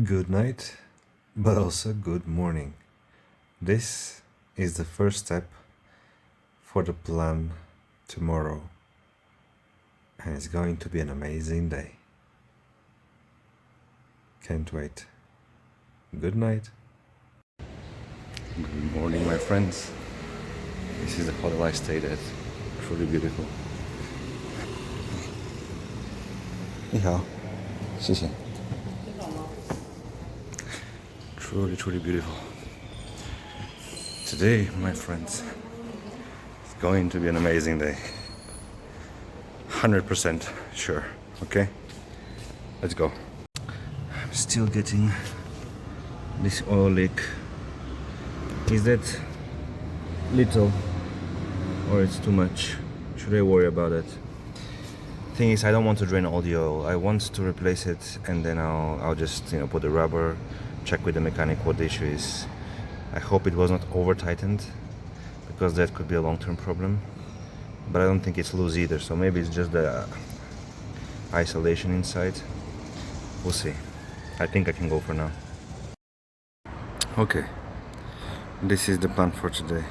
Good night, but also good morning. This is the first step for the plan tomorrow, and it's going to be an amazing day. Can't wait. Good night. Good morning, my friends. This is the hotel I stayed at. Truly beautiful. 你好，谢谢。Truly beautiful. Today, my friends, it's going to be an amazing day. 100% sure. Okay? Let's go. I'm still getting this oil leak. Is that little or it's too much? Should I worry about it? Thing is, I don't want to drain all the oil. I want to replace it, and then I'll just put the rubber, check with the mechanic what the issue is. I hope it was not over tightened, because that could be a long-term problem. But I don't think it's loose either, so maybe it's just the isolation inside. We'll see. I think I can go for now. Okay, this is the plan for today.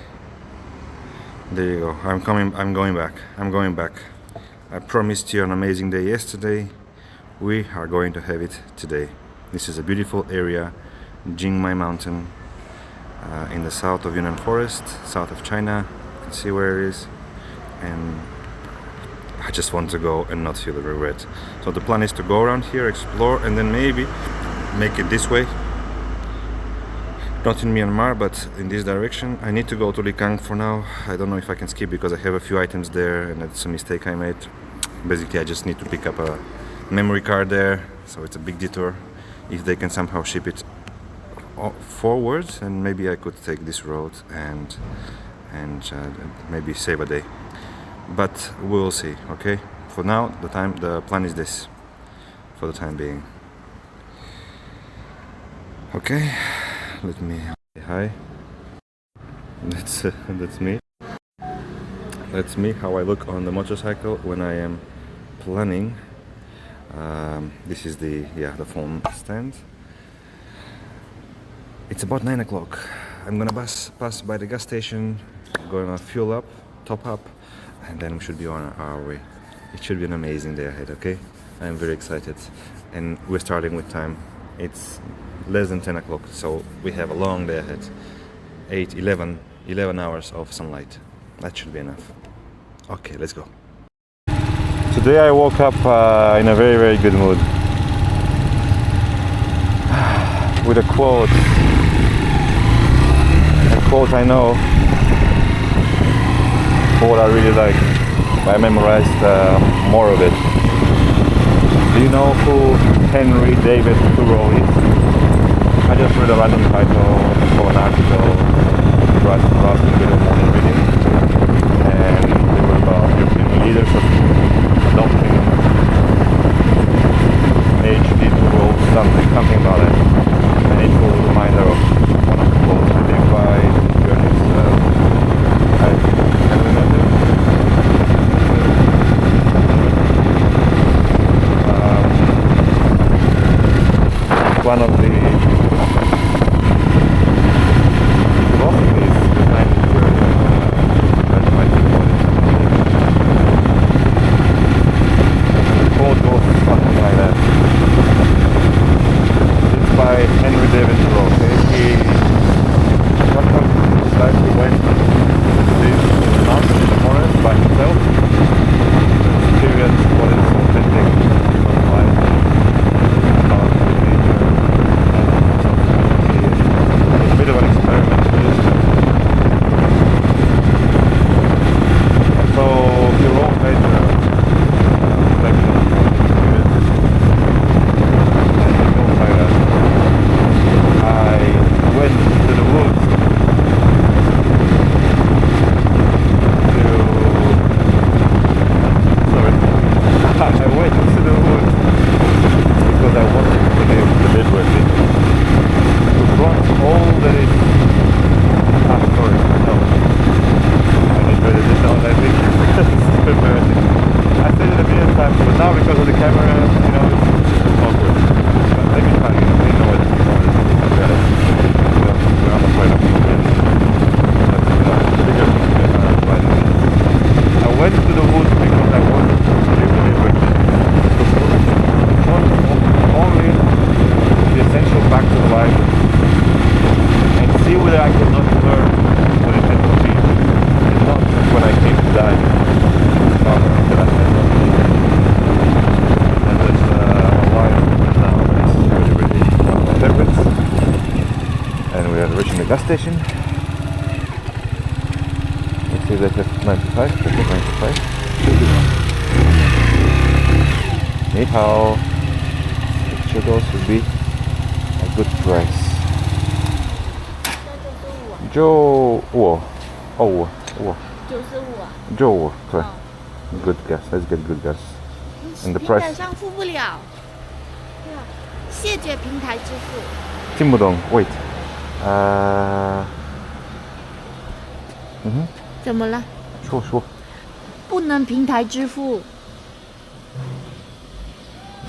There you go. I'm going back. I promised you an amazing day yesterday. We are going to have it today. This is a beautiful area, Jingmai Mountain, in the south of Yunnan forest, south of China. You can see where it is, and I just want to go and not feel the regret. So the plan is to go around here, explore, and then maybe make it this way. Not in Myanmar, but in this direction. I need to go to Lacang for now. I don't know if I can skip because I have a few items there, and that's a mistake I made. Basically, I just need to pick up a memory card there, so it's a big detour. If they can somehow ship it forward, and maybe I could take this road and maybe save a day. But we'll see. Okay. For now, the plan is this. For the time being. Okay. Let me say hi. That's me. That's me, how I look on the motorcycle when I am planning. This is the phone stand. It's about 9 o'clock. I'm gonna pass by the gas station, gonna fuel up, top up, and then we should be on our way. It should be an amazing day ahead, okay? I'm very excited. And we're starting with time. It's less than 10 o'clock, so we have a long day ahead. 11 hours of sunlight. That should be enough. Okay, let's go. Today I woke up in a very good mood. With a quote I know, quote I really like. I memorized more of it. Do you know who Henry David Thoreau is? I just read a random title for an article last a bit of morning reading, and they were about European leaders adopting H.D. Thoreau, something about it. And it was a reminder of one of the quotes I live by, journeys I can remember. One of the philosophies behind the journey, the quote goes something like that. It's by Henry David Thoreau. He slightly went to this mountain in the forest by himself to experience what is authentic about life, about nature. the gas station. Let's see, they have 95, they have 95. Ni hao. It should also be a good price. 就我 oh 我 就对 good gas, let's get good gas. And the price 平台上付不了，谢绝平台支付。听不懂 wait 怎么了？说不能平台支付。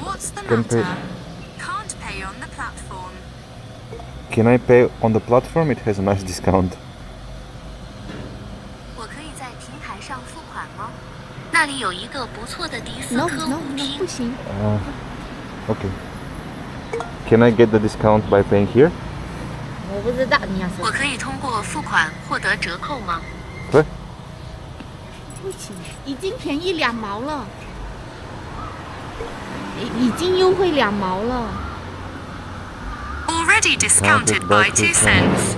What's the Can pay. matter? Can't pay on the platform. Can I pay on the platform? It has a nice discount. 我可以在平台上付款吗？那里有一个不错的迪斯 No 科 no 舞 no 厅。不行。 Okay. Can I get the discount by paying here? 我不知道你要说。我可以通过付款获得折扣吗？对。不行，已经便宜2毛了，已经优惠2毛了。 Already discounted by 2 cents.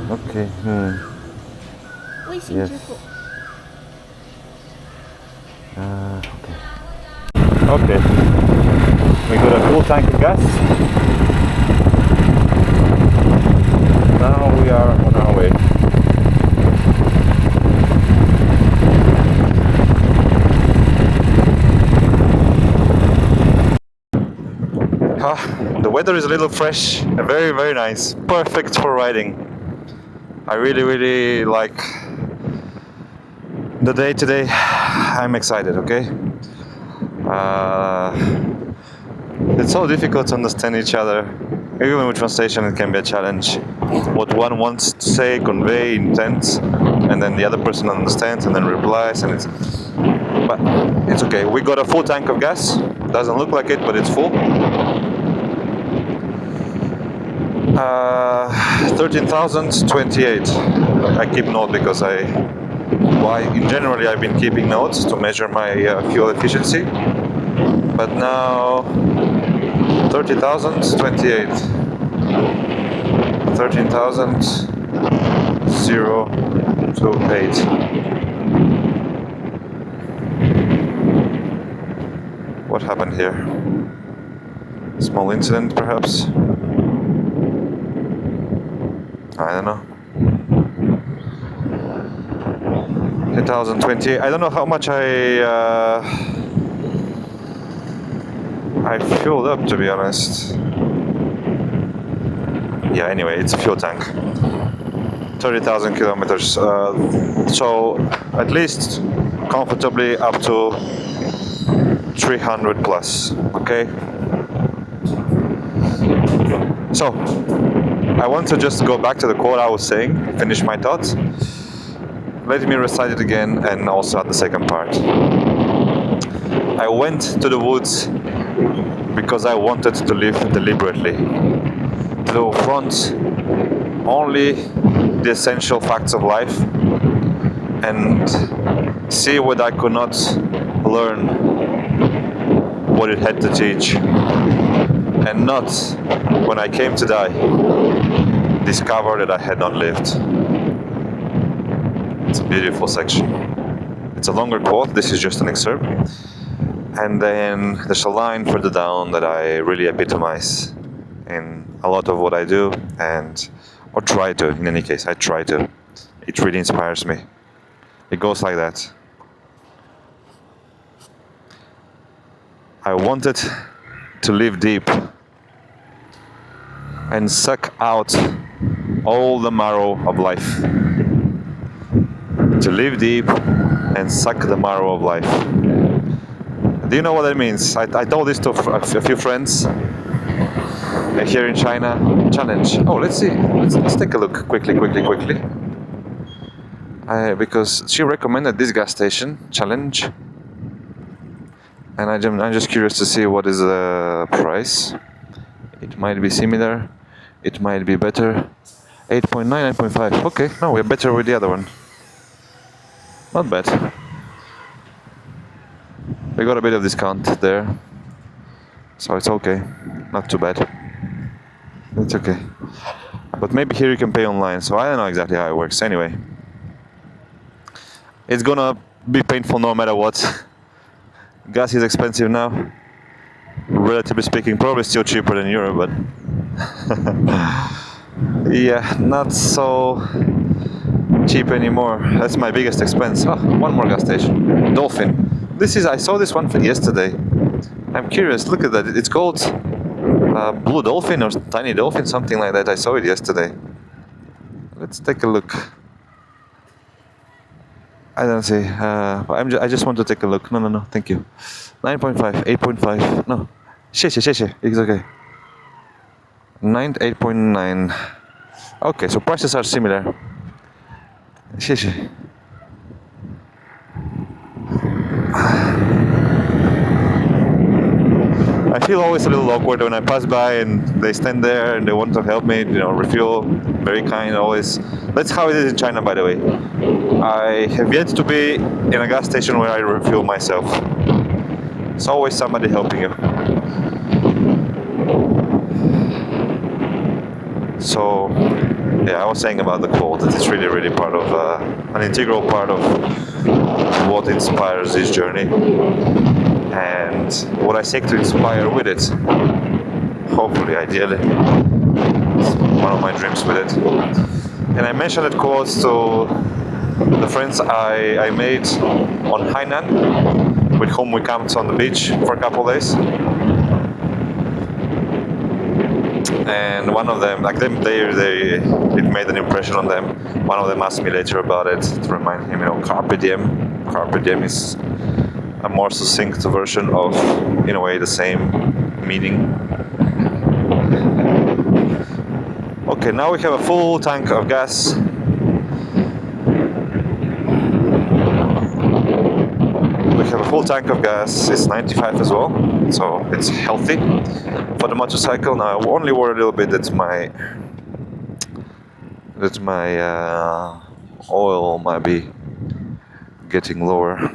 Okay. 微信支付。 Okay. We got a full tank of gas. Now we are on our way. The weather is a little fresh, very, very nice, perfect for riding. I really like the day today. I'm excited, okay? It's so difficult to understand each other. Even with translation, it can be a challenge. What one wants to say, convey, intent, and then the other person understands and then replies, and but it's okay. We got a full tank of gas. Doesn't look like it, but it's full. 13,028. I keep note because generally I've been keeping notes to measure my fuel efficiency, but now 30,028. 13,028. What happened here? Small incident, perhaps? I don't know. 10,028. I don't know how much I filled up, to be honest. Yeah, anyway, it's a fuel tank. 30,000 kilometers. So at least comfortably up to 300 plus. Okay. So I want to just go back to the quote I was saying, finish my thoughts. Let me recite it again and also at the second part. I went to the woods because I wanted to live deliberately, to front only the essential facts of life and see what I could not learn, what it had to teach, and not, when I came to die, discover that I had not lived. It's a beautiful section. It's a longer quote, this is just an excerpt. And then there's a line further down that I really epitomize in a lot of what I do, or try to, in any case, I try to. It really inspires me. It goes like that. I wanted to live deep and suck out all the marrow of life. To live deep and suck the marrow of life. Do you know what that means? I told this to a few friends here in China. Challenge. Oh, let's see. Let's take a look quickly. Because she recommended this gas station, Challenge. And I'm just curious to see what is the price. It might be similar. It might be better. 8.9, 9.5. Okay, no, we're better with the other one. Not bad. We got a bit of discount there, so it's okay. Not too bad. It's okay. But maybe here you can pay online, so I don't know exactly how it works. Anyway, it's gonna be painful no matter what. Gas is expensive now, relatively speaking. Probably still cheaper than Europe, but yeah, not so cheap anymore. That's my biggest expense. Oh, one more gas station. Dolphin. I saw this one yesterday. I'm curious. Look at that. It's called Blue Dolphin or Tiny Dolphin, something like that. I saw it yesterday. Let's take a look. I don't see. I just want to take a look. No. Thank you. 9.5, 8.5. No. 谢谢. It's okay. 8.9. Okay, so prices are similar. 谢谢. I feel always a little awkward when I pass by and they stand there and they want to help me, refuel. Very kind, always. That's how it is in China, by the way. I have yet to be in a gas station where I refuel myself. It's always somebody helping you. So, yeah, I was saying about the quote that it's really, really part of an integral part of what inspires this journey. And what I seek to inspire with it, hopefully, ideally, it's one of my dreams with it. And I mentioned that quote to the friends I made on Hainan, with whom we camped on the beach for a couple of days. And one of them, it made an impression on them. One of them asked me later about it to remind him, carpe diem. Carpe diem is a more succinct version of, in a way, the same meaning. Okay, now we have a full tank of gas. We have a full tank of gas. It's 95 as well, so it's healthy for the motorcycle. Now I only worry a little bit that my oil might be getting lower.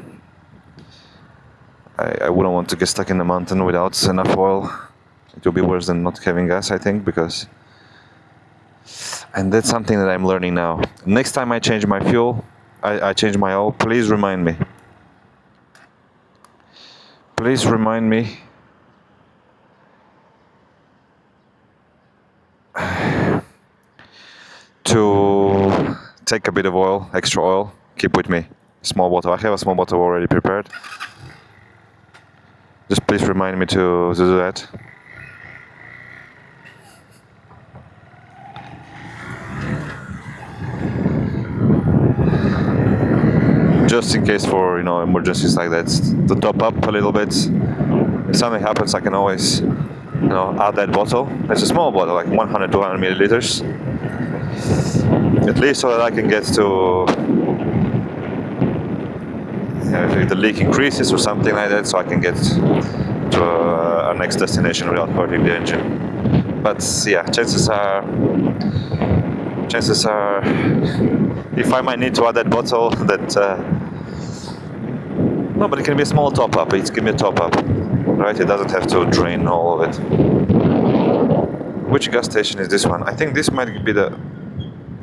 I wouldn't want to get stuck in the mountain without enough oil. It will be worse than not having gas, I think, and that's something that I'm learning now. Next time I change my fuel, I change my oil, please remind me. Please remind me to take a bit of oil, extra oil, keep with me. Small bottle. I have a small bottle already prepared. Just please remind me to do that. Just in case for emergencies like that, to top up a little bit. If something happens, I can always add that bottle. It's a small bottle, like 100, 200 milliliters. At least so that I can get to, if the leak increases or something like that, so I can get to our next destination without hurting the engine. But yeah, chances are, if I might need to add that bottle, no, but it can be a small top up. It can be a top up, right? It doesn't have to drain all of it. Which gas station is this one? I think this might be the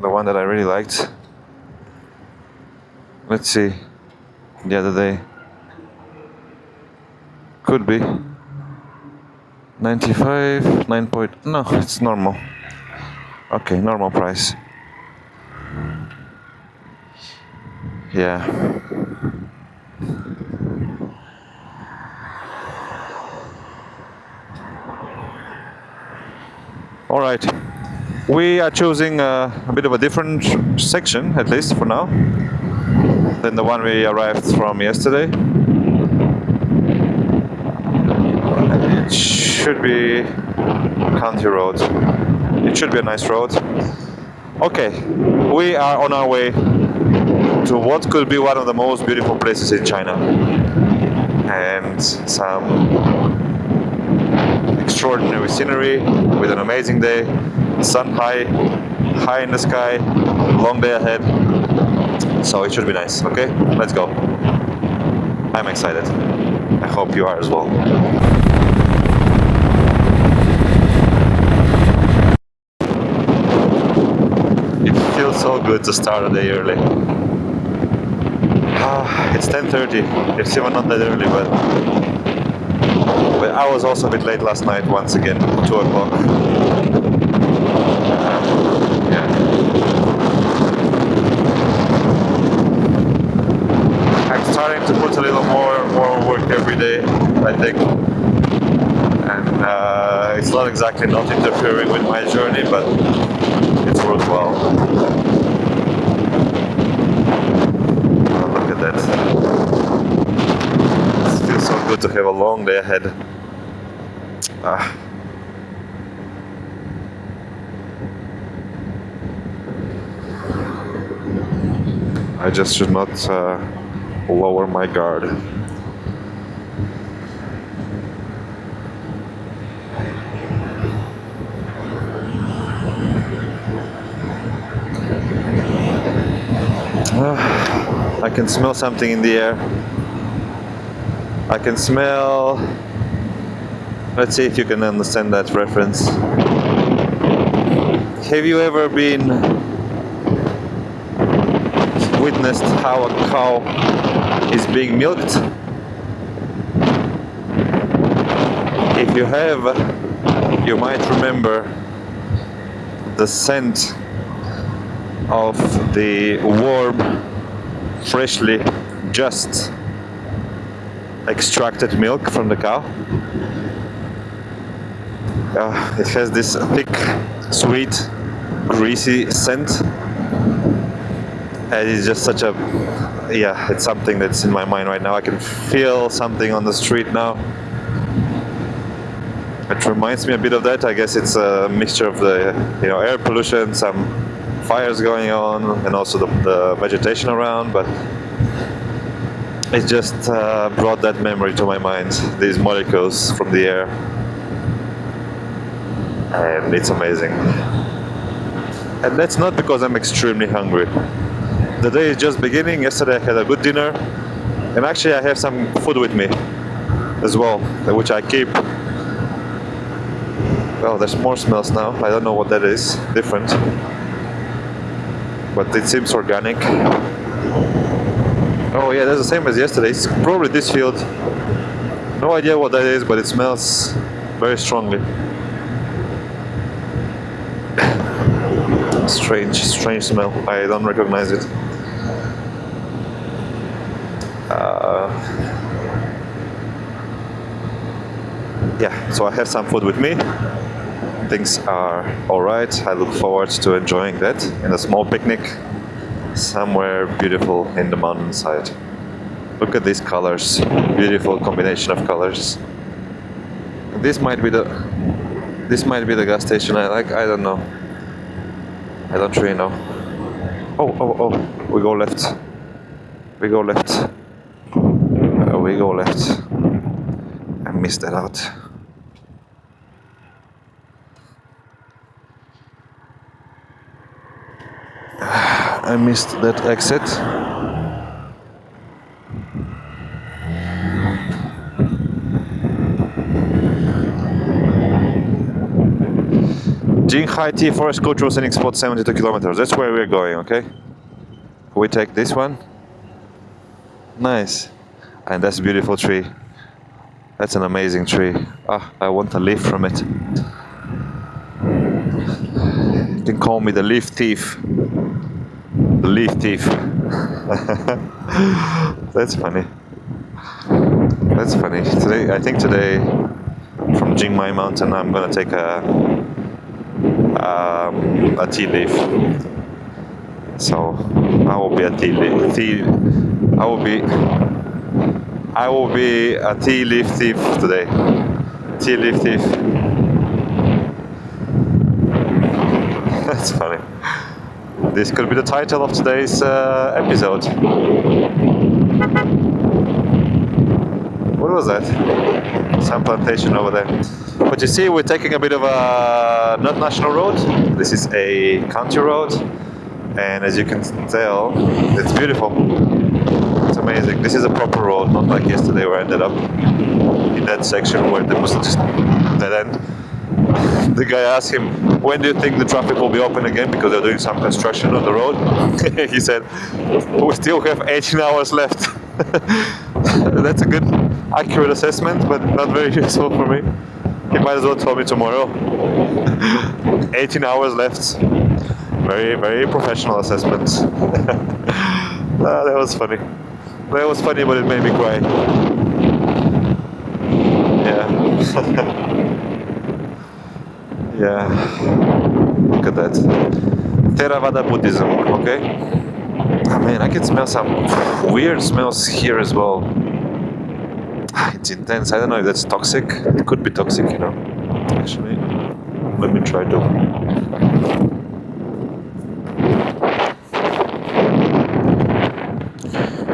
one that I really liked. Let's see. The other day. Could be. 95, 9 point. No, it's normal. Okay, normal price. Yeah. All right. We are choosing a bit of a different section, at least for now, than the one we arrived from yesterday. It should be county road. It should be a nice road. Okay, we are on our way to what could be one of the most beautiful places in China, and some extraordinary scenery with an amazing day, sun high in the sky, long day ahead, so it should be nice. Okay, let's go. I'm excited. I hope you are as well. So good to start a day early. It's 10:30. It's even not that early, but I was also a bit late last night once again, 2 o'clock. Yeah. I'm starting to put a little more work every day, I think. And it's not exactly not interfering with my journey, but it's worthwhile. Oh, look at that. It feels so good to have a long day ahead. I just should not lower my guard. I can smell something in the air. I can smell... Let's see if you can understand that reference. Have you ever been witnessed how a cow is being milked? If you have, you might remember the scent of the warm, freshly just extracted milk from the cow. It has this thick, sweet, greasy scent, and it's just such a, it's something that's in my mind right now. I can feel something on the street now. It reminds me a bit of that. I guess it's a mixture of the air pollution, some fires going on, and also the vegetation around, but it just brought that memory to my mind, these molecules from the air, and it's amazing. And that's not because I'm extremely hungry. The day is just beginning. Yesterday I had a good dinner, and actually I have some food with me as well, which I keep. Well, there's more smells now. I don't know what that is, different, but it seems organic. Oh yeah, that's the same as yesterday. It's probably this field. No idea what that is, but it smells very strongly. Strange smell. I don't recognize it. So I have some food with me. Things are alright. I look forward to enjoying that in a small picnic somewhere beautiful in the mountainside. Look at these colors. Beautiful combination of colors. This might be the gas station I like. I don't know. I don't really know. Oh, we go left. We go left. We go left. I missed that out. I missed that exit. Jinghai Tea Forest Cultural Scenic Spot, 72 kilometers. That's where we're going, okay? We take this one. Nice. And that's a beautiful tree. That's an amazing tree. I want a leaf from it. You can call me the leaf thief. The leaf thief. That's funny. That's funny. I think today from Jingmai Mountain I'm gonna take a tea leaf. So I will be a tea leaf. I will be a tea leaf thief today. Tea leaf thief. That's funny. This could be the title of today's episode. What was that? Some plantation over there. But you see, we're taking a bit of a not national road. This is a county road, and as you can tell, it's beautiful. It's amazing. This is a proper road, not like yesterday where I ended up in that section where there was just dead end. The guy asked him, when do you think the traffic will be open again, because they're doing some construction on the road. He said, we still have 18 hours left. That's a good, accurate assessment, but not very useful for me. He might as well tell me tomorrow. 18 hours left. Very, very professional assessment. That was funny. That was funny, but it made me cry. Yeah. Yeah. Look at that. Theravada Buddhism, okay? Oh man, I can smell some weird smells here as well. It's intense. I don't know if that's toxic. It could be toxic, you know. Actually, let me try to.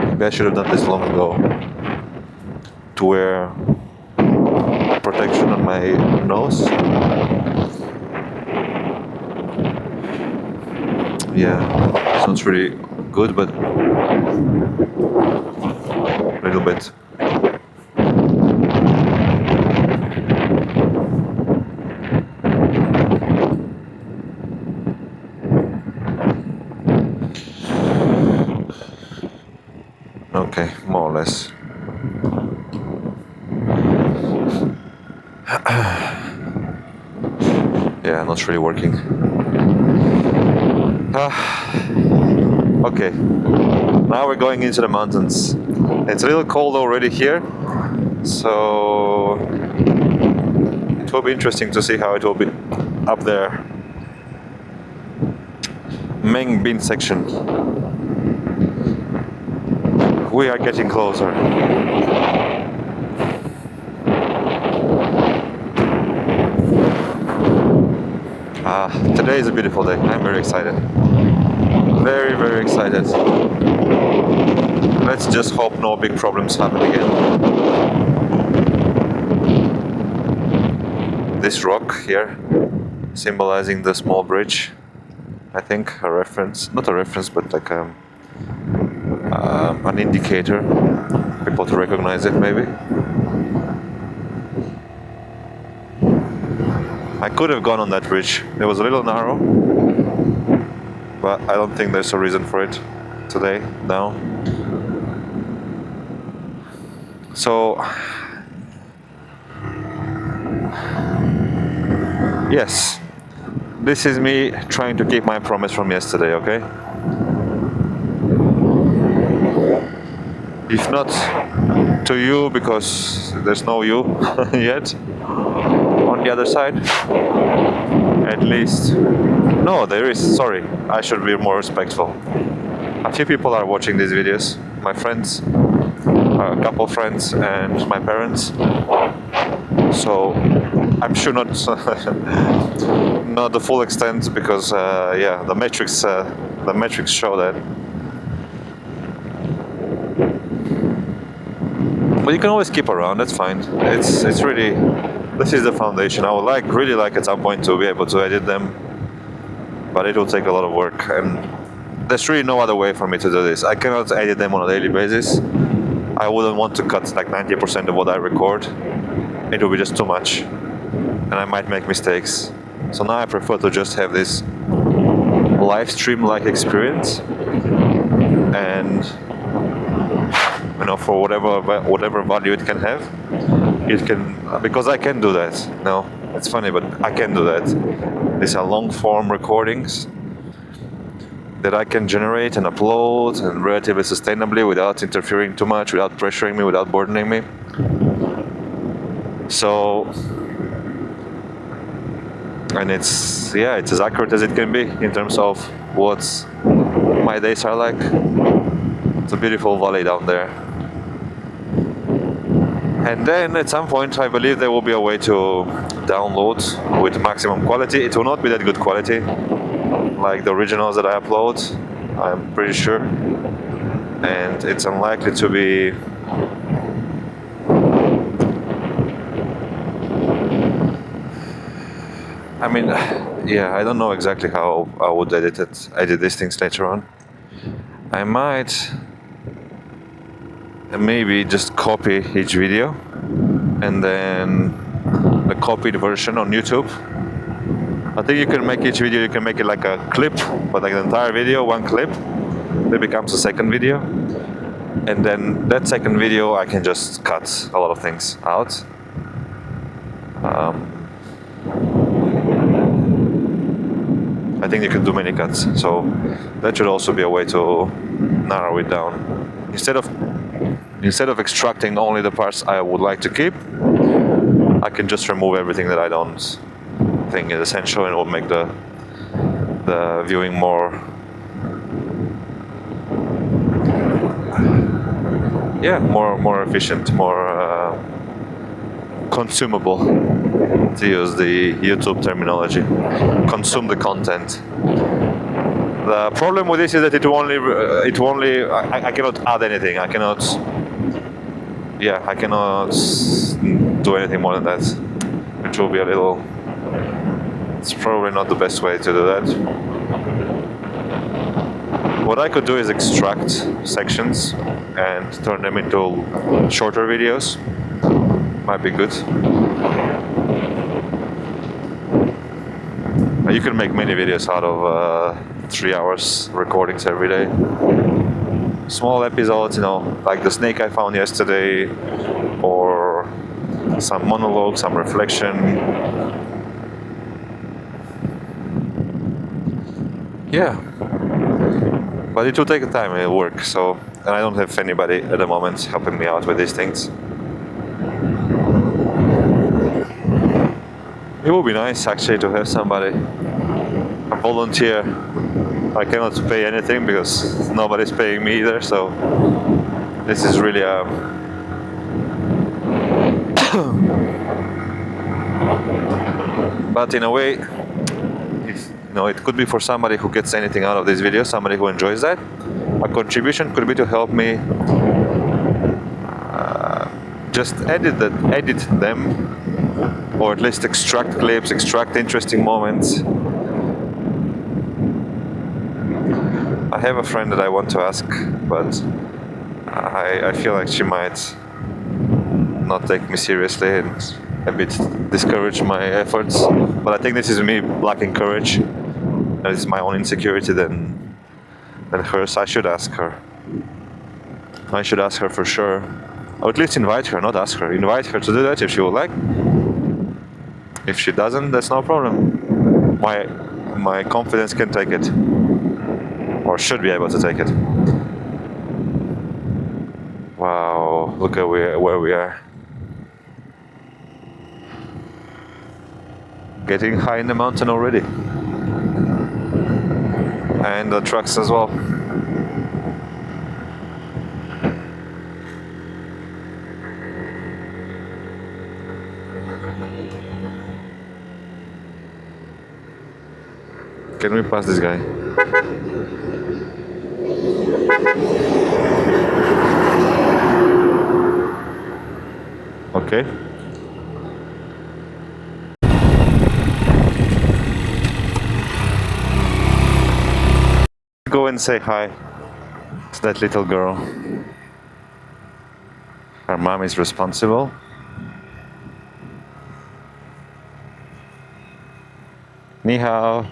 Maybe I should have done this long ago. To wear protection on my nose. Yeah, it's not really good, but a little bit. Okay, more or less. Yeah, not really working. Okay, now we're going into the mountains. It's a little cold already here, so it will be interesting to see how it will be up there. Meng Bin section. We are getting closer. Today is a beautiful day. I'm very excited. Very, very excited. Let's just hope no big problems happen again. This rock here, symbolizing the small bridge, I think a reference, not a reference, but like an indicator, people to recognize it maybe. I could have gone on that bridge. It was a little narrow, but I don't think there's a reason for it today, now. So, yes, this is me trying to keep my promise from yesterday, okay? If not to you, because there's no you yet on the other side, at least. No, there is, sorry, I should be more respectful. A few people are watching these videos, my friends, a couple friends, and my parents. So I'm sure not not the full extent, because yeah, the metrics show that. But you can always keep around. That's fine. It's really, this is the foundation. I would really like at some point to be able to edit them, but it will take a lot of work, and there's really no other way for me to do this. I cannot edit them on a daily basis. I wouldn't want to cut like 90% of what I record. It will be just too much, and I might make mistakes. So now I prefer to just have this live stream-like experience, and you know, for whatever value it can have, it can, because I can do that. No, it's funny, but I can do that. These are long-form recordings that I can generate and upload, and relatively sustainably, without interfering too much, without pressuring me, without burdening me. So, and it's as accurate as it can be in terms of what my days are like. It's a beautiful valley down there. And then at some point I believe there will be a way to download with maximum quality. It will not be that good quality like the originals that I upload, I'm pretty sure. And it's unlikely to be I mean, yeah, I don't know exactly how I would edit these things later on. I might maybe just copy each video and then the copied version on YouTube. I think you can make each video, you can make it like a clip, but like the entire video, one clip, that becomes a second video. And then that second video, I can just cut a lot of things out. I think you can do many cuts, so that should also be a way to narrow it down. Instead of extracting only the parts I would like to keep, I can just remove everything that I don't think is essential, and it will make the viewing more efficient, more consumable, to use the YouTube terminology. Consume the content. The problem with this is that I cannot add anything. I cannot do anything more than that, which will be a little. It's probably not the best way to do that. What I could do is extract sections and turn them into shorter videos. Might be good. You can make many videos out of 3 hours recordings every day. Small episodes, like the snake I found yesterday, or some monologue, some reflection. Yeah. But it will take time, it will work, and I don't have anybody at the moment helping me out with these things. It would be nice actually to have somebody, a volunteer. I cannot pay anything because nobody's paying me either, so this is really a but in a way, it could be for somebody who gets anything out of this video, somebody who enjoys that. A contribution could be to help me just edit them, or at least extract clips, extract interesting moments. I have a friend that I want to ask, but I feel like she might not take me seriously and a bit discourage my efforts. But I think this is me lacking courage. It's my own insecurity than hers. I should ask her. I should ask her for sure. Or at least invite her, not ask her. Invite her to do that if she would like. If she doesn't, that's no problem. My confidence can take it. Or should be able to take it. Wow, look at where we are. Getting high in the mountain already. And the trucks as well. Can we pass this guy? Okay. Go and say hi to that little girl. Her mom is responsible. Ni hao.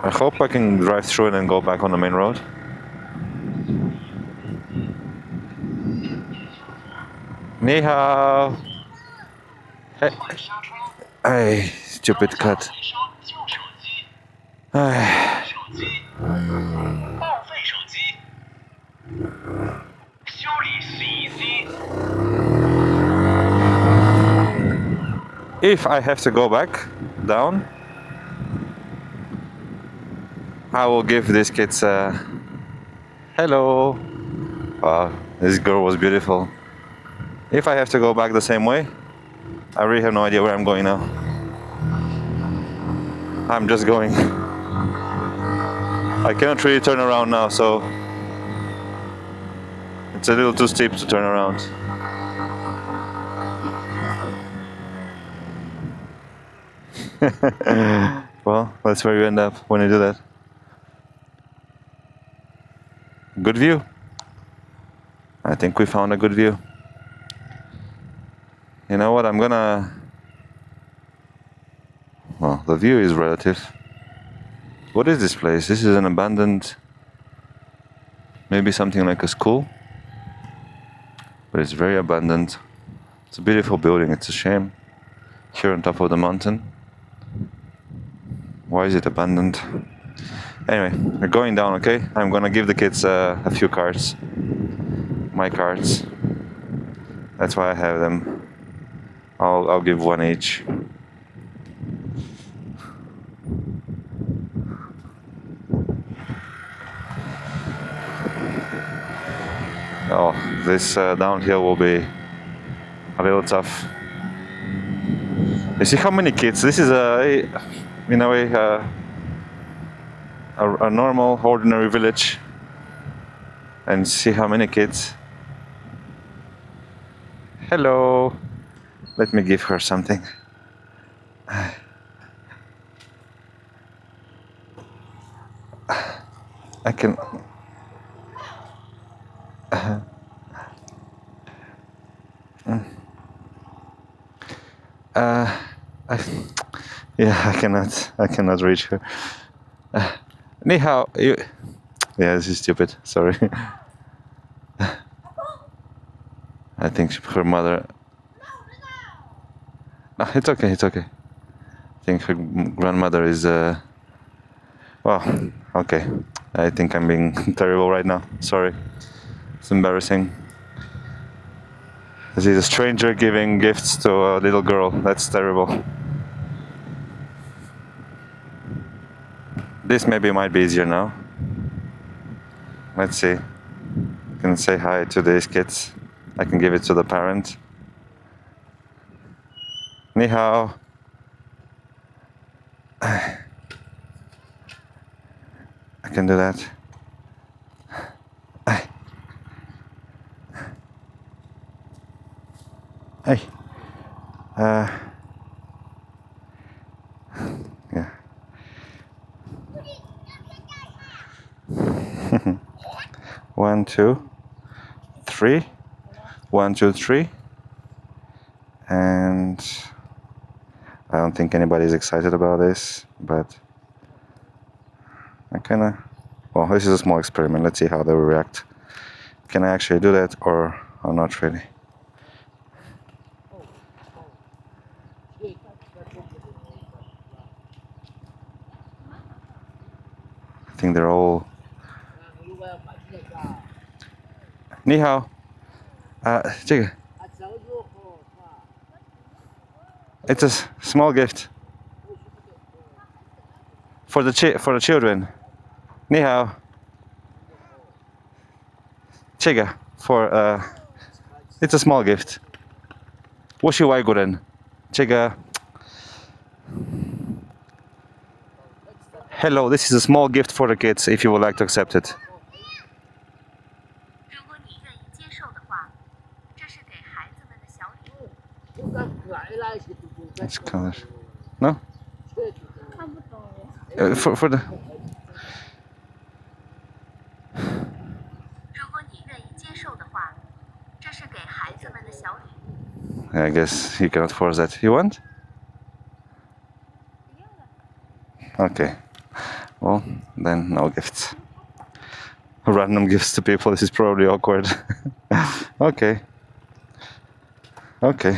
I hope I can drive through and then go back on the main road. Ni hao. Hey, stupid cat. If I have to go back down, I will give these kids a hello. Wow, this girl was beautiful. If I have to go back the same way, I really have no idea where I'm going now. I'm just going. I cannot really turn around now, so it's a little too steep to turn around. Well, that's where you end up when you do that. Good view. I think we found a good view. You know what, well, the view is relative. What is this place? This is an abandoned, maybe something like a school, but it's very abandoned. It's a beautiful building. It's a shame. Here on top of the mountain. Why is it abandoned? Anyway, we're going down, okay? I'm gonna give the kids a few cards. My cards. That's why I have them. I'll give one each. Oh, this downhill will be a little tough. You see how many kids? This is in a way, a normal, ordinary village. And see how many kids. Hello. Let me give her something. I can. I cannot reach her. Ni hao, you. Yeah, this is stupid. Sorry. I think her mother. No, it's okay. It's okay. I think her grandmother is. Well, okay. I think I'm being terrible right now. Sorry. It's embarrassing. This is a stranger giving gifts to a little girl. That's terrible. This maybe might be easier now. Let's see. I can say hi to these kids. I can give it to the parent. Ni hao. I can do that. Hey. Yeah. 1, 2, 3. 1, 2, 3. And I don't think anybody's excited about this, but I kinda. Well, this is a small experiment. Let's see how they will react. Can I actually do that or not really? I think they're all. Ni hao. 这个. It's a small gift for the children. 你好. 这个 for it's a small gift. 我是外国人. 这个 Hello, this is a small gift for the kids if you would like to accept it. 如果你愿意接受的话，这是给孩子们的小礼物。 It's color. No? 看不懂。 For the. 如果你愿意接受的话，这是给孩子们的小礼物。 I guess you cannot force that. You want? Okay. Well, then no gifts. Random gifts to people. This is probably awkward. Okay. Okay.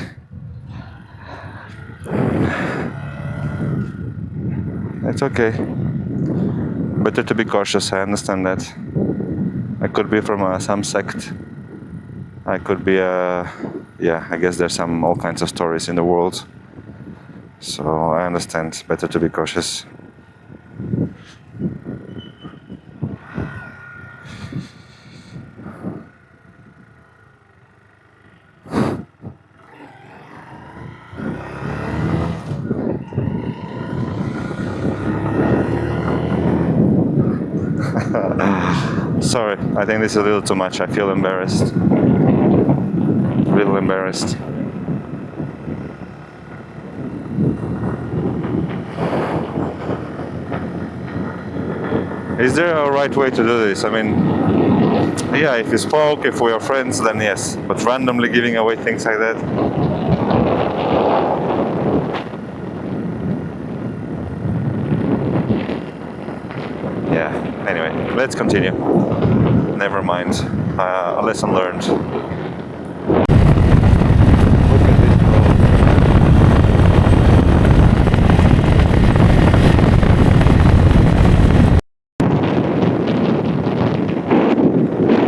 It's okay. Better to be cautious. I understand that. I could be from some sect. I could be yeah, I guess there's all kinds of stories in the world. So I understand. Better to be cautious. Sorry, I think this is a little too much. I feel embarrassed. A little embarrassed. Is there a right way to do this? I mean, Yeah, if you spoke, if we are friends, then yes. But randomly giving away things like that. Yeah, anyway, let's continue. Never mind. A lesson learned. Look at this road.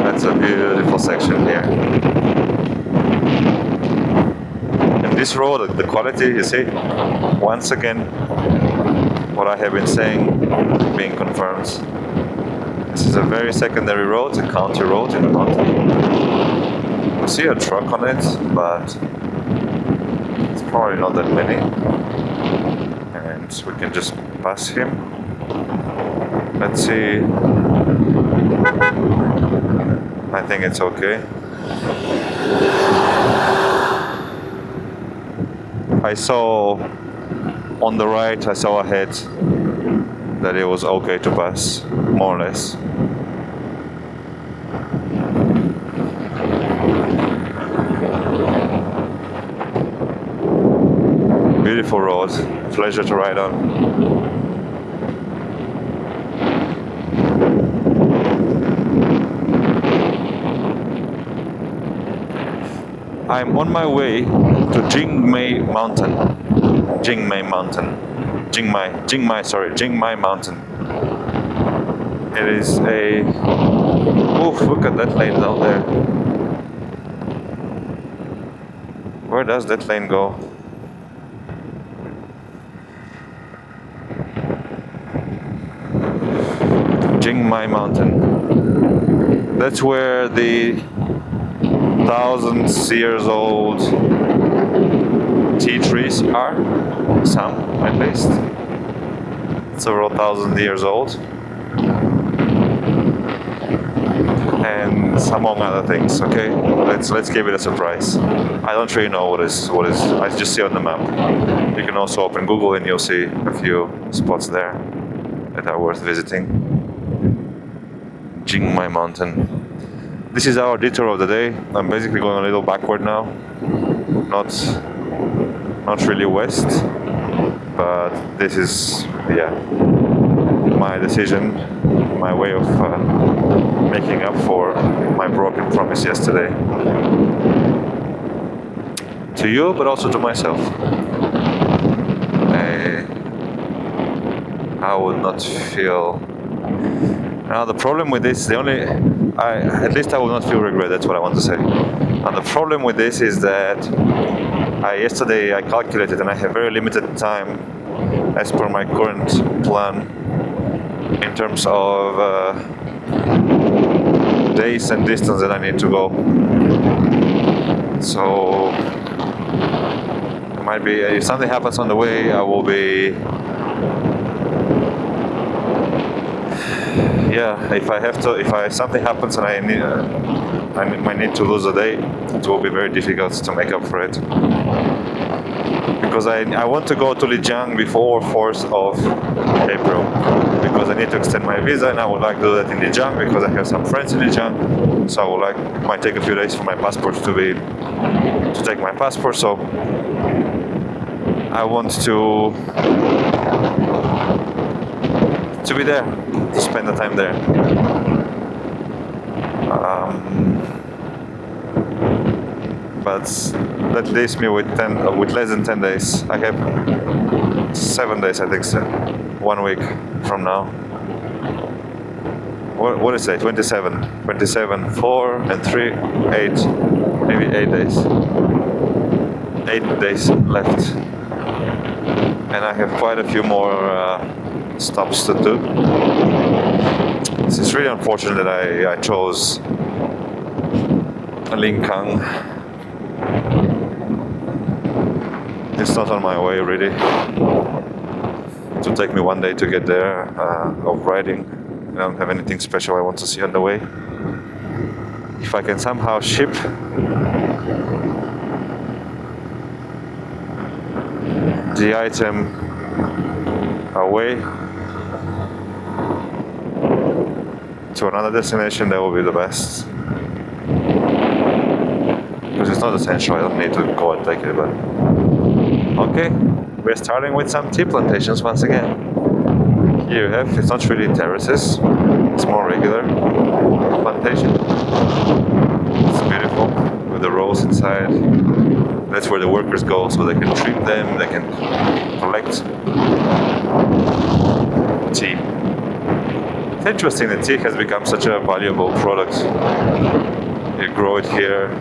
That's a beautiful section here. And this road, the quality, you see, once again, what I have been saying being confirmed. This is a very secondary road, a county road in the mountain. We see a truck on it, but it's probably not that many. And we can just pass him. Let's see. I think it's okay. I saw on the right, I saw ahead that it was okay to pass, more or less. Beautiful road, pleasure to ride on. I'm on my way to Jingmei Mountain. Jingmei Mountain. Jingmei Mountain. It is a... Oof, look at that lane down there. Where does that lane go? Jingmei Mountain. That's where the thousands years old tea trees are, some at least, several thousand years old, and among other things. Okay, let's give it a surprise. I don't really know what is. I just see on the map. You can also open Google and you'll see a few spots there that are worth visiting. Jingmei Mountain. This is our detour of the day. I'm basically going a little backward now. Not really west, but this is, yeah, my decision, my way of making up for my broken promise yesterday. To you, but also to myself. I would not feel... Now the problem with this, at least I will not feel regret, that's what I want to say. And the problem with this is that yesterday I calculated and I have very limited time as per my current plan in terms of days and distance that I need to go. So it might be, if something happens on the way, I will be... Yeah, if something happens and I might need to lose a day, it will be very difficult to make up for it. Because I want to go to Lacang before 4th of April, because I need to extend my visa and I would like to do that in Lacang because I have some friends in Lacang. So it might take a few days for my passport to take my passport. So I want to be there, to spend the time there. But that leaves me with less than 10 days. I have 7 days, I think, so 1 week from now. What is it? 27, 4 and 3, 8, maybe 8 days. 8 days left, and I have quite a few more stops to do. It's really unfortunate that I chose Lacang. It's not on my way really. It will take me 1 day to get there of riding. I don't have anything special I want to see on the way. If I can somehow ship the item away, to another destination, that would be the best. Because it's not essential, I don't need to go and take it, but... Okay, we're starting with some tea plantations once again. Here you have, it's not really terraces, it's more regular plantation. It's beautiful, with the rows inside. That's where the workers go, so they can trim them, they can collect tea. It's interesting that tea has become such a valuable product. You grow it here,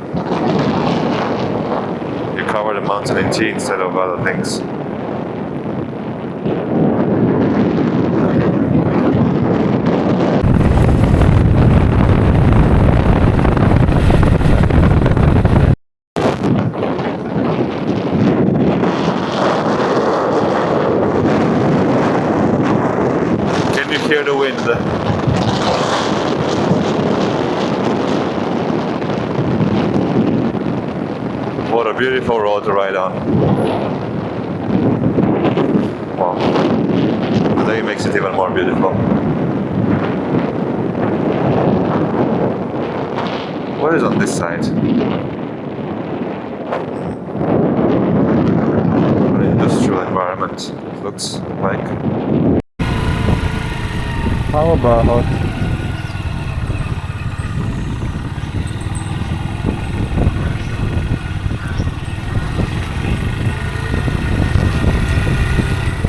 you cover the mountain in tea instead of other things. Can you hear the wind? What a beautiful road to ride on. Wow. The day makes it even more beautiful. What is on this side? An industrial environment, it looks like. How about...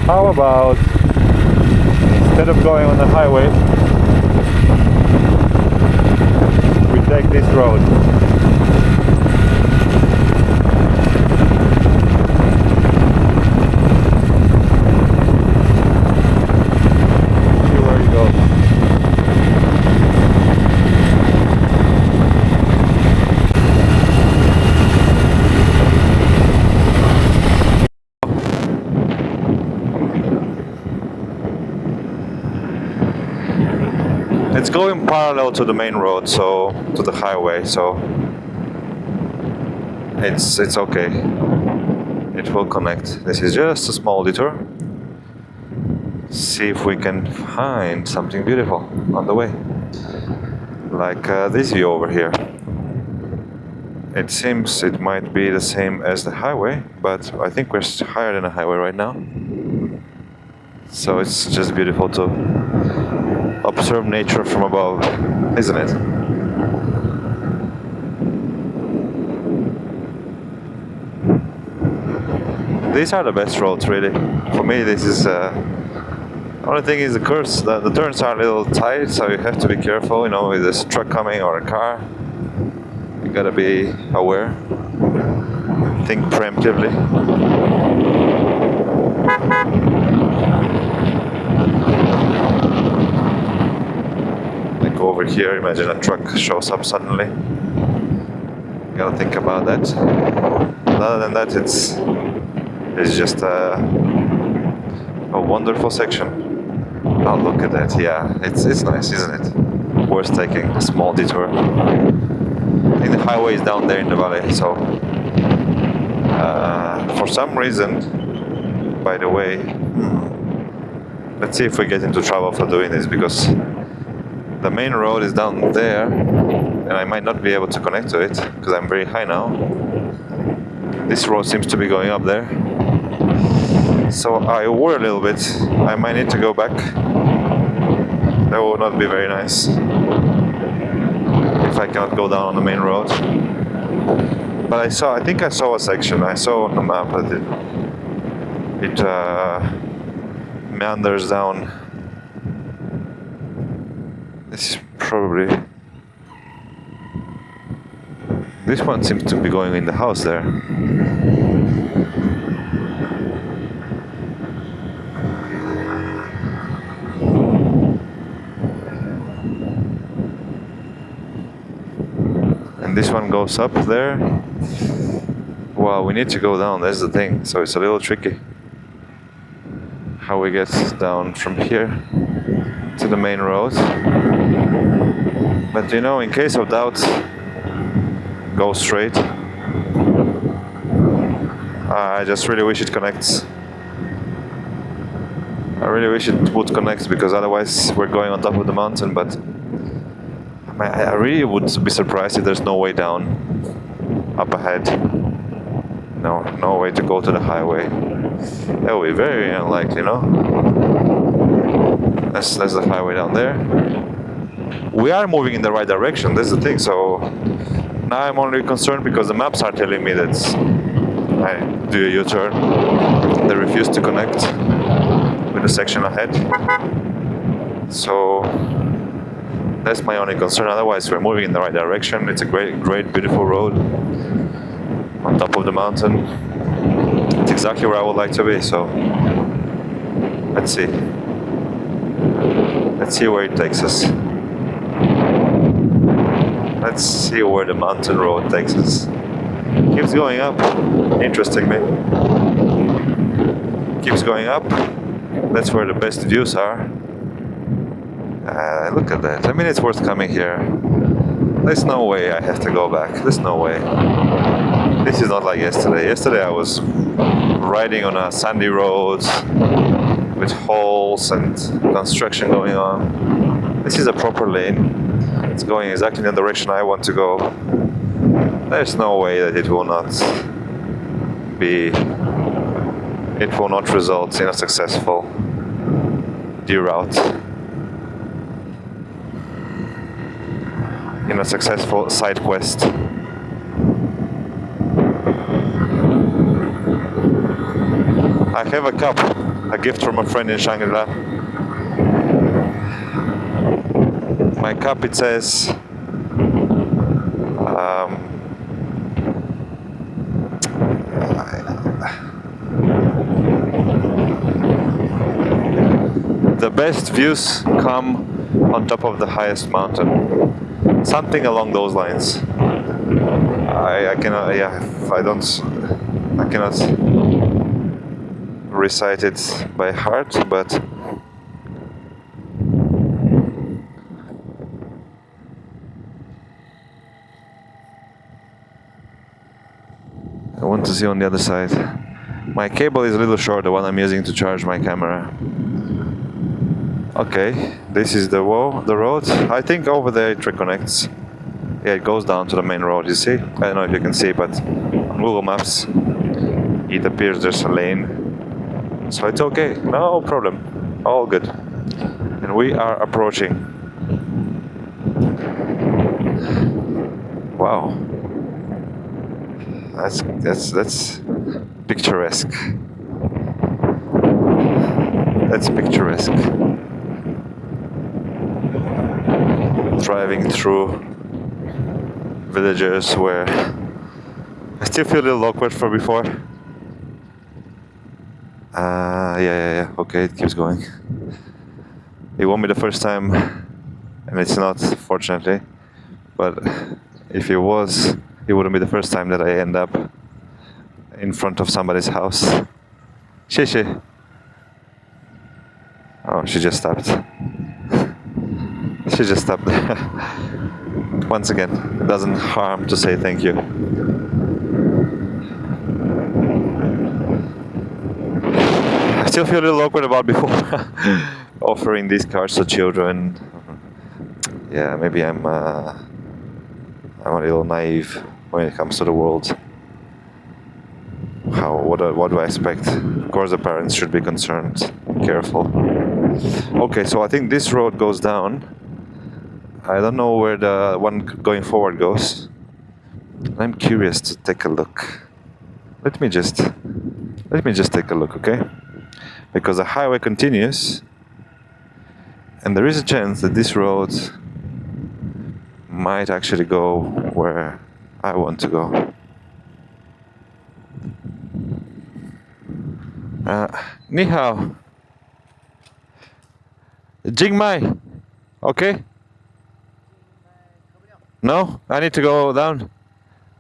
How about, instead of going on the highway, we take this road. See where you go. It's going parallel to the main road, so to the highway, so it's okay. It will connect. This is just a small detour. See if we can find something beautiful on the way, like this view over here. It seems it might be the same as the highway, but I think we're higher than the highway right now. So it's just beautiful to observe nature from above, isn't it? These are the best roads, really. For me, this is... the only thing is the curves, the turns are a little tight, so you have to be careful, you know, with this truck coming or a car. You gotta be aware. Think preemptively. Like over here, imagine a truck shows up suddenly. You gotta think about that. But other than that, it's just a wonderful section. Oh, look at that! Yeah, it's nice, isn't it? Worth taking a small detour. I think the highway is down there in the valley, so for some reason, by the way, let's see if we get into trouble for doing this, because the main road is down there and I might not be able to connect to it because I'm very high now. This road seems to be going up there, so I worry a little bit. I might need to go back. That will not be very nice if I cannot go down on the main road. But I think I saw a section. I saw on the map that it meanders down. This is probably... This one seems to be going in the house there. And this one goes up there. Well, we need to go down, that's the thing, so it's a little tricky how we get down from here to the main road. But you know, in case of doubt, go straight. I just really wish it connects. I really wish it would connect, because otherwise we're going on top of the mountain, but I really would be surprised if there's no way down up ahead. No way to go to the highway. That would be very unlikely, no? That's the highway down there. We are moving in the right direction, that's the thing, so now I'm only concerned because the maps are telling me that I do a U-turn. They refuse to connect with the section ahead. So that's my only concern. Otherwise, we're moving in the right direction. It's a great, beautiful road on top of the mountain. It's exactly where I would like to be. So let's see. Let's see where it takes us. Let's see where the mountain road takes us. Keeps going up, interestingly. Keeps going up. That's where the best views are. Look at that. I mean, it's worth coming here. There's no way I have to go back. There's no way. This is not like yesterday. Yesterday I was riding on a sandy road with holes and construction going on. This is a proper lane. It's going exactly in the direction I want to go. There's no way that it will not result in a successful deroute. In a successful side quest. I have a cup, a gift from a friend in Shangri-La. My cup, it says the best views come on top of the highest mountain. Something along those lines. I cannot, I cannot recite it by heart, but I want to see on the other side. My cable is a little short, the one I'm using to charge my camera. Okay, this is the road. I think over there it reconnects. Yeah, it goes down to the main road, you see? I don't know if you can see, but on Google Maps it appears there's a lane. So it's okay, no problem. All good. And we are approaching. Wow. That's picturesque. That's picturesque. Driving through villages where I still feel a little awkward from before. Yeah. Okay, it keeps going. It won't be the first time, and it's not, fortunately. But if it was, it wouldn't be the first time that I end up in front of somebody's house. Shishi. Oh, she just stopped. She just stopped there. Once again, it doesn't harm to say thank you. I still feel a little awkward about before offering these cards to children. Yeah, maybe I'm a little naive when it comes to the world. What do I expect? Of course, the parents should be concerned, careful. Okay, so I think this road goes down. I don't know where the one going forward goes. I'm curious to take a look. Let me just take a look, okay? Because the highway continues, and there is a chance that this road might actually go where I want to go. Ni hao. Jing Mai. Okay? No? I need to go down?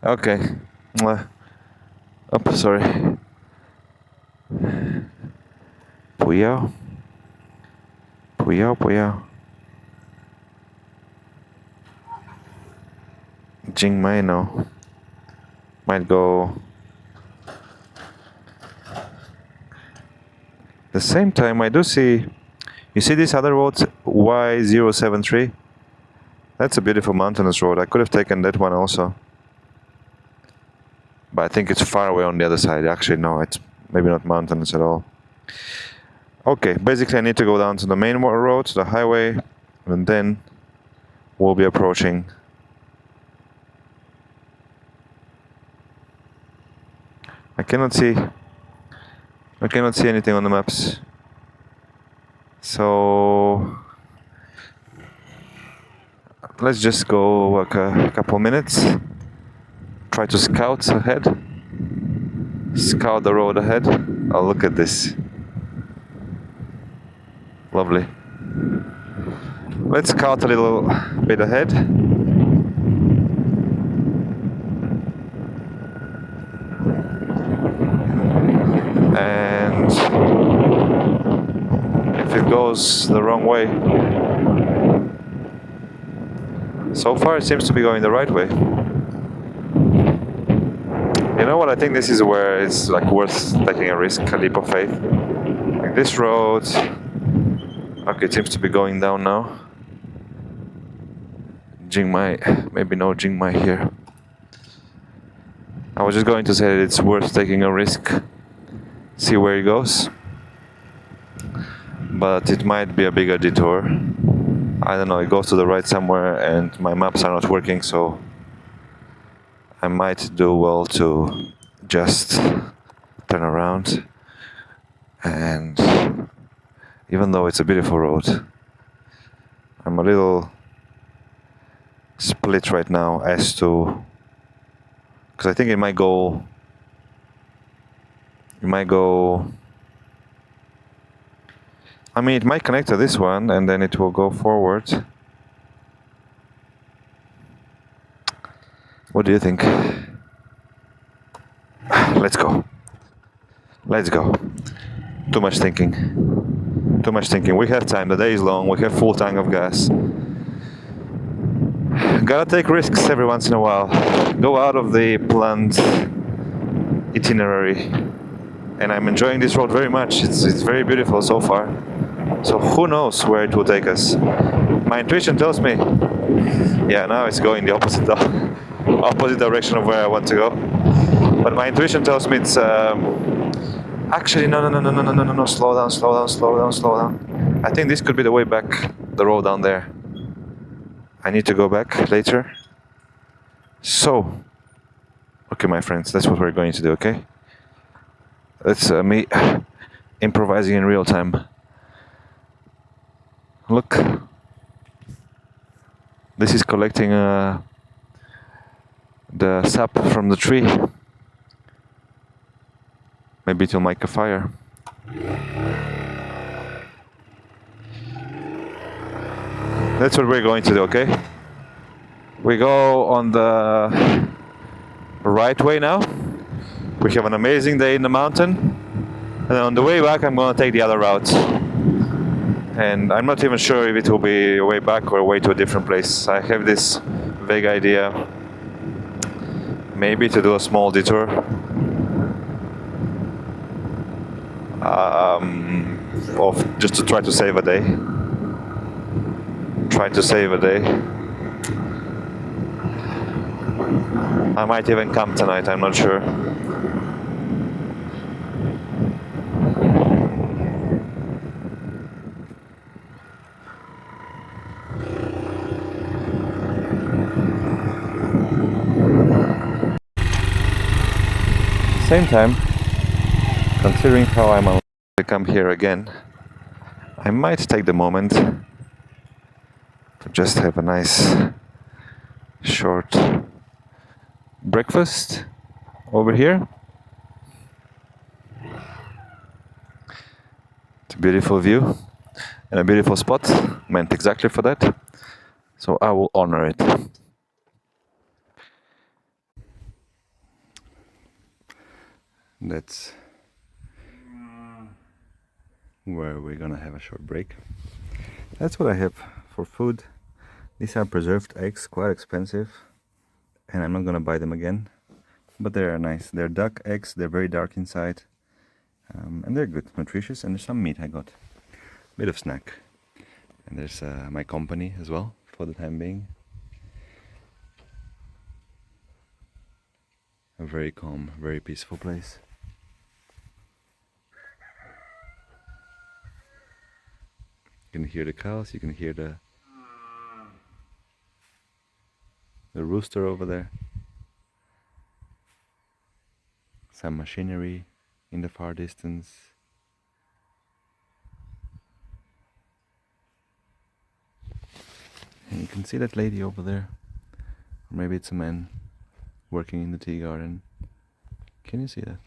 Okay. Oh, sorry. Puyao. Jing Mai, no. Might go. The same time, I do see. You see this other road, Y073? That's a beautiful mountainous road. I could have taken that one also. But I think it's far away on the other side. Actually, no, it's maybe not mountainous at all. Okay, basically I need to go down to the main road, the highway, and then we'll be approaching. I cannot see anything on the maps. So let's just go like a couple minutes. Try to scout ahead. Scout the road ahead. Oh, look at this. Lovely. Let's scout a little bit ahead. And if it goes the wrong way, so far it seems to be going the right way. You know what? I think this is where it's like worth taking a risk, a leap of faith. Like this road. Okay, it seems to be going down now. Jingmai, maybe no Jingmai here. I was just going to say that it's worth taking a risk. See where it goes. But it might be a bigger detour. I don't know, it goes to the right somewhere and my maps are not working, so I might do well to just turn around. And even though it's a beautiful road, I'm a little split right now as to, because I think it might go, I mean, it might connect to this one and then it will go forward. What do you think? Let's go. Let's go. Too much thinking. Too much thinking. We have time. The day is long. We have full tank of gas. Gotta take risks every once in a while. Go out of the planned itinerary. And I'm enjoying this road very much. It's very beautiful so far. So who knows where it will take us. My intuition tells me, yeah, now it's going the opposite direction of where I want to go. But my intuition tells me it's actually no, slow down. I think this could be the way back, the road down there. I need to go back later. So, okay, my friends, that's what we're going to do, okay? That's me improvising in real time. Look, this is collecting the sap from the tree. Maybe it will make a fire. That's what we're going to do, okay? We go on the right way now. We have an amazing day in the mountain. And on the way back, I'm going to take the other route. And I'm not even sure if it will be a way back or a way to a different place. I have this vague idea. Maybe to do a small detour. Of just to try to save a day. I might even camp tonight, I'm not sure. Same time, considering how I'm allowed to come here again, I might take the moment to just have a nice short breakfast over here. It's a beautiful view and a beautiful spot, meant exactly for that, so I will honor it. That's where we're gonna have a short break. That's what I have for food. These are preserved eggs, quite expensive, and I'm not gonna buy them again, but they are nice. They're duck eggs, they're very dark inside, and they're good, nutritious, and there's some meat I got. Bit of snack. And there's my company as well, for the time being. A very calm, very peaceful place. You can hear the cows, you can hear the rooster over there. Some machinery in the far distance. And you can see that lady over there. Or maybe it's a man working in the tea garden. Can you see that?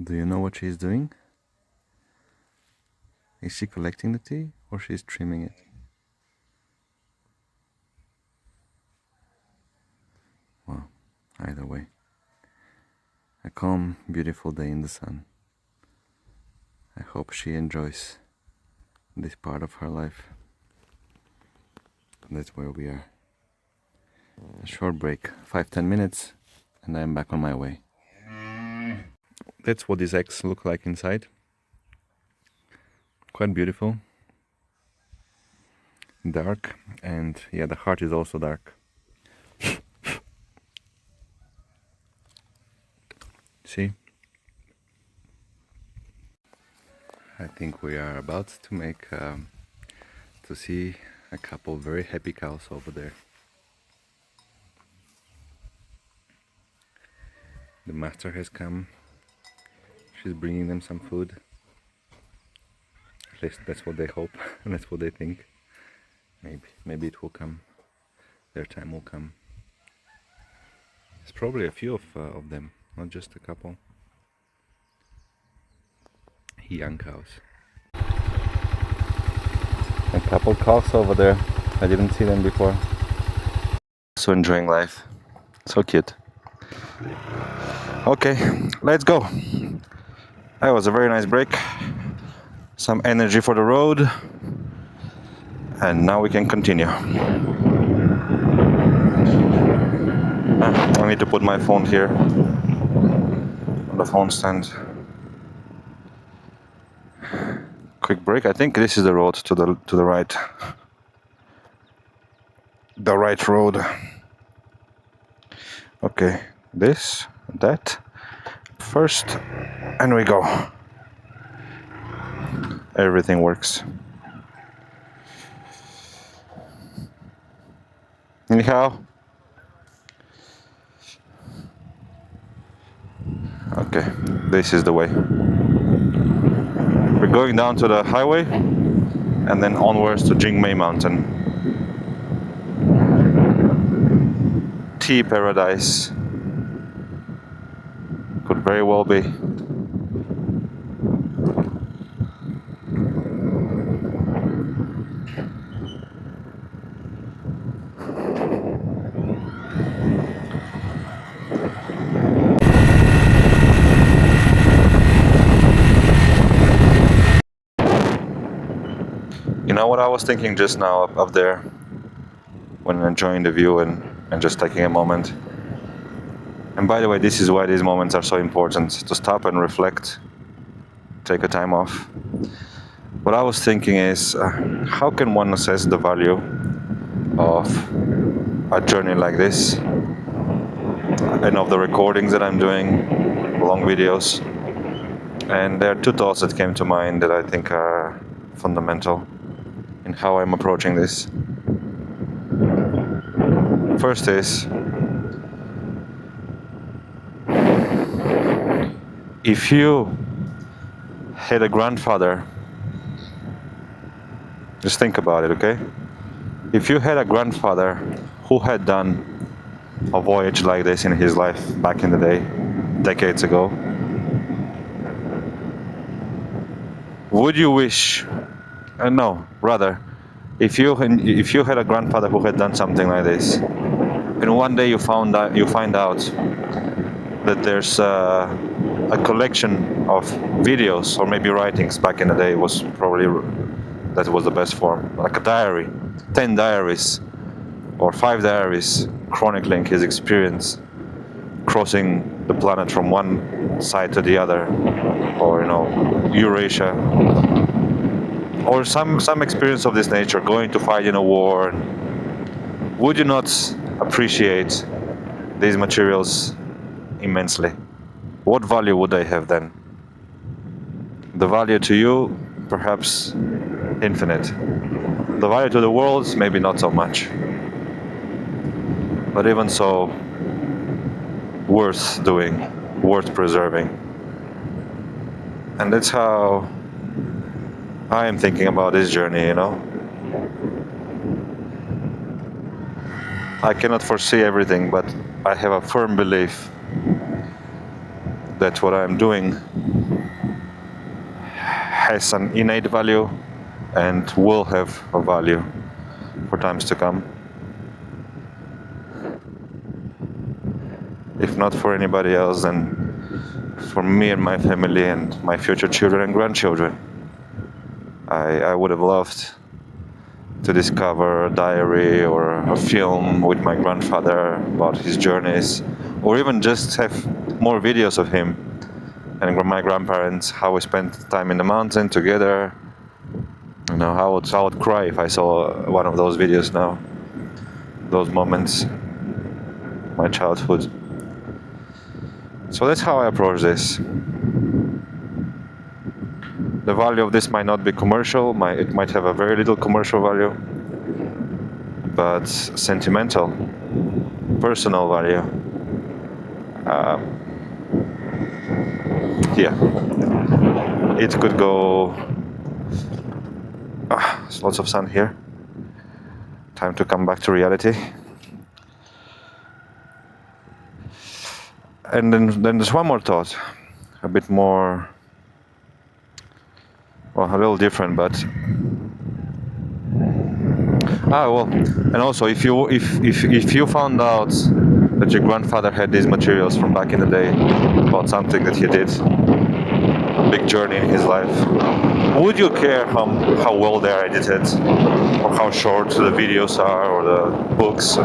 Do you know what she's doing? Is she collecting the tea or she's trimming it? Well, either way. A calm, beautiful day in the sun. I hope she enjoys this part of her life. That's where we are. A short break, 5-10 minutes, and I'm back on my way. That's what these eggs look like inside. Quite beautiful. Dark, and yeah, the heart is also dark. See? I think we are about to see a couple very happy cows over there. The master has come. She's bringing them some food. At least that's what they hope, and that's what they think. Maybe it will come. Their time will come. There's probably a few of them, not just a couple. Young cows. A couple cows over there. I didn't see them before. So enjoying life. So cute. Okay, let's go. That was a very nice break. Some energy for the road. And now we can continue. I need to put my phone here on the phone stand. Quick break. I think this is the road to the right. The right road. Okay, this, that, first, and we go. Everything works. Anyhow. Okay, this is the way. We're going down to the highway and then onwards to Jingmei Mountain. Tea paradise. Could very well be. You know what I was thinking just now up there when enjoying the view and just taking a moment. And by the way, this is why these moments are so important, to stop and reflect, take a time off. What I was thinking is, how can one assess the value of a journey like this and of the recordings that I'm doing, long videos? And there are two thoughts that came to mind that I think are fundamental in how I'm approaching this. First is, if you had a grandfather, just think about it, okay? If you had a grandfather who had done a voyage like this in his life back in the day, decades ago, would you wish, no, rather, if you had a grandfather who had done something like this, and one day you find out that there's a collection of videos or maybe writings, back in the day it was probably that was the best form. Like a diary, 10 diaries or 5 diaries chronicling his experience crossing the planet from one side to the other, or Eurasia, or some experience of this nature, going to fight in a war. Would you not appreciate these materials immensely? What value would they have then? The value to you, perhaps infinite. The value to the world, maybe not so much. But even so, worth doing, worth preserving. And that's how I am thinking about this journey, I cannot foresee everything, but I have a firm belief that what I'm doing has an innate value and will have a value for times to come. If not for anybody else, then for me and my family and my future children and grandchildren. I would have loved to discover a diary or a film with my grandfather about his journeys, or even just have more videos of him and my grandparents, how we spent time in the mountain together. I would cry if I saw one of those videos now. Those moments, my childhood. So that's how I approach this. The value of this might not be commercial, it might have a very little commercial value, but sentimental, personal value. It could go. There's lots of sun here. Time to come back to reality. And then there's one more thought, a bit more, well, a little different, but and also if you found out that your grandfather had these materials from back in the day about something that he did, a big journey in his life, would you care how well they are edited, or how short the videos are, or the books?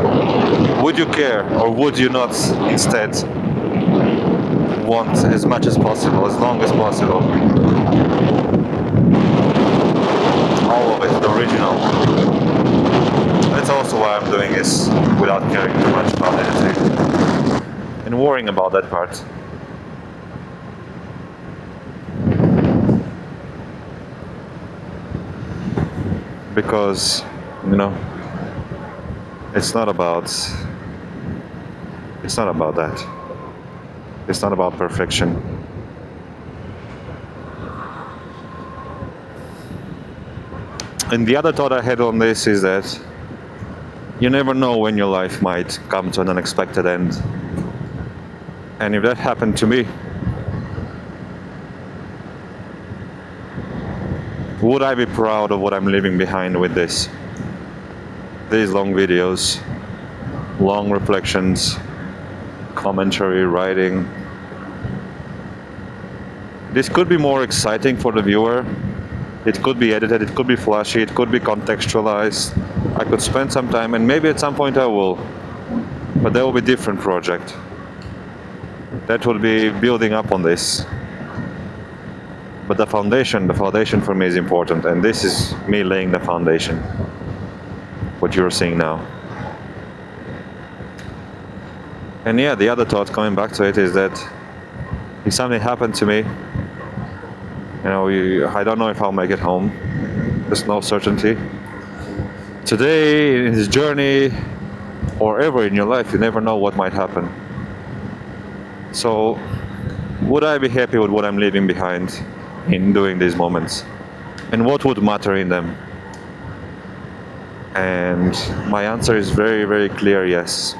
Would you care, or would you not instead want as much as possible, as long as possible, all of it, the original? That's also why I'm doing this without caring too much about editing and worrying about that part. Because, it's not about that. It's not about perfection. And the other thought I had on this is that you never know when your life might come to an unexpected end. And if that happened to me, would I be proud of what I'm leaving behind with this? These long videos, long reflections, commentary, writing. This could be more exciting for the viewer. It could be edited, it could be flashy, it could be contextualized. I could spend some time, and maybe at some point I will. But that will be a different project. That would be building up on this. But the foundation for me is important, and this is me laying the foundation. What you're seeing now. And the other thought, coming back to it, is that if something happened to me, I don't know if I'll make it home. There's no certainty. Today, in this journey, or ever in your life, you never know what might happen. So, would I be happy with what I'm leaving behind in doing these moments? And what would matter in them? And my answer is very, very clear, yes.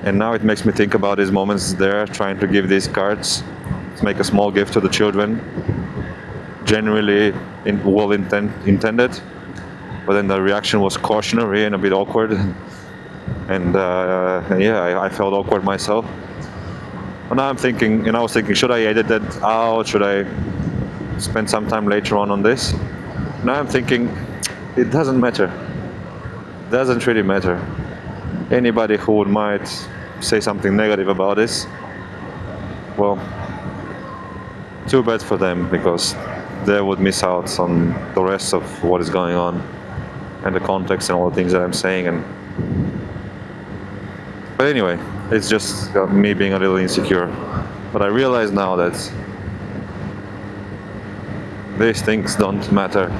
And now it makes me think about these moments there, trying to give these cards, to make a small gift to the children, genuinely well intended, but then the reaction was cautionary and a bit awkward, and I felt awkward myself. And now I was thinking, should I edit that out? Should I spend some time later on this. Now I'm thinking, it doesn't matter. Doesn't really matter. Anybody who might say something negative about this, well, too bad for them, because they would miss out on the rest of what is going on and the context and all the things that I'm saying. But anyway, it's just me being a little insecure. But I realize now that these things don't matter.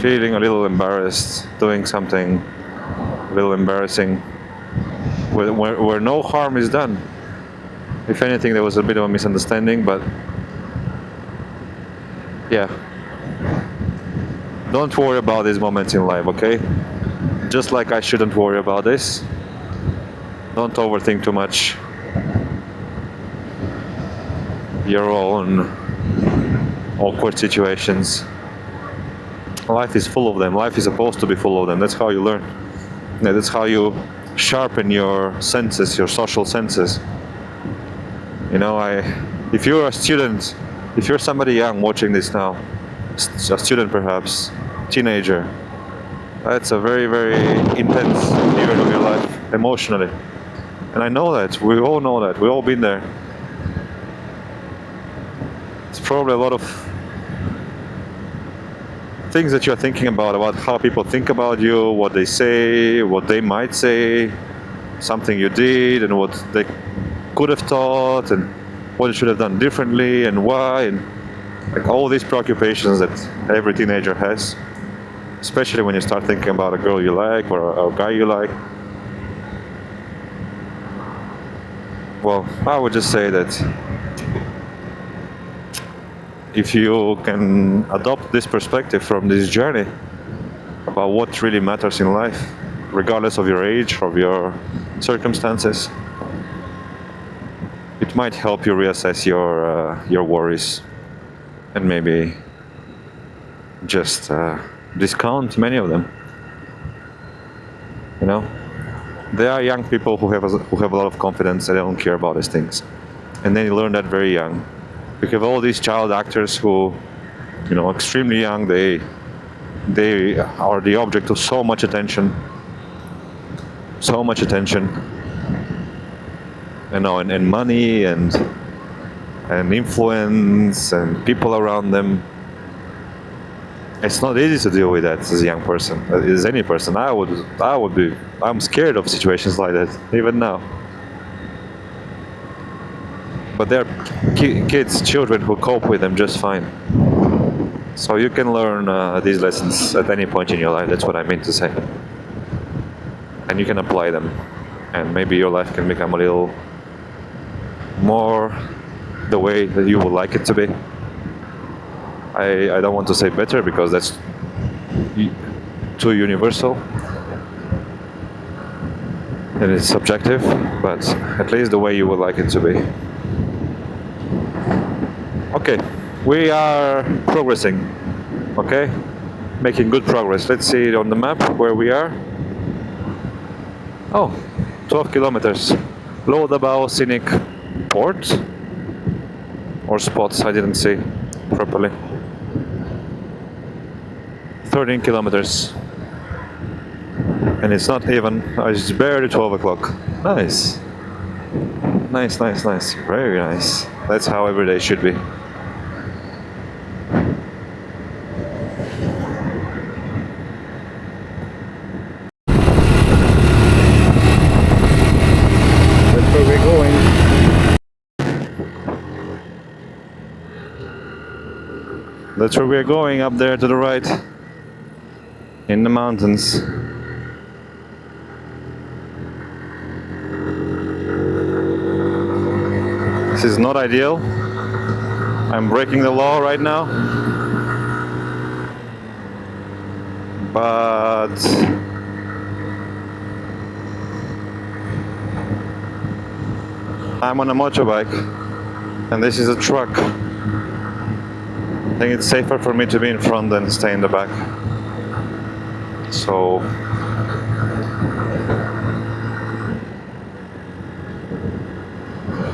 Feeling a little embarrassed, doing something a little embarrassing, where no harm is done. If anything, there was a bit of a misunderstanding, but yeah. Don't worry about these moments in life, okay? Just like I shouldn't worry about this. Don't overthink too much your own awkward situations. Life is full of them. Life is supposed to be full of them. That's how you learn. Yeah, that's how you sharpen your senses, your social senses. You know, if you're a student, if you're somebody young watching this now, a student perhaps, teenager, that's a very, very intense period of your life emotionally. And I know that. We all know that. We've all been there. It's probably a lot of things that you're thinking about how people think about you, what they say, what they might say, something you did, and what they could have thought, and what you should have done differently, and why, and like all these preoccupations that every teenager has, especially when you start thinking about a girl you like or a guy you like. Well, I would just say that if you can adopt this perspective from this journey about what really matters in life, regardless of your age, of your circumstances, it might help you reassess your worries and maybe just discount many of them. You know, there are young people who have a lot of confidence and they don't care about these things, and then you learn that very young. We have all these child actors who, you know, extremely young, they are the object of so much attention, you know, and money and influence and people around them. It's not easy to deal with that as a young person, as any person. I'm scared of situations like that, even now. But there are kids, children who cope with them just fine. So you can learn these lessons at any point in your life, that's what I mean to say. And you can apply them. And maybe your life can become a little more the way that you would like it to be. I don't want to say better because that's too universal. And it's subjective, but at least the way you would like it to be. Okay, we are progressing, okay? Making good progress. Let's see it on the map where we are. Oh, 12 kilometers. Loadabao Scenic Port? Or spots, I didn't see properly. 13 kilometers. And it's not even, it's barely 12 o'clock. Nice. Nice, nice, nice. Very nice. That's how every day should be. That's where we're going, up there to the right, in the mountains. This is not ideal. I'm breaking the law right now. But I'm on a motorbike and this is a truck. I think it's safer for me to be in front than stay in the back. So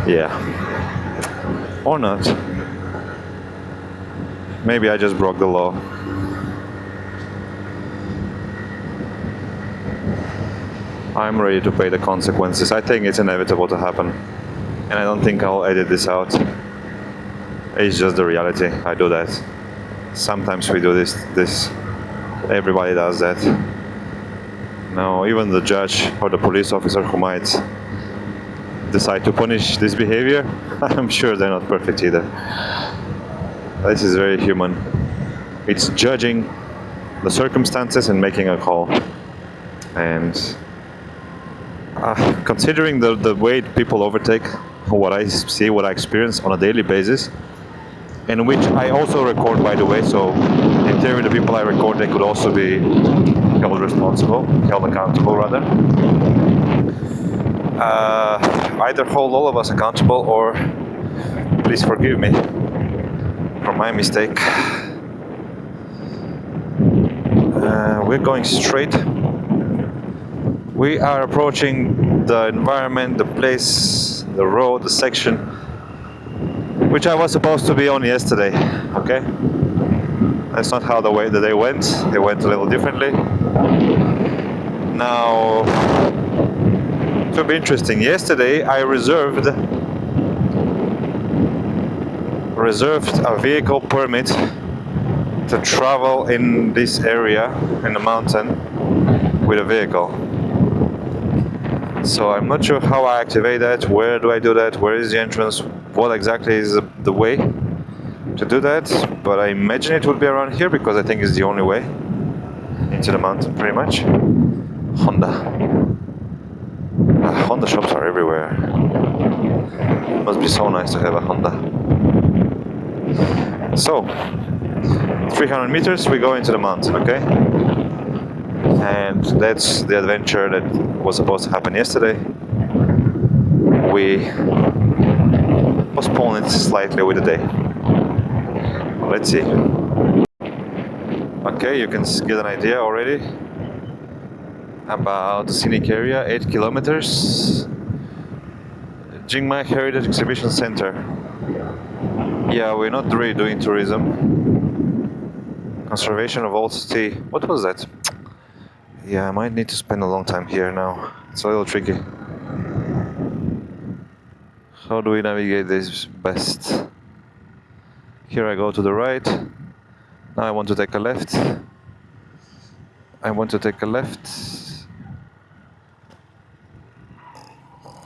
yeah, Or not. Maybe I just broke the law. I'm ready to pay the consequences. I think it's inevitable to happen. And I don't think I'll edit this out. It's just the reality. I do that. Sometimes we do this. Everybody does that. Now, even the judge or the police officer who might decide to punish this behavior, I'm sure they're not perfect either. This is very human. It's judging the circumstances and making a call. And considering the way people overtake what I see, what I experience on a daily basis, and which I also record, by the way, so in theory the people I record, they could also be held responsible, held accountable rather. Either hold all of us accountable or please forgive me for my mistake. We're going straight. We are approaching the environment, the place, the road, the section which I was supposed to be on yesterday, okay? That's not how the day went. It went a little differently. Now, to be interesting, yesterday I reserved a vehicle permit to travel in this area, in the mountain, with a vehicle. So I'm not sure how I activate that, where do I do that, where is the entrance, what exactly is the way to do that, but I imagine it would be around here because I think it's the only way into the mountain, pretty much. Honda shops are everywhere. It must be so nice to have a Honda. So, 300 meters, we go into the mountain, okay? And that's the adventure that was supposed to happen yesterday. We postpone it slightly with the day. Let's see. Okay, you can get an idea already about the scenic area. 8 kilometers. Jingmai Heritage Exhibition Center. Yeah, we're not really doing tourism. Conservation of old city. What was that? Yeah, I might need to spend a long time here now. It's a little tricky. How do we navigate this best? Here I go to the right. Now I want to take a left.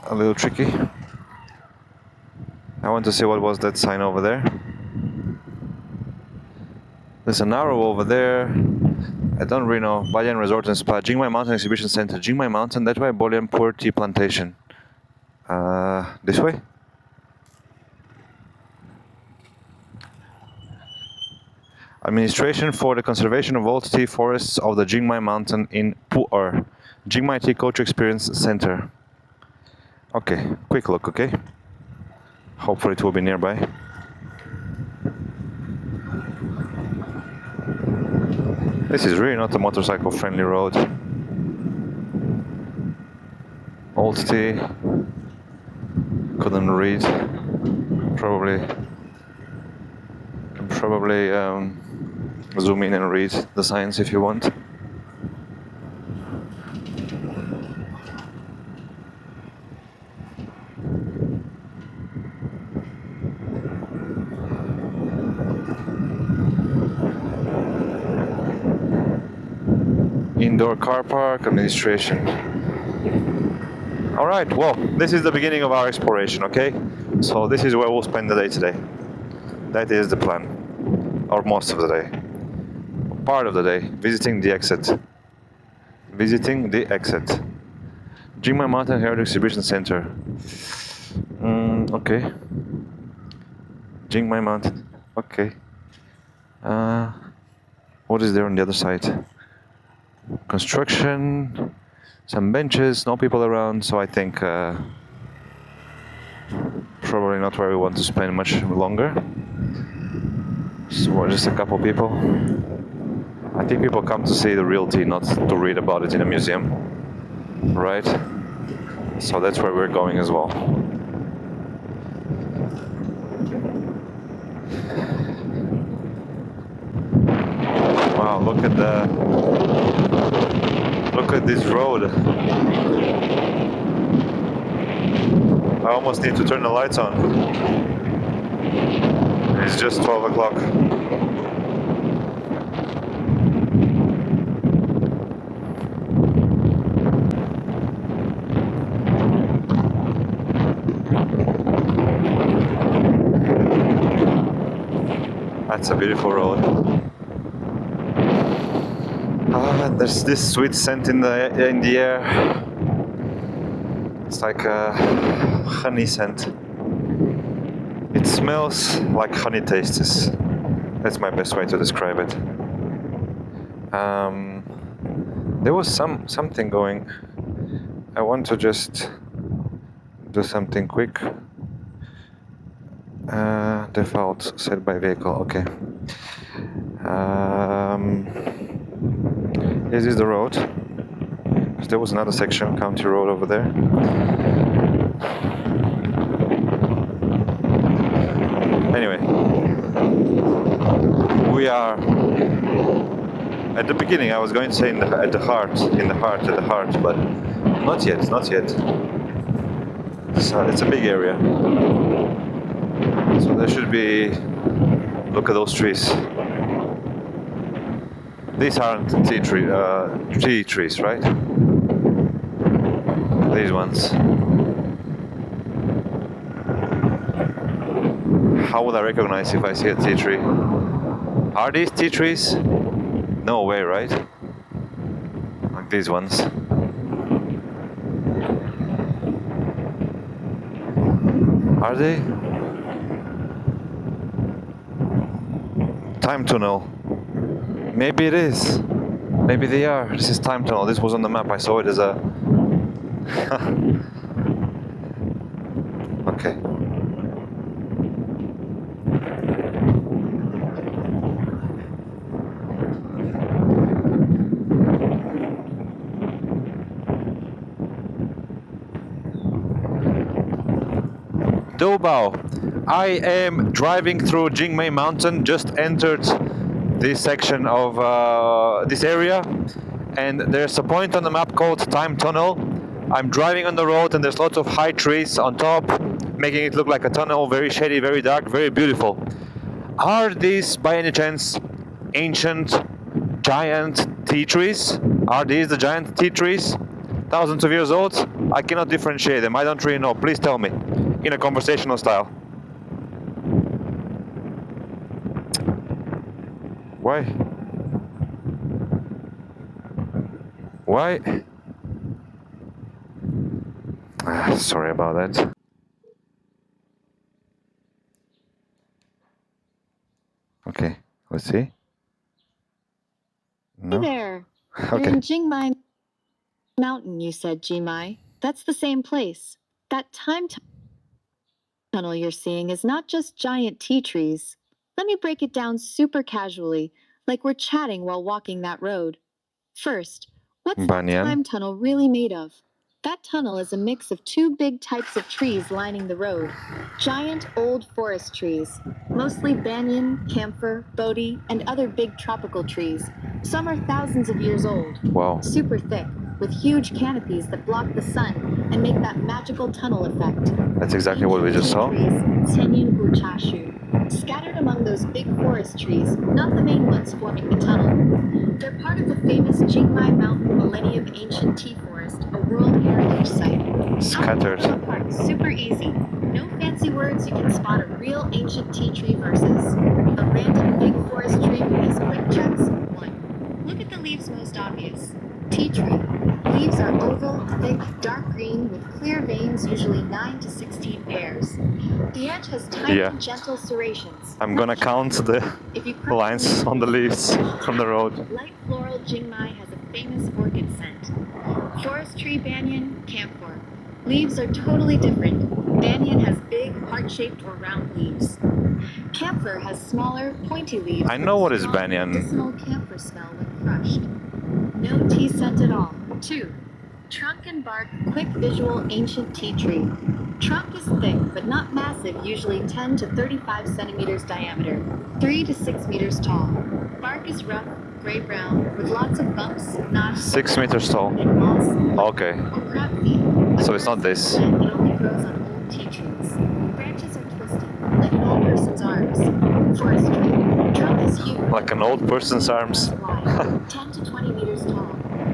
A little tricky. I want to see what was that sign over there. There's an arrow over there. I don't really know. Balian Resort and Spa, Jingmai Mountain Exhibition Center. Jingmai Mountain, that way, Bolian Poor Tea Plantation. This way? Administration for the Conservation of Old Tea Forests of the Jingmai Mountain in Pu'er. Jingmai Tea Culture Experience Center. Okay, quick look, okay? Hopefully it will be nearby. This is really not a motorcycle-friendly road. Old tea. Couldn't read. Probably zoom in and read the signs if you want. Indoor car park, administration. Alright, well, this is the beginning of our exploration, okay? So this is where we'll spend the day today. That is the plan. Or most of the day. Part of the day, visiting the exit. Jingmai Mountain Heritage Exhibition Center. Okay. Jingmai Mountain. Okay. What is there on the other side? Construction, some benches, no people around, so I think probably not where we want to spend much longer. So just a couple people. I think people come to see the real tea, not to read about it in a museum, right? So that's where we're going as well. Wow, look at this road. I almost need to turn the lights on. It's just 12 o'clock. That's a beautiful road. There's this sweet scent in the air. It's like a honey scent. It smells like honey tastes. That's my best way to describe it. There was something going. I want to just do something quick. Default set by vehicle. Okay. This is the road. There was another section, county road over there. Anyway, we are at the beginning. I was going to say at the heart, but not yet. So it's a big area. So there should be. Look at those trees. These aren't tea trees, right? These ones. How would I recognize if I see a tea tree? Are these tea trees? No way, right? Like these ones. Are they? Time tunnel. Maybe it is. Maybe they are. This is time tunnel. This was on the map. I saw it as a... Okay. Dobao. I am driving through Jingmei Mountain. Just entered this section of this area, and there's a point on the map called Time Tunnel. I'm driving on the road, and there's lots of high trees on top, making it look like a tunnel. Very shady, very dark, very beautiful. Are these, by any chance, ancient giant tea trees? Are these the giant tea trees? Thousands of years old? I cannot differentiate them. I don't really know. Please tell me, in a conversational style. Why? Sorry about that. Okay, let's see. No? Hey there. Okay. You're in Jingmai Mountain, you said, Jimai. That's the same place. That tunnel you're seeing is not just giant tea trees. Let me break it down super casually, like we're chatting while walking that road. First, what's that Banyan. time tunnel really made of? That tunnel is a mix of two big types of trees lining the road. Giant old forest trees, mostly banyan, camphor, bodhi, and other big tropical trees. Some are thousands of years old. Wow. Super thick, with huge canopies that block the sun and make that magical tunnel effect. That's exactly what we just saw. Scattered among those big forest trees, not the main ones forming the tunnel. They're part of the famous Jingmai Mountain Millennium Ancient Tea Forest, a World Heritage Site. Scattered. Apart, super easy. No fancy words, you can spot a real ancient tea tree versus a random big forest tree with these quick checks. 1. Look at the leaves most obvious. Tea tree. Leaves are oval, thick, dark green with clear veins, usually 9 to 16 pairs. The edge has tiny, gentle serrations. I'm gonna count the lines on the leaves from the road. Light floral Jingmai has a famous orchid scent. Forest tree banyan, camphor. Leaves are totally different. Banyan has big, heart-shaped or round leaves. Camphor has smaller, pointy leaves. I know what is strong banyan. medicinal camphor smell when crushed. No tea scent at all. 2. Trunk and bark, quick visual ancient tea tree. Trunk is thick, but not massive, usually 10 to 35 centimeters diameter, 3 to 6 meters tall. Bark is rough, gray-brown, with lots of bumps, knots, 6 meters tall. and moss, Okay. or crab feet. So it's not this. It only grows on old tea trees. Branches are twisted, like an old person's arms. Forestry. Trunk is huge. Like an old person's arms. Wide, 10 to 20 meters tall.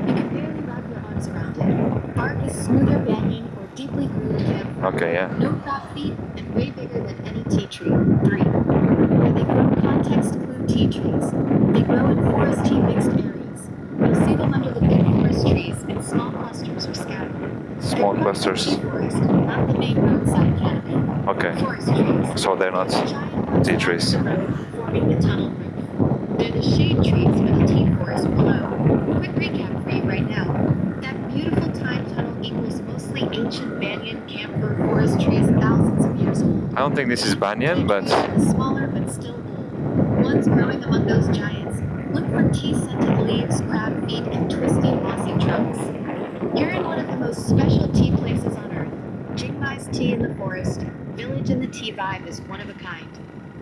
You can barely wrap your arms around it. Bark is smoother banyan or deeply grooved camphor. Okay, yeah. No crab feet and way bigger than any tea tree. 3. When they grow, context clue tea trees. They grow in forest tea mixed areas. You'll see them under the big forest trees in small clusters or scattered. Small They're part of the clusters. tea forest, not the main roadside canopy. Okay. Forest trees. So they're not Giant tea ones trees. along the road, forming the tunnel roof. They're the shade trees for the tea forest below. Quick recap for you right now. That beautiful time tunnel equals mostly ancient banyan camphor forest trees thousands of years old. I don't think this is banyan, but Smaller but still old. Ones growing among those giants. Look for tea-scented leaves, crab feet, and twisty, mossy trunks. You're in one of the most special tea places on earth. Jingmai's Tea in the Forest, Village in the Tea Vibe is one of a kind.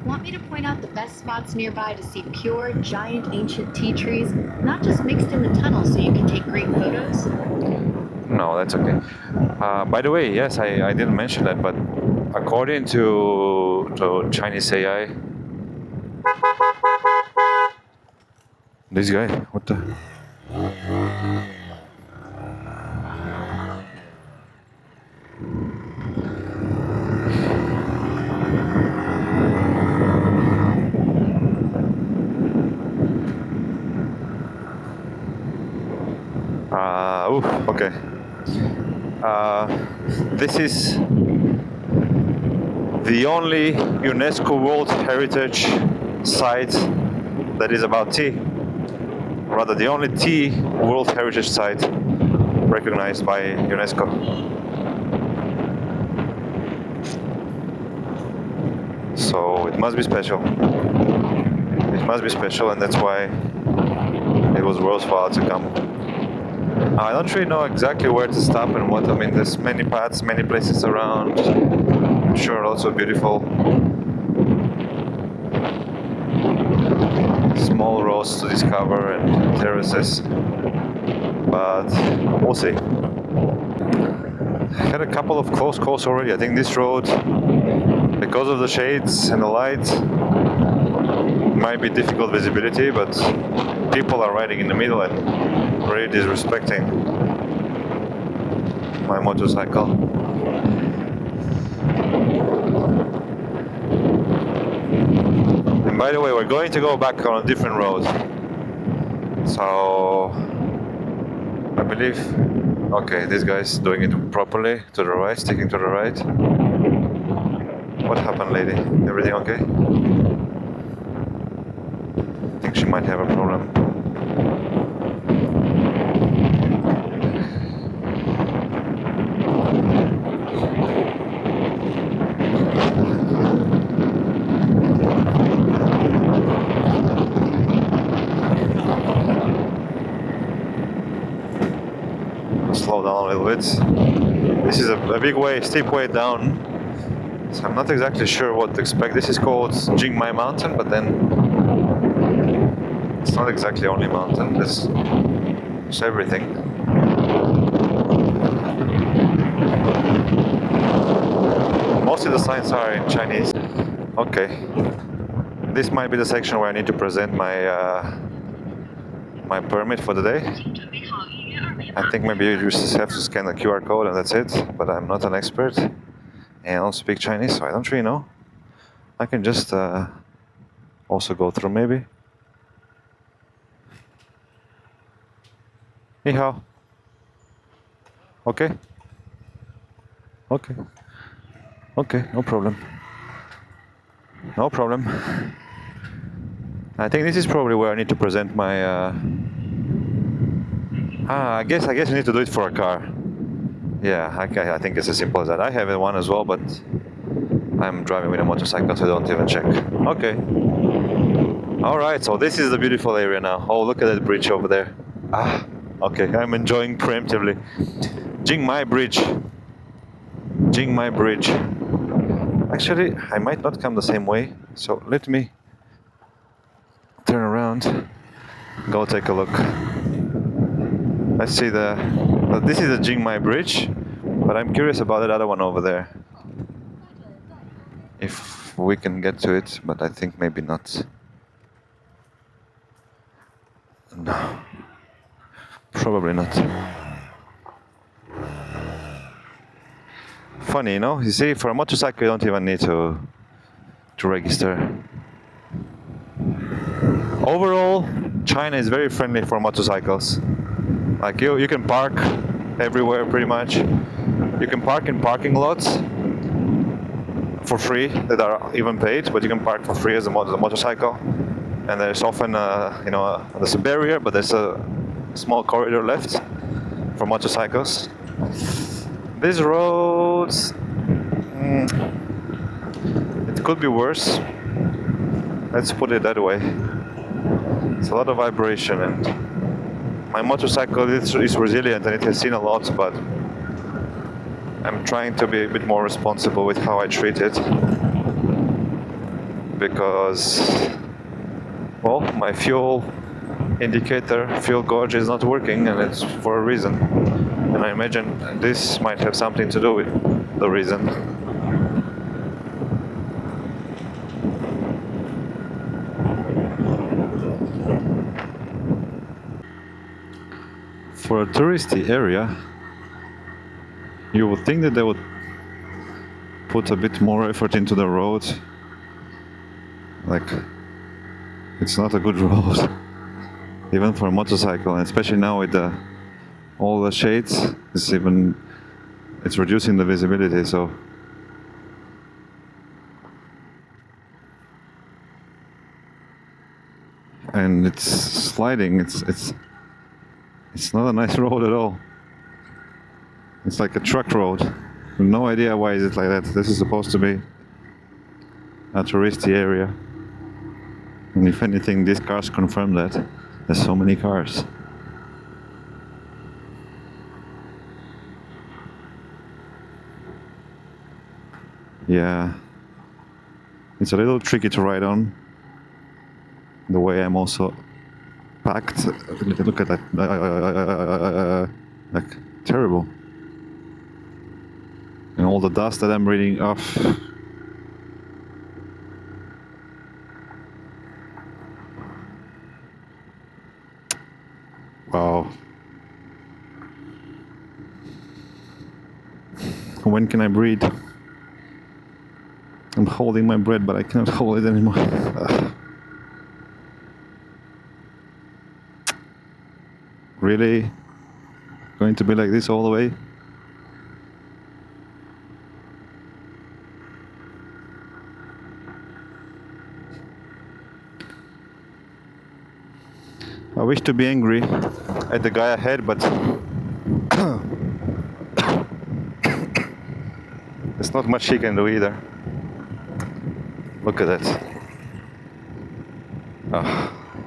Want me to point out the best spots nearby to see pure, giant, ancient tea trees, not just mixed in the tunnel so you can take great photos? no, that's okay. By the way, yes, I didn't mention that, but according to Chinese AI, this guy, what the? Okay. This is the only UNESCO World Heritage site that is about tea. Rather, the only tea World Heritage site recognized by UNESCO. So it must be special. It must be special, and that's why it was worthwhile to come. I don't really know exactly where to stop and what. I mean, there's many paths, many places around. I'm sure also beautiful small roads to discover and terraces. But we'll see. I had a couple of close calls already. I think this road, because of the shades and the light, might be difficult visibility, but people are riding in the middle and really disrespecting my motorcycle. And by the way, we're going to go back on a different road. So I believe, okay, this guy's doing it properly, to the right, sticking to the right. What happened, lady? Everything okay? I think she might have a problem. Slow down a little bit. This is a big way, steep way down. So I'm not exactly sure what to expect. This is called Jingmai Mountain, but then it's not exactly only mountain. There's everything. Most of the signs are in Chinese. Okay. This might be the section where I need to present my my permit for the day. I think maybe you just have to scan the QR code and that's it, but I'm not an expert and I don't speak Chinese, so I don't really know. I can just also go through maybe. 你好. Okay. Okay. Okay, no problem. No problem. I think this is probably where I need to present my I guess you need to do it for a car. Yeah, I think it's as simple as that. I have one as well, but I'm driving with a motorcycle, so I don't even check. Okay. Alright, so this is the beautiful area now. Oh, look at that bridge over there. Okay, I'm enjoying preemptively. Jingmai Bridge. Jing Mai Bridge. Actually, I might not come the same way, so let me turn around, go take a look. Let's see this is the Jing Mai Bridge, but I'm curious about that other one over there. If we can get to it, but I think maybe not. No, probably not. Funny, you know? You see, for a motorcycle, you don't even need to register. Overall, China is very friendly for motorcycles. Like you can park everywhere pretty much. You can park in parking lots for free that are even paid, but you can park for free as a motorcycle. And there's often, there's a barrier, but there's a small corridor left for motorcycles. These roads, it could be worse. Let's put it that way. It's a lot of vibration, and my motorcycle is resilient and it has seen a lot, but I'm trying to be a bit more responsible with how I treat it, because, well, my fuel indicator, fuel gauge is not working, and it's for a reason. And I imagine this might have something to do with the reason. For a touristy area, you would think that they would put a bit more effort into the road. Like, it's not a good road, even for a motorcycle, and especially now with all the shades, it's reducing the visibility. So and it's sliding. It's not a nice road at all. It's like a truck road. No idea why is it like that. This is supposed to be a touristy area. And if anything, these cars confirm that. There's so many cars. Yeah. It's a little tricky to ride on. The way I'm also packed. Look at that. Like, terrible. And all the dust that I'm breathing off. Wow. When can I breathe? I'm holding my breath, but I cannot hold it anymore. Really? Going to be like this all the way? I wish to be angry at the guy ahead, but there's not much he can do either. Look at that.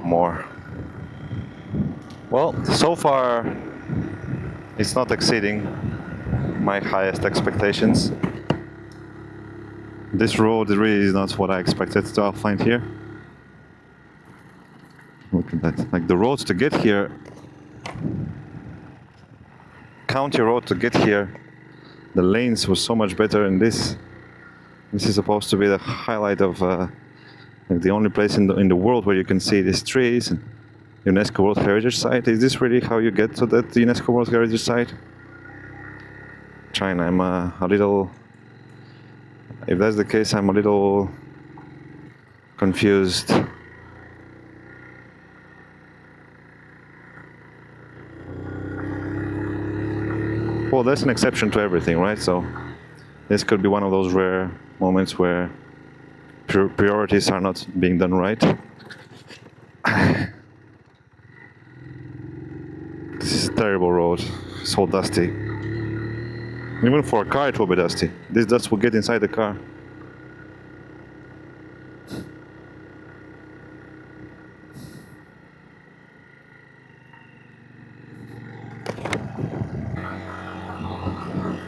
More. Well, so far it's not exceeding my highest expectations. This road really is not what I expected to find here. Look at that. Like the roads to get here, county road to get here, the lanes were so much better than this. This is supposed to be the highlight of like the only place in the world where you can see these trees and UNESCO World Heritage Site. Is this really how you get to that UNESCO World Heritage Site? China, I'm a little... If that's the case, I'm a little confused. Well, there's an exception to everything, right? So this could be one of those rare moments where priorities are not being done right. This is a terrible road. It's all dusty. Even for a car, it will be dusty. This dust will get inside the car.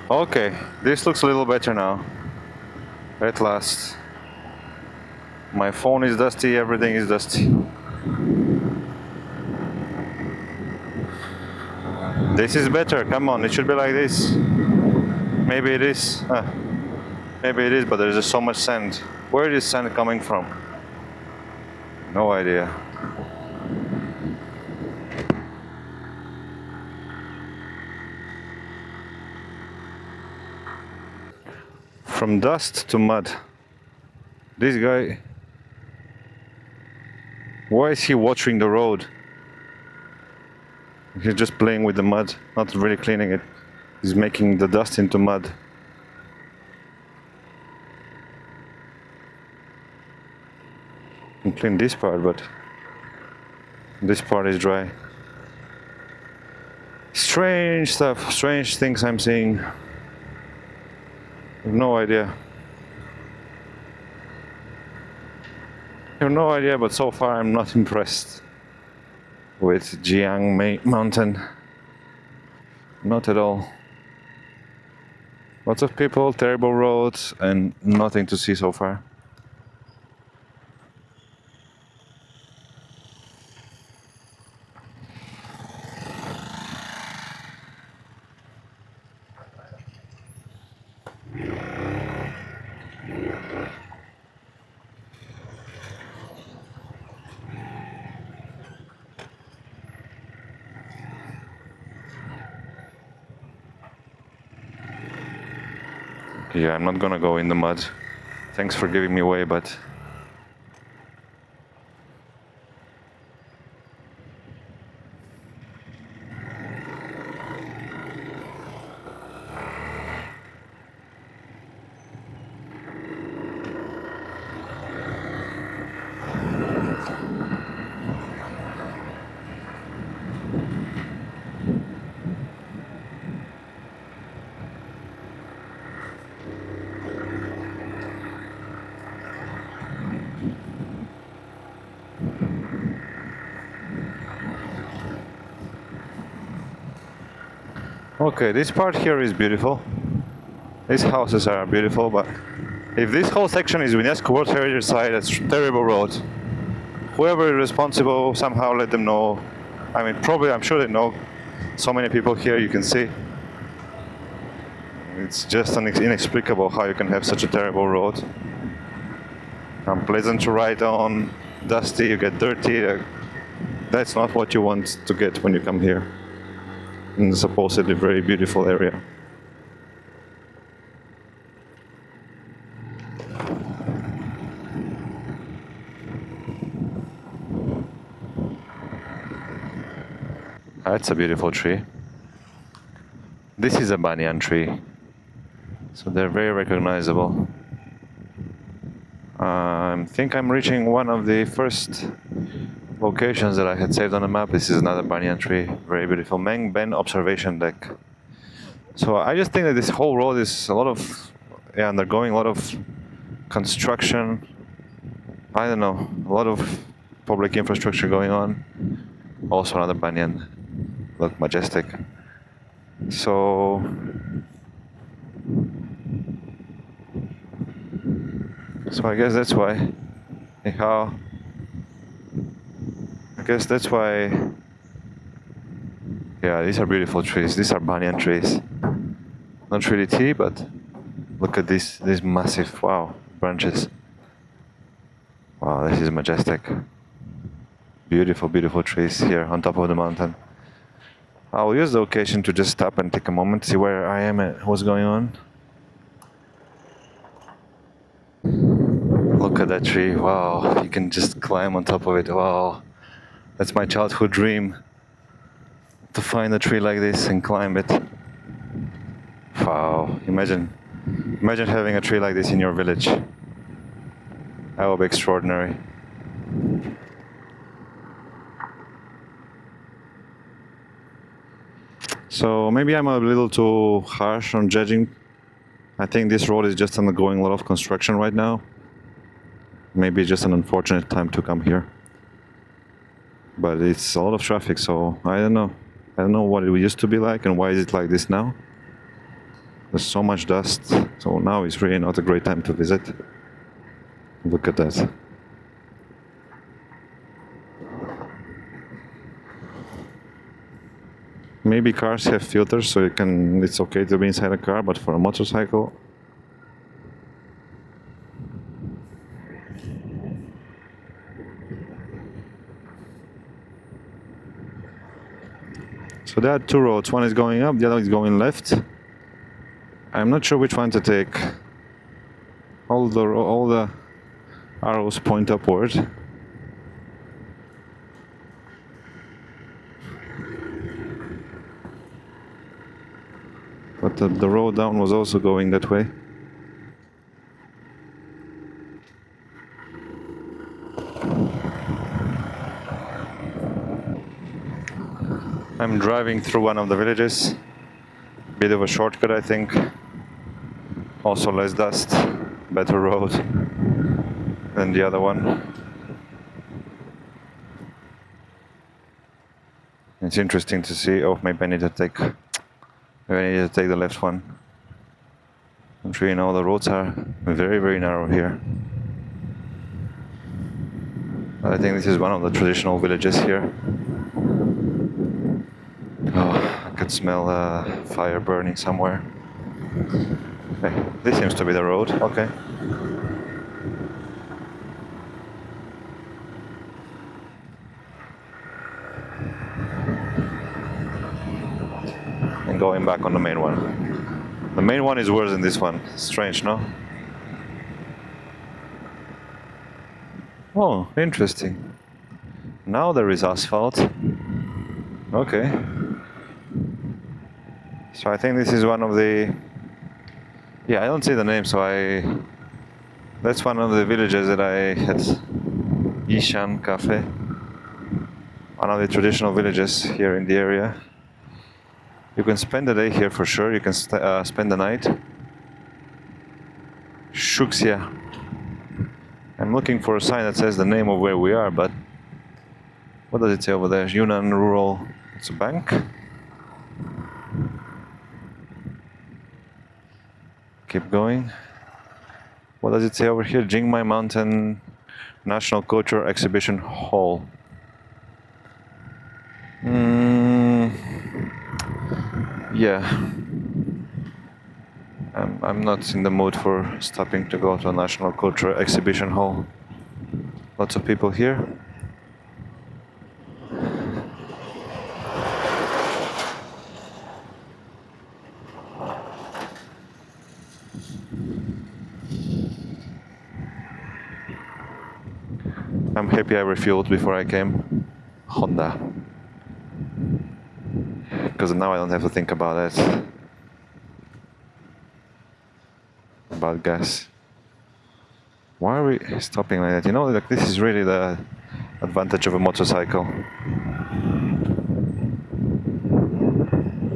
Okay, this looks a little better now. At last. My phone is dusty, everything is dusty. This is better, come on, it should be like this. Maybe it is. Maybe it is, but there's just so much sand. Where is sand coming from? No idea. From dust to mud. This guy, why is he watering the road? He's just playing with the mud, not really cleaning it. He's making the dust into mud. You can clean this part, but this part is dry. Strange stuff, strange things I'm seeing. I have no idea. I have no idea, but so far I'm not impressed with Jiang Mountain. Not at all. Lots of people, terrible roads, and nothing to see so far. Yeah, I'm not gonna go in the mud. Thanks for giving me way, but okay, this part here is beautiful. These houses are beautiful, but if this whole section is UNESCO World Heritage Site, that's a terrible road. Whoever is responsible, somehow let them know. I mean, probably, I'm sure they know. So many people here, you can see. It's just inexplicable how you can have such a terrible road. Unpleasant to ride on, dusty, you get dirty. That's not what you want to get when you come here. In a supposedly very beautiful area. That's a beautiful tree. This is a banyan tree, so they're very recognizable. I think I'm reaching one of the first locations that I had saved on the map. This is another banyan tree, very beautiful. Meng Ben observation deck. So I just think that this whole road is undergoing a lot of construction. I don't know, a lot of public infrastructure going on. Also another banyan, look majestic. So I guess that's why. Anyhow, I guess that's why. Yeah, these are beautiful trees. These are banyan trees. Not really tea, but look at these massive, wow, branches. Wow, this is majestic. Beautiful, beautiful trees here on top of the mountain. I'll use the occasion to just stop and take a moment, see where I am and what's going on. Look at that tree, wow, you can just climb on top of it, wow. That's my childhood dream, to find a tree like this and climb it. Wow, imagine having a tree like this in your village. That would be extraordinary. So maybe I'm a little too harsh on judging. I think this road is just undergoing a lot of construction right now. Maybe just an unfortunate time to come here. But it's a lot of traffic, so I don't know. I don't know what it used to be like and why is it like this now. There's so much dust, so now is really not a great time to visit. Look at that. Maybe cars have filters, so it's okay to be inside a car, but for a motorcycle, so there are two roads. One is going up, the other is going left. I'm not sure which one to take. All the arrows point upward. But the road down was also going that way. I'm driving through one of the villages. Bit of a shortcut, I think. Also less dust, better road than the other one. It's interesting to see. Oh, maybe I need to take the left one. I'm sure you know the roads are very, very narrow here. But I think this is one of the traditional villages here. Oh, I could smell fire burning somewhere. Hey, this seems to be the road. Okay. And going back on the main one. The main one is worse than this one. Strange, no? Oh, interesting. Now there is asphalt. Okay. So I think this is one of the... Yeah, I don't see the name, so that's one of the villages that I had. Yishan Cafe. One of the traditional villages here in the area. You can spend the day here for sure. You can spend the night. Shuxia. I'm looking for a sign that says the name of where we are, but what does it say over there? Yunnan Rural. It's a bank. Keep going. What does it say over here? Jingmai Mountain National Culture Exhibition Hall. Yeah. I'm not in the mood for stopping to go to a National Culture Exhibition Hall. Lots of people here. I'm happy I refueled before I came. Honda. Because now I don't have to think about it. About gas. Why are we stopping like that? You know, like this is really the advantage of a motorcycle.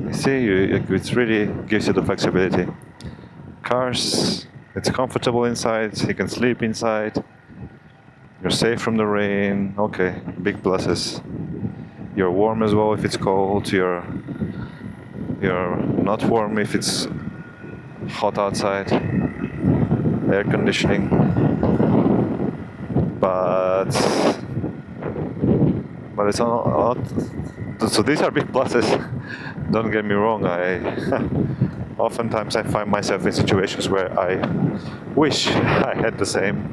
You see, it really gives you the flexibility. Cars, it's comfortable inside, you can sleep inside. You're safe from the rain. Okay, big pluses. You're warm as well if it's cold. You're not warm if it's hot outside. Air conditioning. But it's not. So these are big pluses. Don't get me wrong. Oftentimes I find myself in situations where I wish I had the same.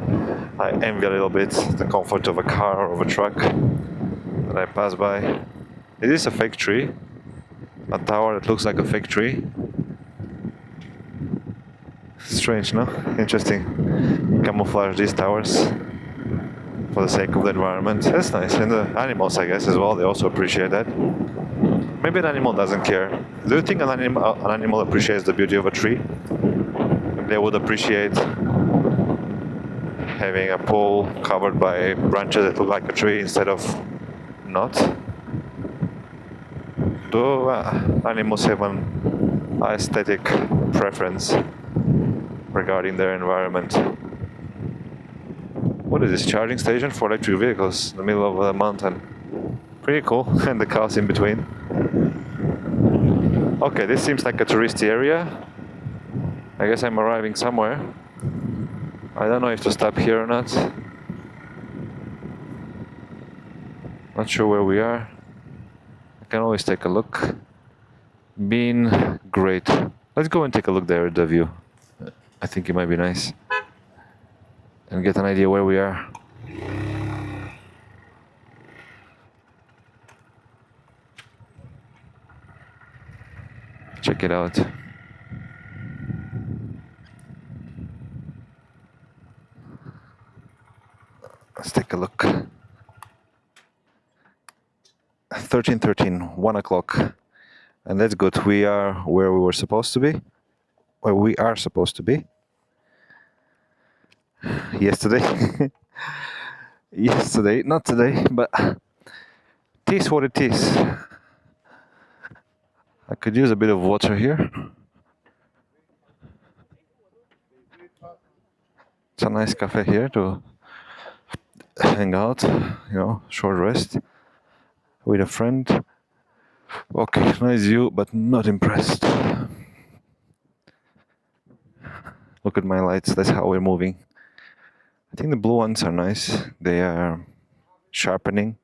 I envy a little bit the comfort of a car or of a truck that I pass by. It is a fake tree. A tower that looks like a fake tree. Strange, no? Interesting. Camouflage these towers for the sake of the environment. That's nice. And the animals, I guess, as well, they also appreciate that. Maybe an animal doesn't care. Do you think an animal appreciates the beauty of a tree? They would appreciate having a pole covered by branches that look like a tree instead of not. Do animals have an aesthetic preference regarding their environment? What is this, charging station for electric vehicles in the middle of a mountain? Pretty cool, and the cows in between. Okay, this seems like a touristy area. I guess I'm arriving somewhere. I don't know if to stop here or not. Not sure where we are. I can always take a look. Been great. Let's go and take a look there at the view. I think it might be nice. And get an idea where we are. Check it out. Let's take a look. 13:13, 1 o'clock. And that's good. We are where we were supposed to be. Where we are supposed to be. Yesterday. Yesterday, not today, but it is what it is. I could use a bit of water here. It's a nice cafe here to hang out, short rest with a friend. Okay, nice view, but not impressed. Look at my lights, that's how we're moving. I think the blue ones are nice. They are sharpening.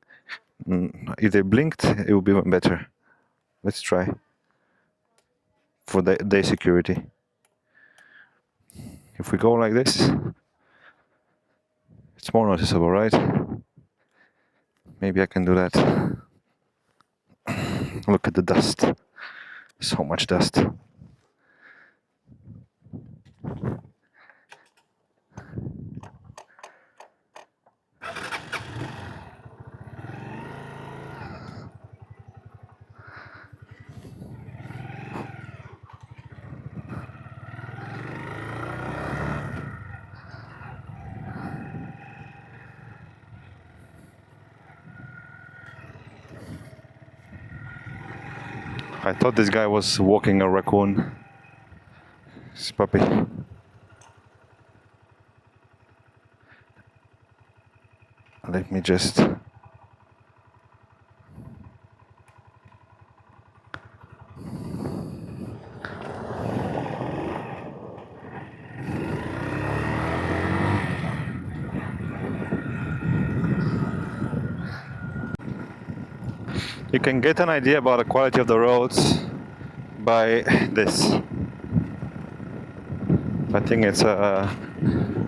If they blinked, it would be even better. Let's try. For the day security. If we go like this, it's more noticeable, right? Maybe I can do that. Look at the dust. So much dust. I thought this guy was walking a raccoon. It's puppy. Let me just... You can get an idea about the quality of the roads by this. I think it's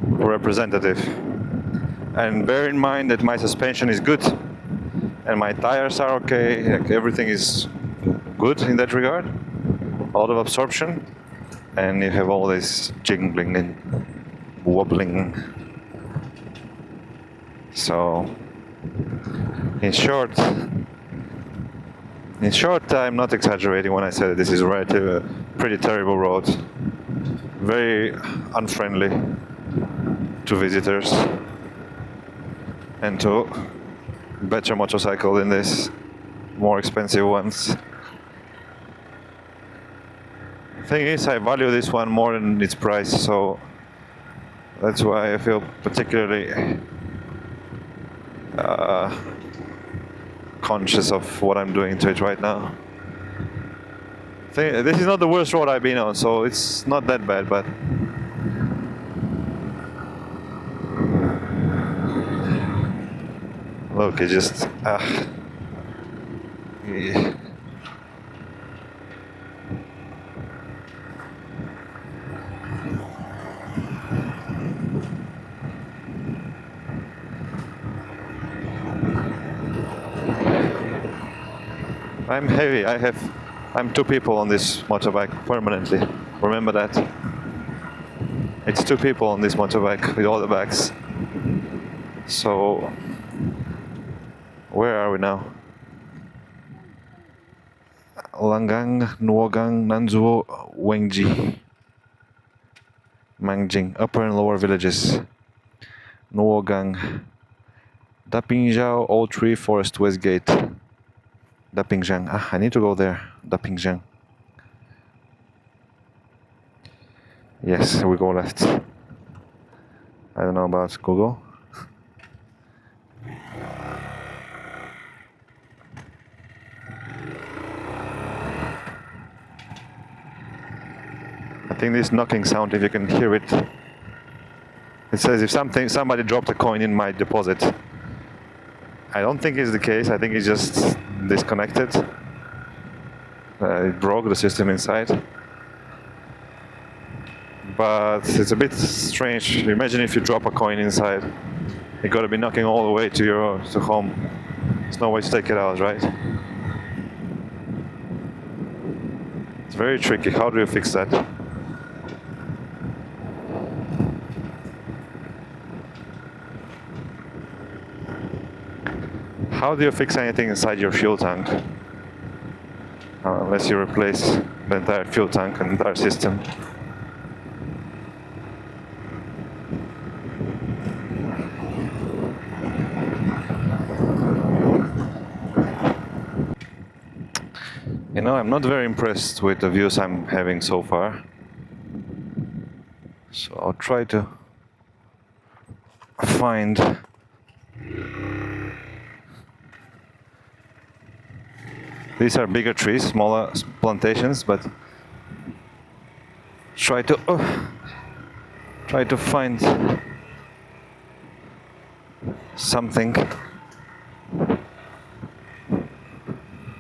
representative. And bear in mind that my suspension is good and my tires are okay. Like, everything is good in that regard. A lot of absorption, and you have all this jingling and wobbling. So, in short, I'm not exaggerating when I say that this is a pretty terrible road. Very unfriendly to visitors and to better motorcycle than this, more expensive ones. Thing is, I value this one more than its price, so that's why I feel particularly conscious of what I'm doing to it right now. This is not the worst road I've been on, so it's not that bad, but look, it just yeah. I'm heavy. I'm 2 people on this motorbike permanently. Remember that. It's 2 people on this motorbike with all the bags. So, where are we now? Lacang, Nuogang, Nanzuo, Wengji, Mangjing, upper and lower villages. Nuogang, Dapingzhao, Old Tree, Forest West Gate. Dapingzhang. I need to go there. Dapingzhang. Yes, we go left. I don't know about Google. I think this knocking sound, if you can hear it, it says if somebody dropped a coin in my deposit. I don't think it's the case. I think it's just disconnected. It broke the system inside. But it's a bit strange. Imagine if you drop a coin inside. You gotta be knocking all the way to home. There's no way to take it out, right? It's very tricky. How do you fix that? How do you fix anything inside your fuel tank? Unless you replace the entire fuel tank and entire system. You know, I'm not very impressed with the views I'm having so far. So I'll try to find these are bigger trees, smaller plantations, but try to find something.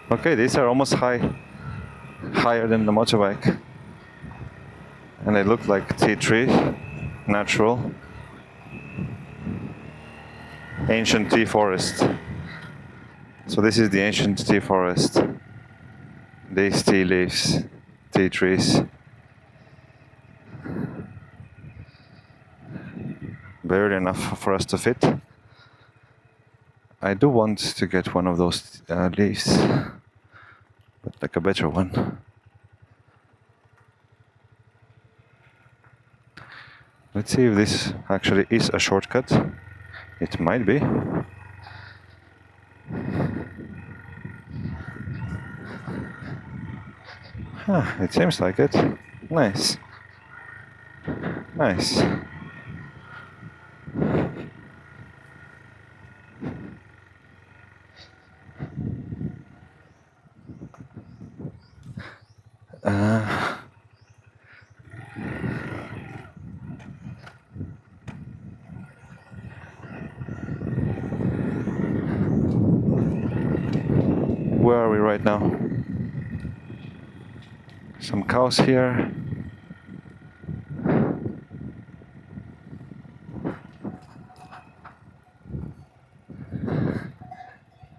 Okay, these are almost higher than the motorbike, and they look like tea tree, natural, ancient tea forest. So this is the ancient tea forest. These tea leaves, tea trees. Barely enough for us to fit. I do want to get one of those leaves, but like a better one. Let's see if this actually is a shortcut. It might be. It seems like it. Nice. Nice. Where are we right now? Some cows here.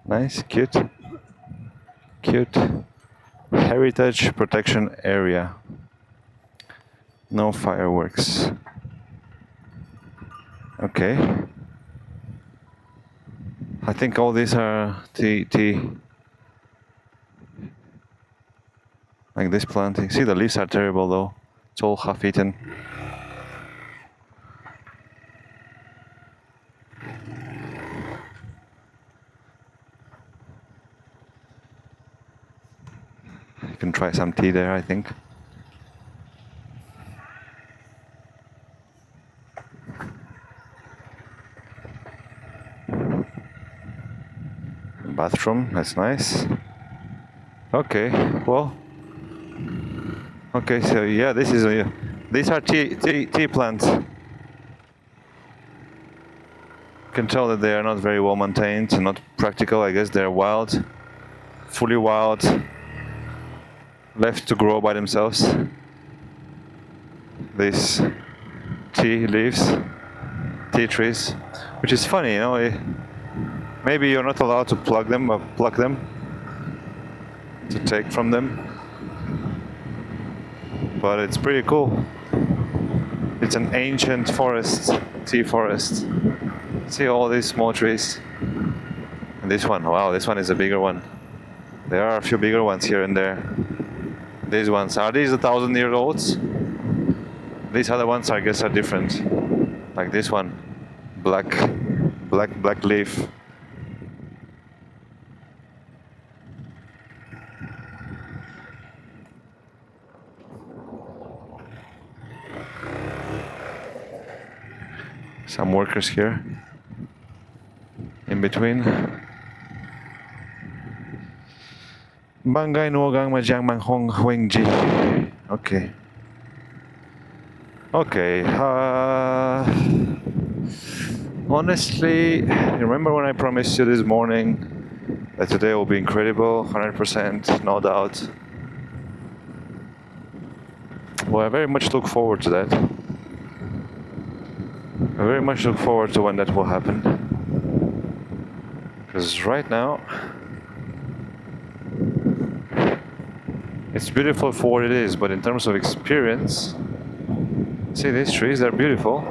Nice, cute. Cute. Heritage protection area. No fireworks. Okay. I think all these are tea. Like this planting. See, the leaves are terrible though. It's all half eaten. You can try some tea there, I think. Bathroom, that's nice. Okay, well. Okay, so yeah, these are tea plants. You can tell that they are not very well maintained and not practical. I guess they're wild, fully wild, left to grow by themselves. These tea leaves, tea trees, which is funny, you know. Maybe you're not allowed to pluck them to take from them. But it's pretty cool. It's an ancient forest, tea forest. See all these small trees. And this one, wow, this one is a bigger one. There are a few bigger ones here and there. These ones, are these 1,000-year-olds? These other ones, I guess, are different. Like this one, black leaf. Some workers here in between. Banggai nuogang majang manghong huengji. Okay. Okay. Honestly, remember when I promised you this morning that today will be incredible, 100%, no doubt. Well, I very much look forward to that. I very much look forward to when that will happen. Because right now, it's beautiful for what it is, but in terms of experience, see these trees, they're beautiful.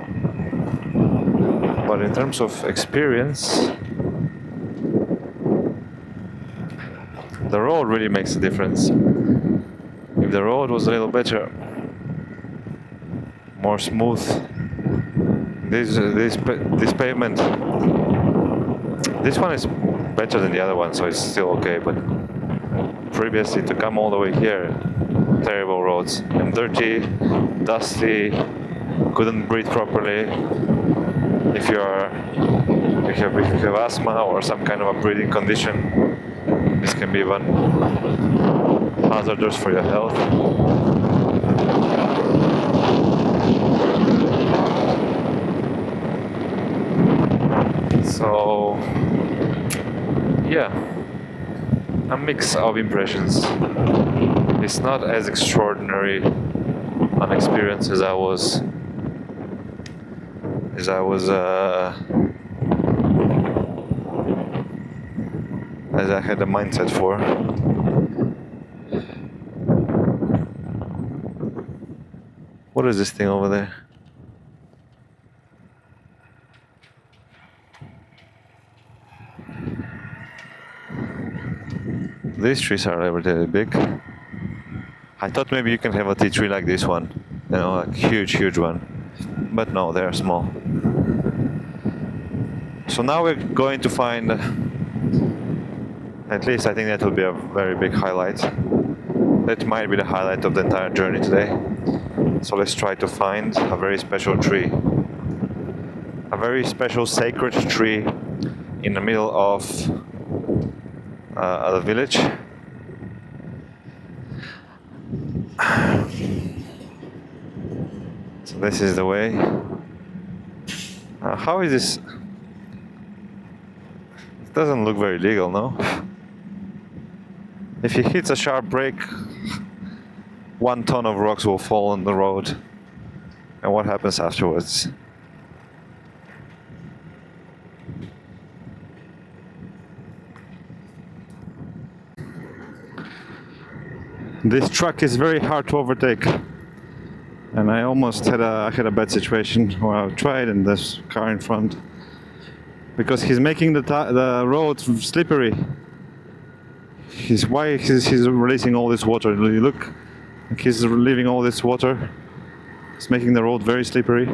But in terms of experience, the road really makes a difference. If the road was a little better, more smooth, this pavement, this one is better than the other one, so it's still okay, but previously to come all the way here, terrible roads, and dirty, dusty, couldn't breathe properly. If you have asthma or some kind of a breathing condition, this can be even hazardous for your health. So, yeah, a mix of impressions. It's not as extraordinary an experience as I had a mindset for. What is this thing over there? These trees are really big. I thought maybe you can have a tea tree like this one, you know, like huge one. But no, they are small. So now we're going to find, at least I think that will be a very big highlight. That might be the highlight of the entire journey today. So let's try to find a very special tree. A very special sacred tree in the middle of the village. So this is the way. How is this? It doesn't look very legal, no? If he hits a sharp break, 1 ton of rocks will fall on the road. And what happens afterwards? This truck is very hard to overtake. And I almost had a bad situation where I tried, and this car in front, because he's making the road slippery. He's releasing all this water. You look, like he's leaving all this water. It's making the road very slippery.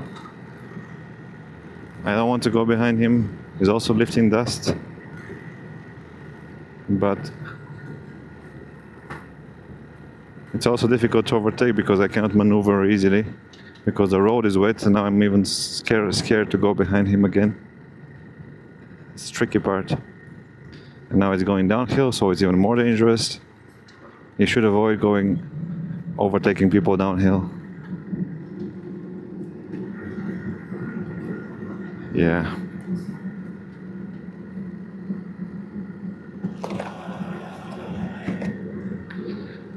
I don't want to go behind him. He's also lifting dust. But it's also difficult to overtake because I cannot maneuver easily because the road is wet, and now I'm even scared to go behind him again. It's the tricky part. And now it's going downhill, so it's even more dangerous. You should avoid overtaking people downhill. Yeah.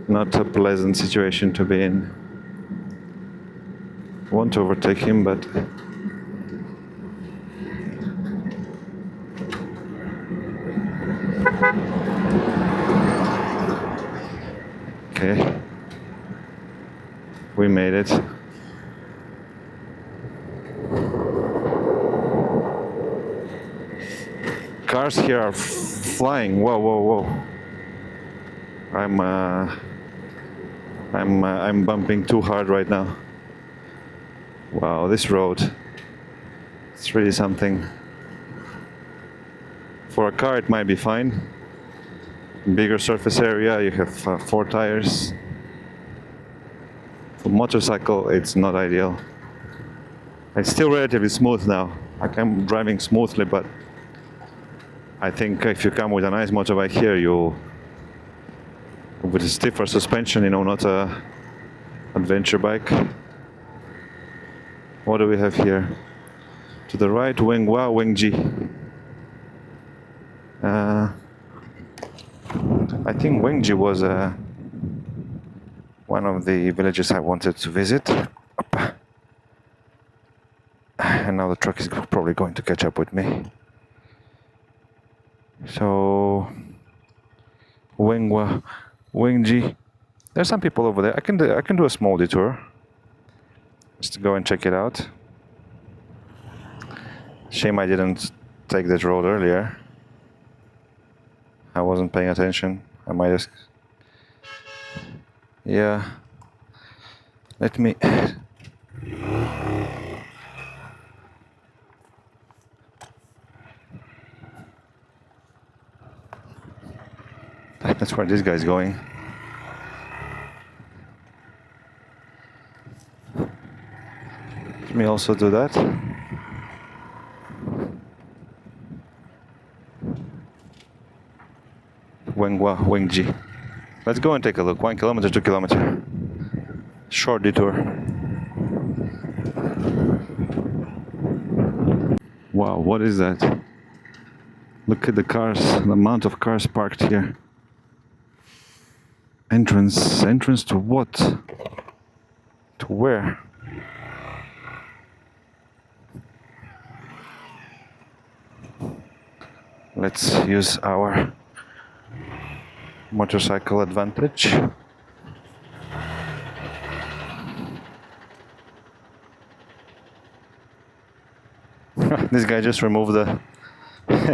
Not a pleasant situation to be in. I want to overtake him, but okay. We made it. Cars here are flying. Whoa. I'm bumping too hard right now. Wow, this road, it's really something. For a car it might be fine. Bigger surface area, you have 4 tires. For motorcycle it's not ideal. It's still relatively smooth now. I'm driving smoothly, but I think if you come with a nice motorbike here, with a stiffer suspension, not a adventure bike, What do we have here? To the right, Wengwa, Wengji. I think Wengji was one of the villages I wanted to visit. And now the truck is probably going to catch up with me. So, Wengwa, Wengji. There's some people over there. I can do a small detour just to go and check it out. Shame I didn't take that road earlier. I wasn't paying attention. I might just... Yeah. Let me... That's where this guy's going. Let me also do that. Wengwa, Wengji. Let's go and take a look. 1 kilometer, 2 kilometer. Short detour. Wow, what is that? Look at the cars, the amount of cars parked here. Entrance to what? To where? Let's use our motorcycle advantage. This guy just removed the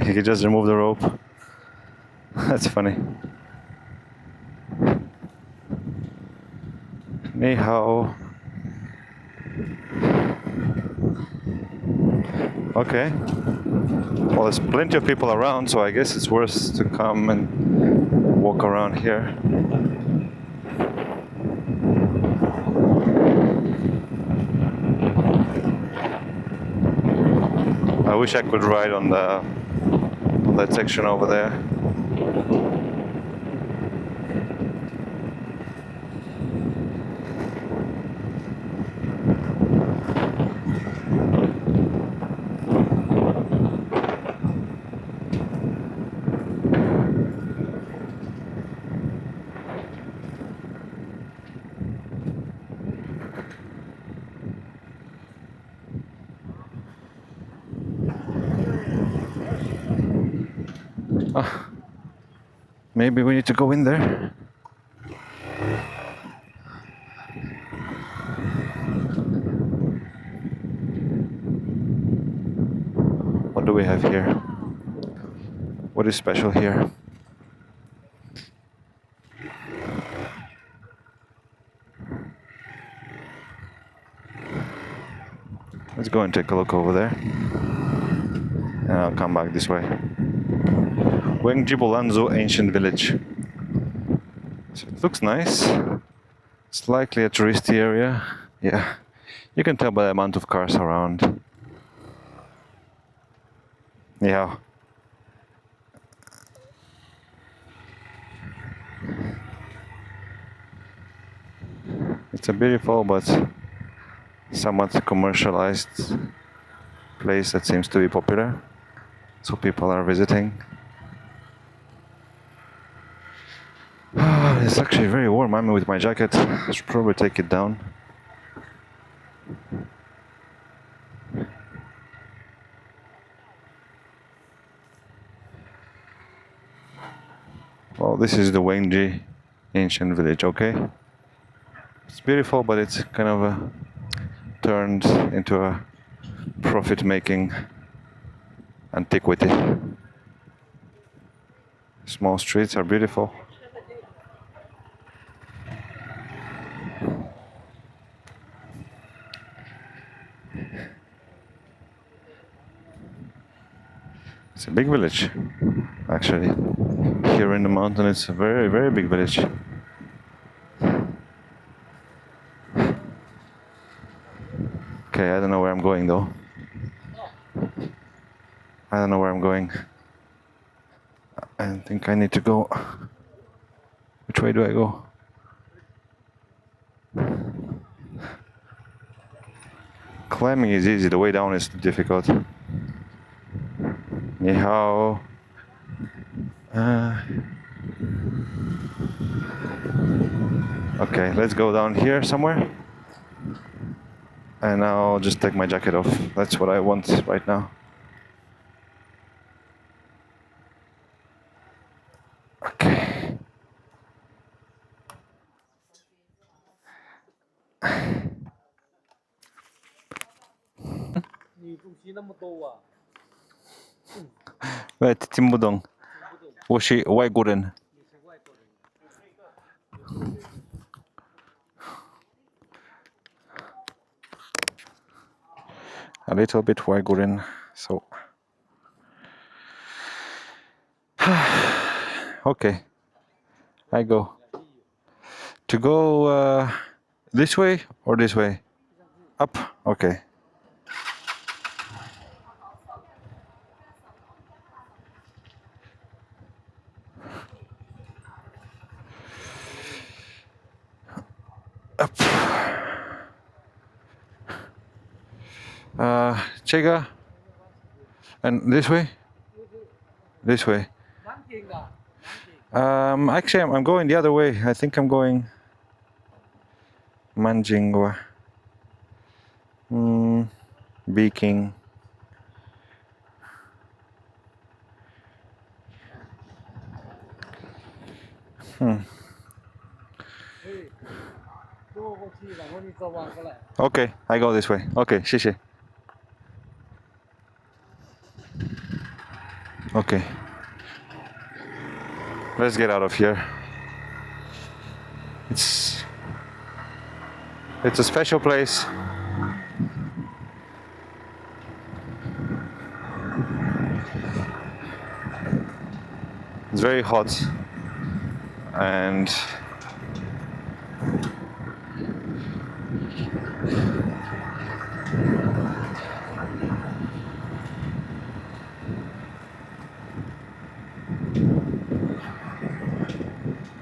he just removed the rope. That's funny. Ni hao. Okay. Well, there's plenty of people around, so I guess it's worth to come and walk around here. I wish I could ride on that section over there. Maybe we need to go in there. What do we have here? What is special here? Let's go and take a look over there. And I'll come back this way. Wengjibulanzu ancient village. So it looks nice. It's likely a touristy area. Yeah, you can tell by the amount of cars around. Yeah. It's a beautiful but somewhat commercialized place that seems to be popular. So people are visiting. It's actually very warm. I'm with my jacket. I should probably take it down. Well, this is the Wengji ancient village, okay? It's beautiful, but it's kind of turned into a profit-making antiquity. Small streets are beautiful. It's a big village, actually. Here in the mountain, it's a very, very big village. Okay, I don't know where I'm going though. I don't know where I'm going. I think I need to go. Which way do I go? Climbing is easy, the way down is difficult. Ni hao. Okay, let's go down here somewhere. And I'll just take my jacket off. That's what I want right now. Okay. 왜 팀부동? 옷이 외국인. A little bit 외국인, so. Okay, I go. To go this way or this way? Up? Okay. Up. Chega. And this way? This way. Actually, I'm going the other way. I think I'm going Manjingwa. Beaking. Okay, I go this way. Okay, 谢谢. Okay. Let's get out of here. It's a special place. It's very hot and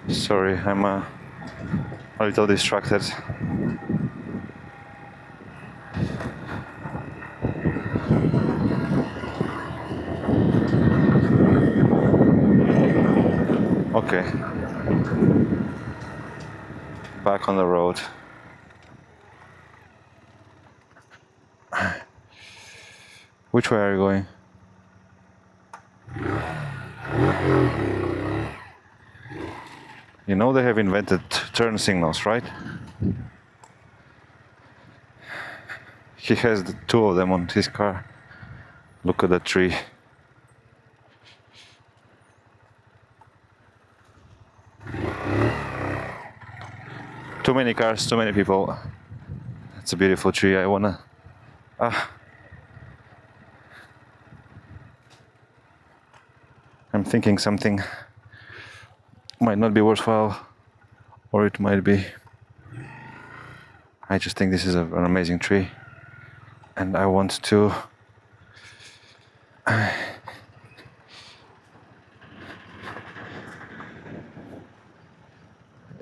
sorry, I'm a little distracted. Okay. Back on the road. Which way are you going? You know they have invented turn signals, right? He has two of them on his car. Look at that tree. Too many cars, too many people. It's a beautiful tree. I wanna. I'm thinking something might not be worthwhile, or it might be. I just think this is an amazing tree, and I want to.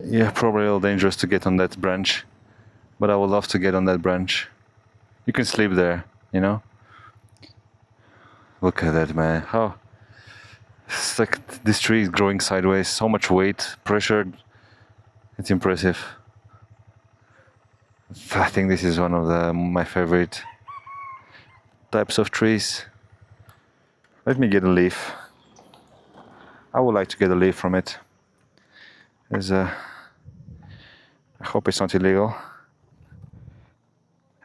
Yeah, probably a little dangerous to get on that branch, but I would love to get on that branch. You can sleep there, you know? Look at that, man. How? It's like this tree is growing sideways, so much weight, pressure. It's impressive. I think this is one of my favorite types of trees. Let me get a leaf. I would like to get a leaf from it. I hope it's not illegal.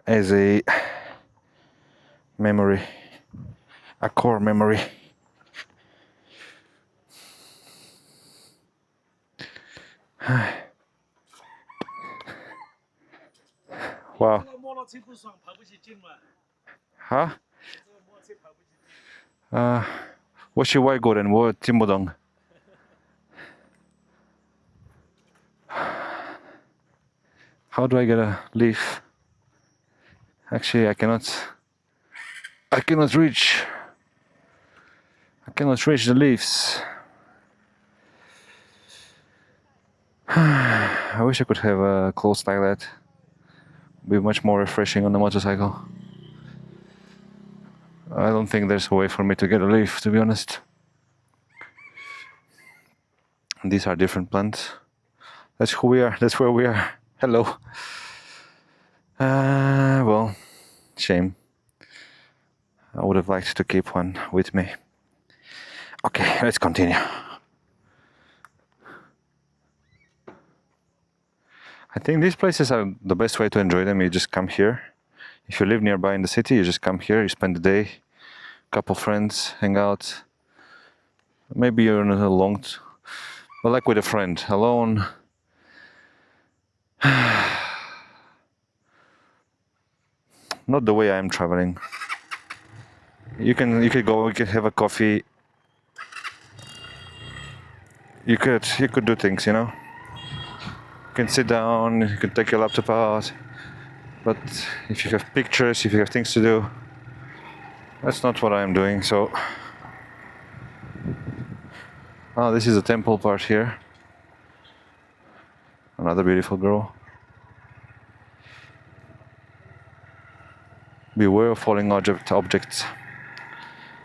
As a memory, a core memory. Wow. Huh? 我是外国人，我听不懂。How do I get a leaf? Actually, I cannot reach the leaves. I wish I could have clothes like that. Be much more refreshing on the motorcycle. I don't think there's a way for me to get a leaf, to be honest. These are different plants. That's who we are. That's where we are. Hello. Well, shame. I would have liked to keep one with me. Okay, let's continue. I think these places are the best way to enjoy them. You just come here. If you live nearby in the city, you just come here, you spend the day, couple friends, hang out. Maybe you're in a but like with a friend, alone. Not the way I'm traveling. You could go, you could have a coffee. You could do things, you know. You can sit down, you can take your laptop out. But if you have pictures, if you have things to do, that's not what I'm doing, so... Oh, this is the temple part here. Another beautiful girl. Beware of falling objects.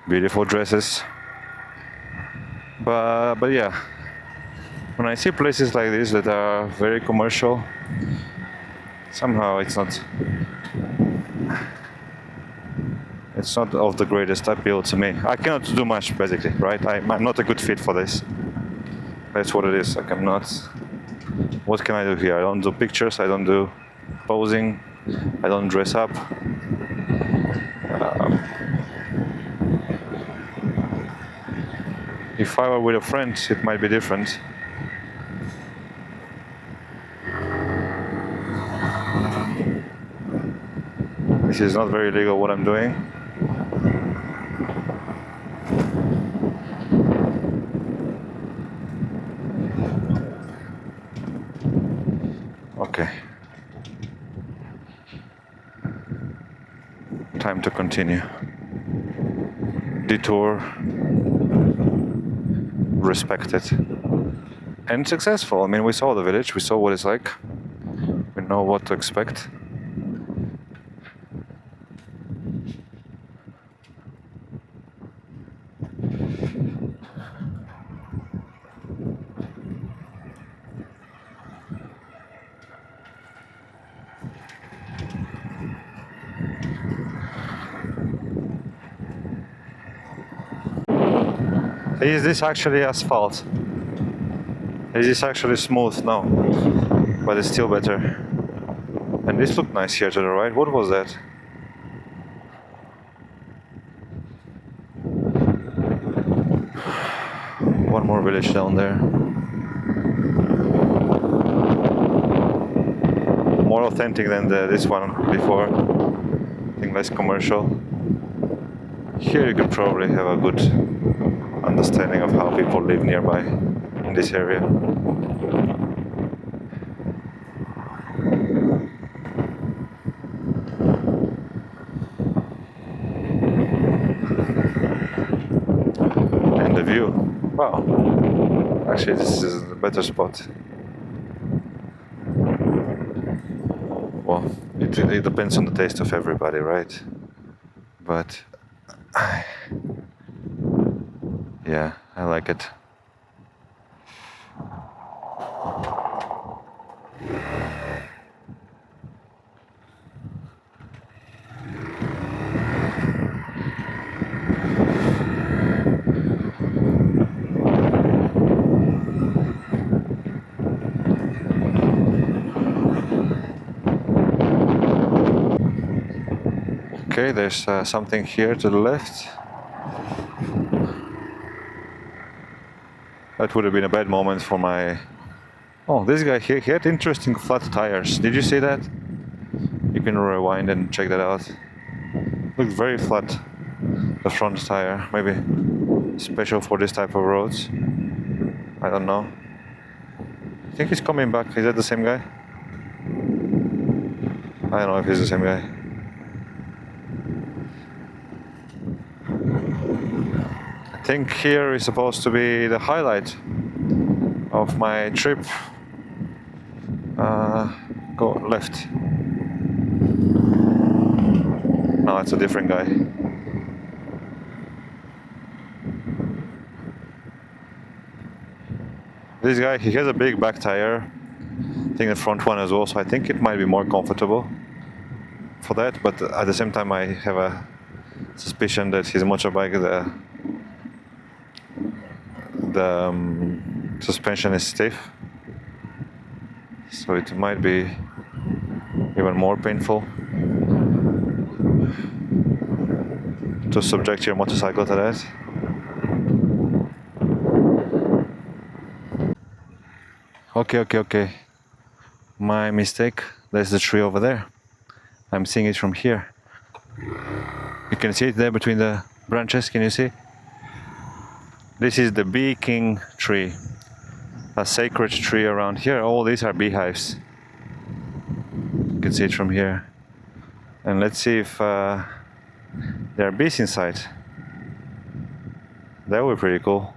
Beautiful dresses. But yeah, when I see places like this that are very commercial, somehow it's not of the greatest appeal to me. I cannot do much, basically, right? I'm not a good fit for this. That's what it is. Like, I'm not... What can I do here? I don't do pictures, I don't do posing, I don't dress up. If I were with a friend, it might be different. This is not very legal what I'm doing. Okay. Time to continue. Detour. Respected. And successful. I mean, we saw the village, we saw what it's like. We know what to expect. Is this actually asphalt? Is this actually smooth? No. But it's still better. And this looked nice here to the right. What was that? One more village down there. More authentic than this one before. I think less commercial. Here you could probably have a good understanding of how people live nearby in this area. And the view. Wow. Actually, this is a better spot. Well, it depends on the taste of everybody, right? But yeah, I like it. Okay, there's something here to the left. That would have been a bad moment for my... Oh, this guy here, he had interesting flat tires. Did you see that? You can rewind and check that out. Looked very flat, the front tire. Maybe special for this type of roads. I don't know. I think he's coming back. Is that the same guy? I don't know if he's the same guy. I think here is supposed to be the highlight of my trip. Go left. No, it's a different guy. This guy, he has a big back tire. I think the front one as well, so I think it might be more comfortable for that. But at the same time, I have a suspicion that his motorbike, the suspension is stiff, so it might be even more painful to subject your motorcycle to that. Okay. My mistake. There's the tree over there. I'm seeing it from here. You can see it there between the branches. Can you see? This is the bee king tree, a sacred tree around here. All these are beehives. You can see it from here. And let's see if there are bees inside. That would be pretty cool.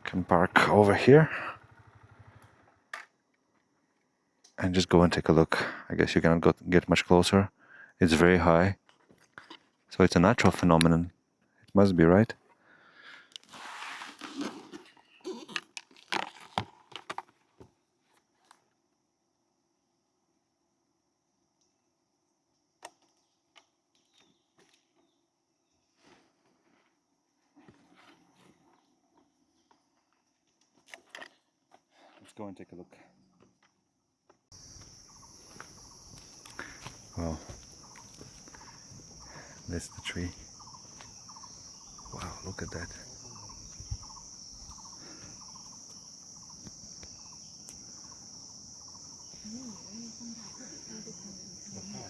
Can park over here and just go and take a look. I guess you cannot get much closer. It's very high. So it's a natural phenomenon. It must be, right? Let's go and take a look. Wow. That's the tree. Wow, look at that.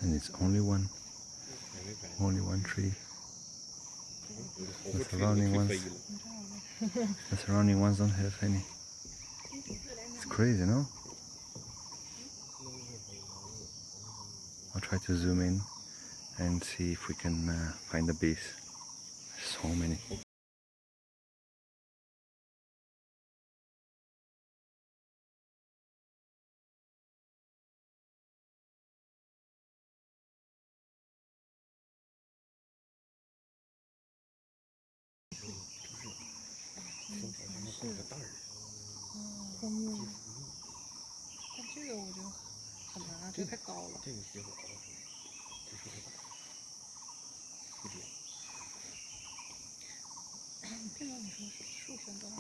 And it's only one tree. The surrounding ones don't have any. It's crazy, no? I'll try to zoom in and see if we can find the bees. So many.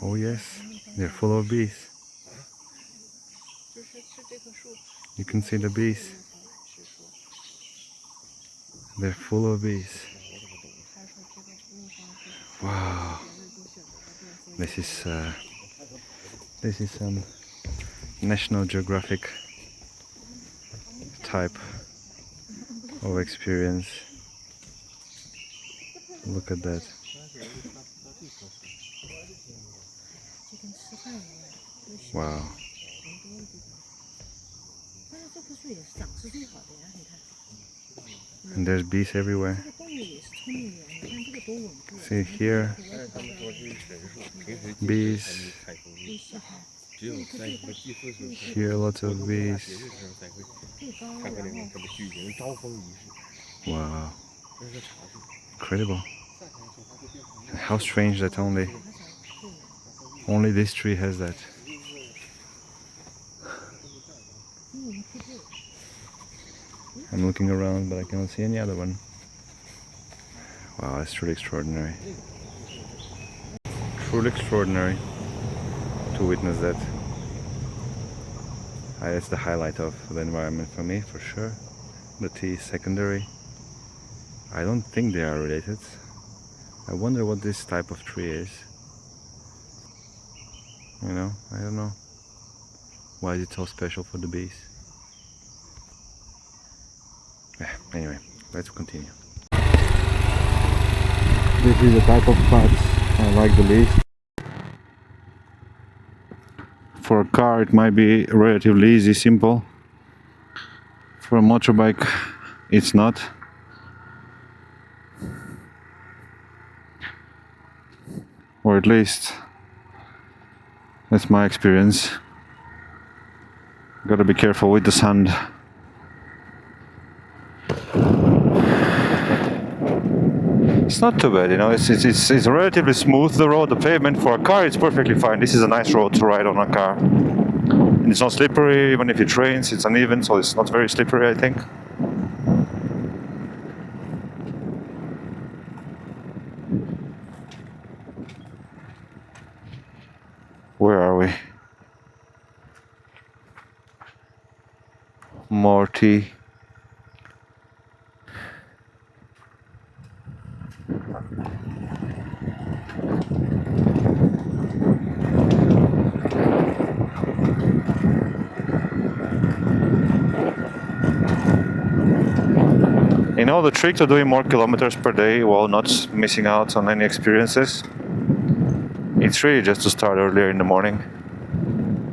Oh yes, they're full of bees. You can see the bees. They're full of bees. Wow. This is some National Geographic type of experience. Look at that. Wow. And there's bees everywhere. See here, bees. Here lots of bees. Wow. Incredible. How strange that only this tree has that. I'm looking around, but I cannot see any other one. Wow, that's truly extraordinary. Truly extraordinary to witness that. It's the highlight of the environment for me, for sure. The tea is secondary. I don't think they are related. I wonder what this type of tree is. You know, I don't know. Why is it so special for the bees? Anyway, let's continue. This is the type of paths I like the least. For a car it might be relatively easy, simple. For a motorbike it's not. Or at least that's my experience. Gotta be careful with the sand. it's not too bad, you know. It's relatively smooth, the road, the pavement. For a car, it's perfectly fine. This is a nice road to ride on a car. And it's not slippery, even if it rains, it's uneven, so it's not very slippery, I think. Where are we? Morty. You know, the trick to doing more kilometers per day while not missing out on any experiences, it's really just to start earlier in the morning.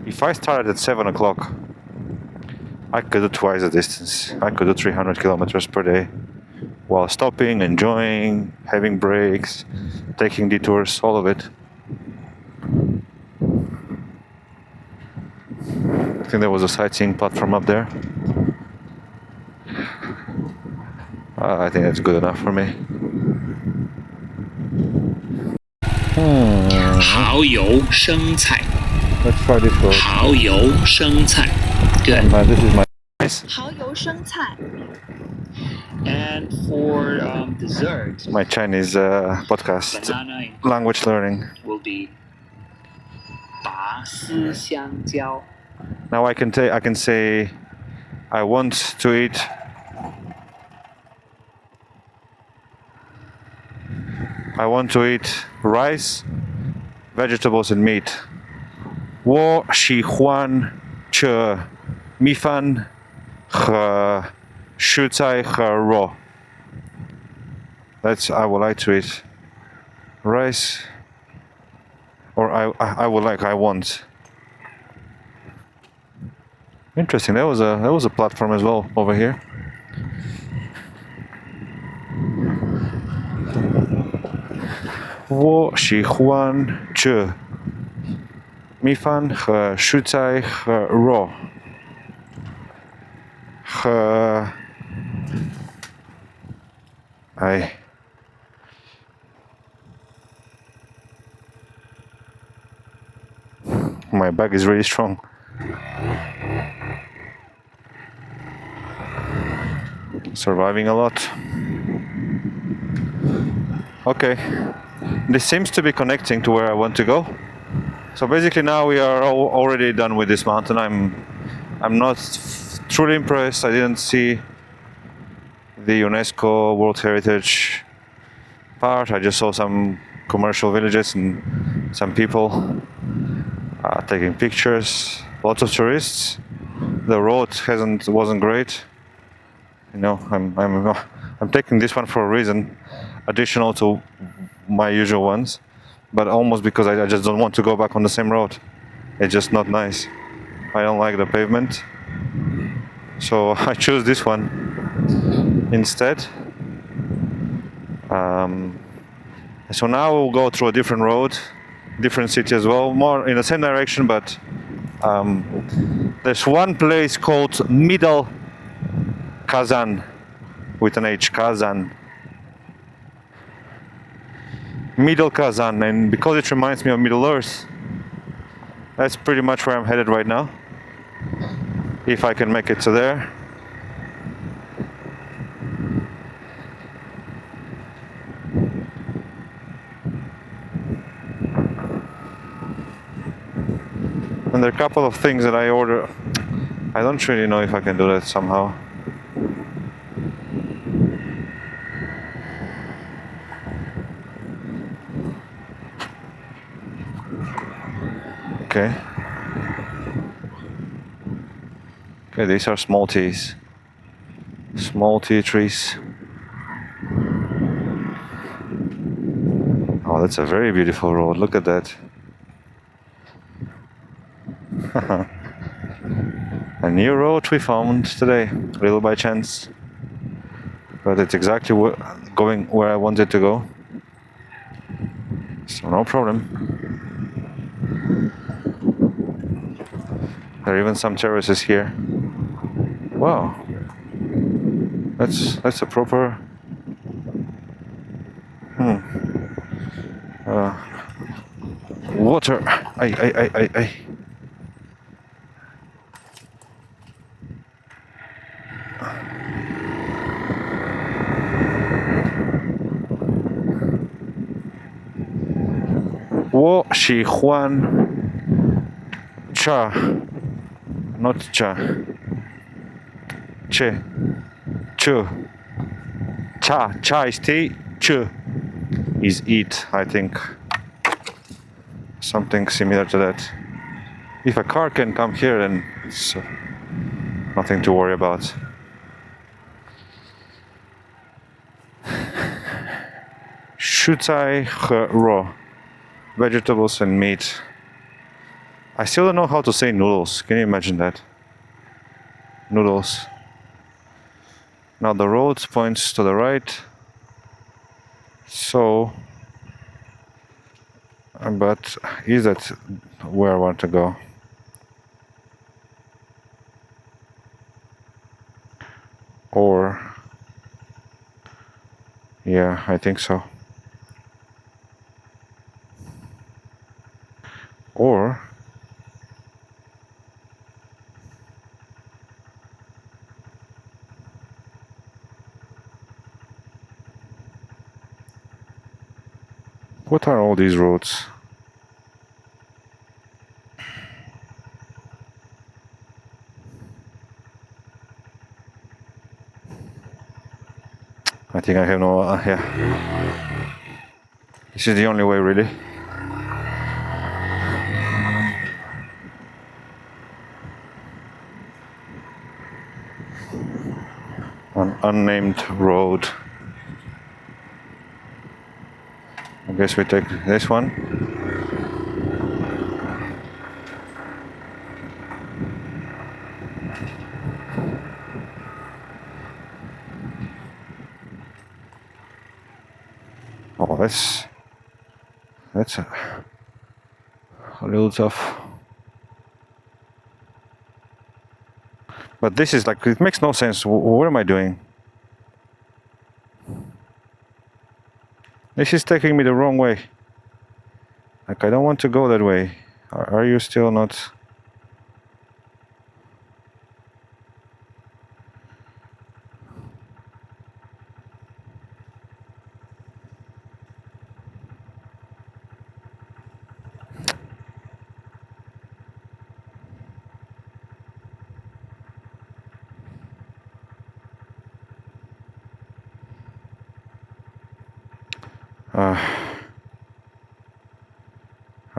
If I started at 7 o'clock, I could do twice the distance. I could do 300 kilometers per day while stopping, enjoying, having breaks, taking detours, all of it. I think there was a sightseeing platform up there. I think that's good enough for me. 蚝油生菜 Let's try this road. 蚝油生菜 Good. This is my nice. 蚝油生菜 And for dessert, My Chinese podcast, banana language learning. will be 拔丝香蕉 Now I can say I want to eat rice, vegetables and meat. 我喜欢吃米饭和蔬菜和肉. That's I would like to eat rice, or I want. Interesting. There was a platform as well over here. "我喜欢吃米饭和蔬菜和肉和My back is really strong. Surviving a lot. Okay, this seems to be connecting to where I want to go. So basically now we are already done with this mountain. I'm not truly impressed. I didn't see the UNESCO World Heritage part. I just saw some commercial villages and some people taking pictures. Lots of tourists. The road wasn't great. You know, I'm taking this one for a reason, additional to my usual ones, but almost because I just don't want to go back on the same road. It's just not nice. I don't like the pavement, so I choose this one instead. So now we'll go through a different road, different city as well, more in the same direction, but there's one place called Middle Kazan, with an H, Kazan. Middle Kazan, and because it reminds me of Middle Earth, that's pretty much where I'm headed right now. If I can make it to there. And there are a couple of things that I order. I don't really know if I can do that somehow. Okay. Okay, these are small teas. Small tea trees. Oh, that's a very beautiful road. Look at that. A new road we found today, little by chance. But it's exactly going where I wanted to go. So no problem. There are even some terraces here. Wow. That's a proper... water. Ay. Wo Shi Huan Cha. Not Cha. Che. Chu. Cha is tea. Chu is eat, I think. Something similar to that. If a car can come here, then it's nothing to worry about. Shutai raw. Vegetables and meat. I still don't know how to say noodles. Can you imagine that? Noodles. Now the road points to the right. So, but is that where I want to go? Or, yeah, I think so. Or, what are all these roads? I think I have no, yeah. This is the only way, really. An unnamed road. I guess we take this one. Oh, that's a little tough. But this is like, it makes no sense. What am I doing? This is taking me the wrong way. Like, I don't want to go that way. Are you still not?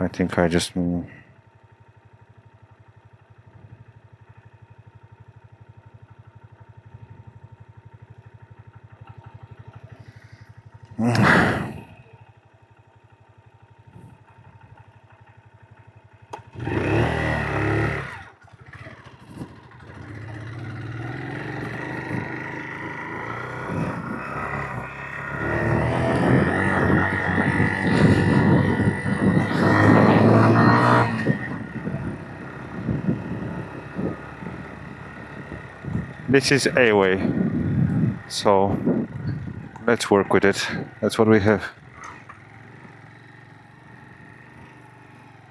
I think I just... This is a way, so let's work with it. That's what we have.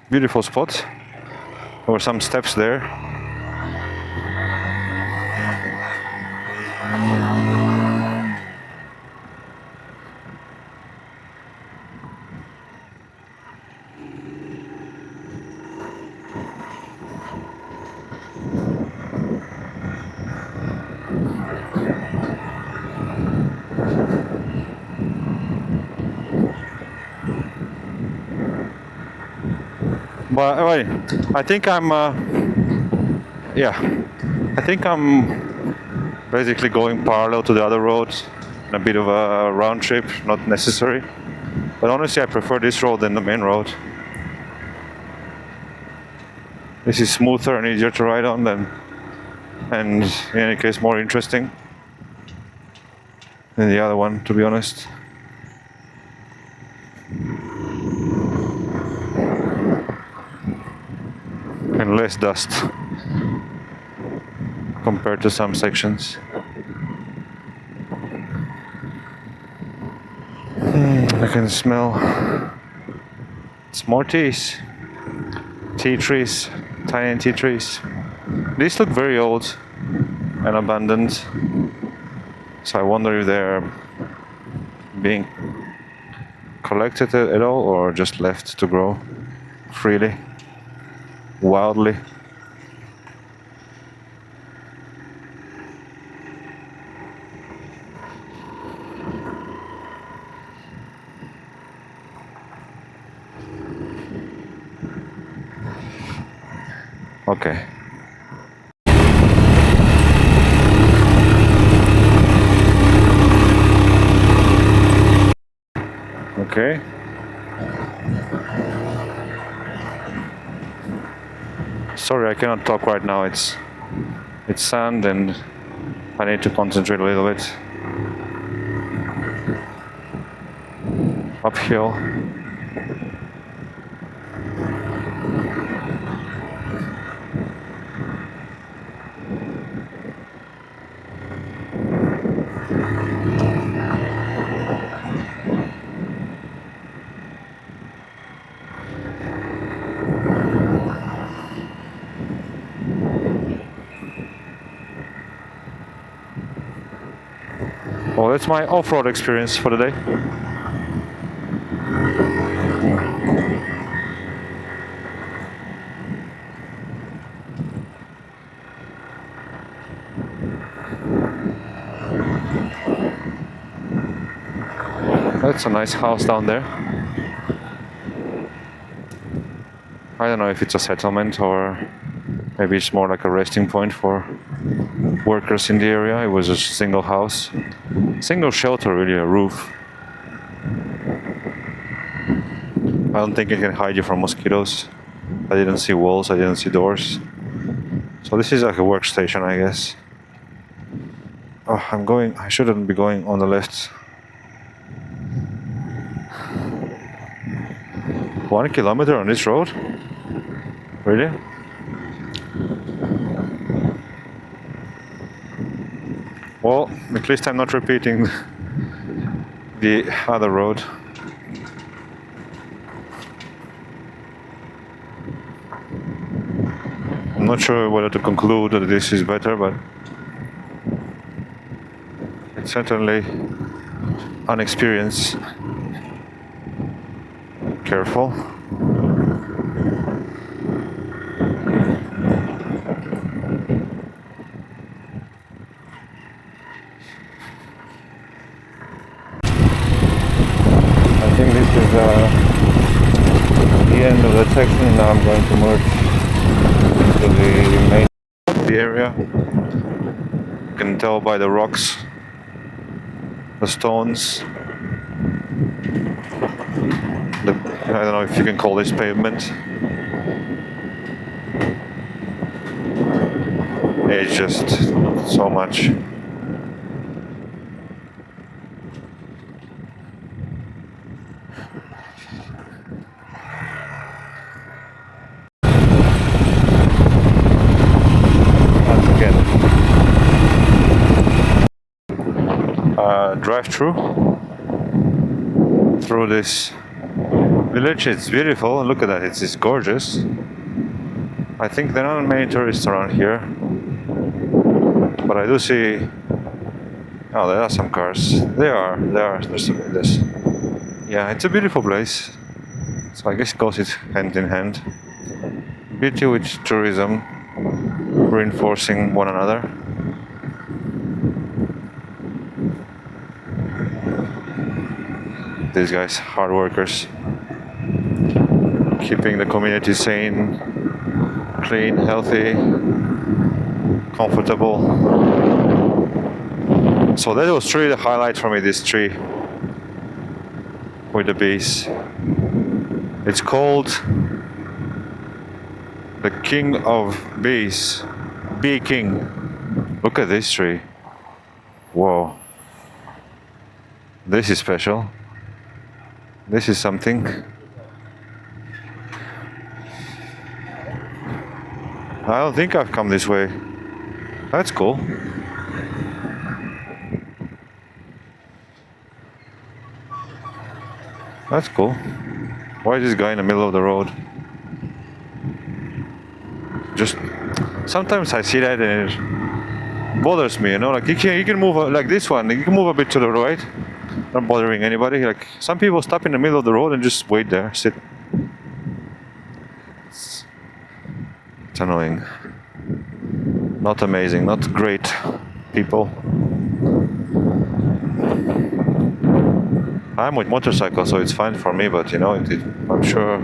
Beautiful spot. There were some steps there. But wait, I think I'm, yeah, I think I'm basically going parallel to the other road, a bit of a round trip, not necessary. But honestly, I prefer this road than the main road. This is smoother and easier to ride on than, and in any case, more interesting than the other one, to be honest. And less dust compared to some sections. I can smell Smarties. tea trees, tiny tea trees. These look very old and abandoned, so I wonder if they're being collected at all or just left to grow freely, wildly. Okay. Okay. Sorry, I cannot talk right now. It's sand and I need to concentrate a little bit. Uphill. Well, that's my off-road experience for the day. That's a nice house down there. I don't know if it's a settlement or maybe it's more like a resting point for workers in the area. It was a single house, single shelter, really, a roof. I don't think it can hide you from mosquitoes. I didn't see walls, I didn't see doors. So this is like a workstation, I guess. Oh, I shouldn't be going on the left. 1 kilometer on this road? Really? Well, at least I'm not repeating the other road. I'm not sure whether to conclude that this is better, but it's certainly an experience. Careful. I think this is the end of the section. Now I'm going to merge into the main area. You can tell by the rocks, the stones. I don't know if you can call this pavement. It's just so much. Once again, drive-through through this village. It's beautiful. Look at that. It's gorgeous. I think there are not many tourists around here, but I do see. Oh, there are some cars. There are. There's. Yeah, it's a beautiful place. So I guess it goes hand in hand. Beauty with tourism, reinforcing one another. These guys, hard workers, keeping the community sane, clean, healthy, comfortable. So that was really the highlight for me, this tree with the bees. It's called the King of Bees, Bee King. Look at this tree. Whoa. This is special. This is something. I don't think I've come this way. That's cool. That's cool. Why is this guy in the middle of the road? just sometimes I see that and it bothers me, you know. Like you can move like this one, you can move a bit to the right, not bothering anybody. Like some people stop in the middle of the road and just wait there, sit. It's annoying. Not amazing, not great people. I'm with motorcycle, so it's fine for me, but you know, I'm sure.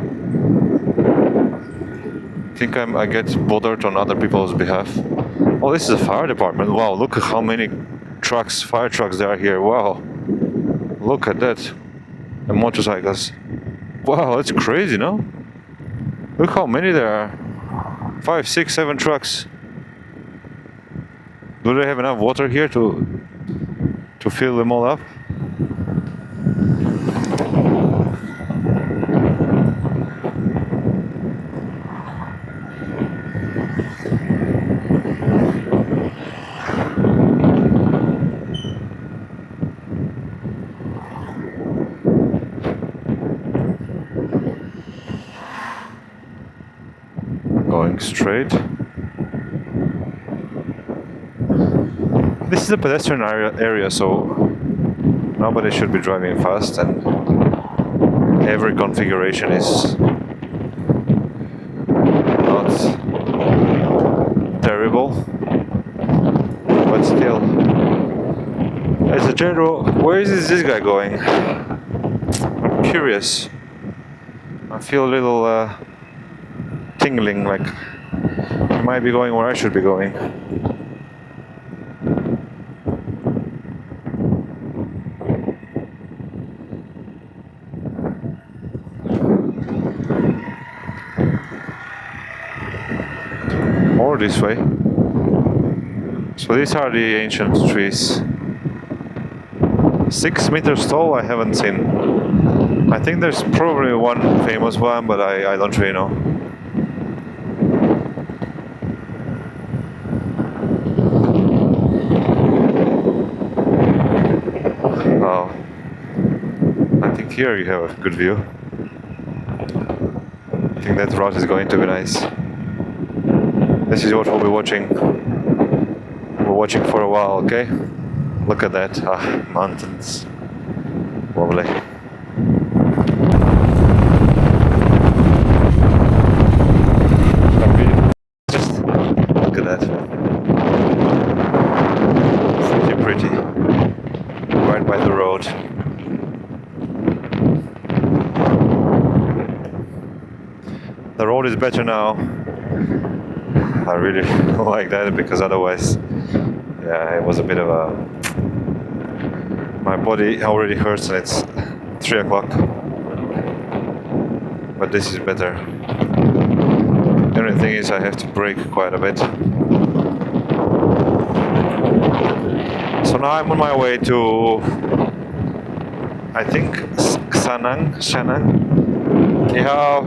I think I get bothered on other people's behalf. Oh, this is a fire department. Wow, look at how many trucks, fire trucks there are here. Wow. Look at that. And motorcycles. Wow, that's crazy, no? Look how many there are. 5, 6, 7 trucks. Do they have enough water here to fill them all up? Going straight. This is a pedestrian area, so nobody should be driving fast, and every configuration is not terrible, but still, as a general, where is this guy going? I'm curious. I feel a little tingling, like he might be going where I should be going. Or this way. So these are the ancient trees. 6 meters tall, I haven't seen. I think there's probably one famous one, but I don't really know. Oh, I think here you have a good view. I think that route is going to be nice. This is what we'll be watching. We're watching for a while, okay? Look at that. Ah, mountains. Lovely. Just look at that. Pretty pretty. Right by the road. The road is better now. I really don't like that, because otherwise, yeah, it was a bit of a... My body already hurts and it's 3 o'clock. But this is better. The only thing is I have to brake quite a bit. So now I'm on my way to, I think, Shanang. Yeah.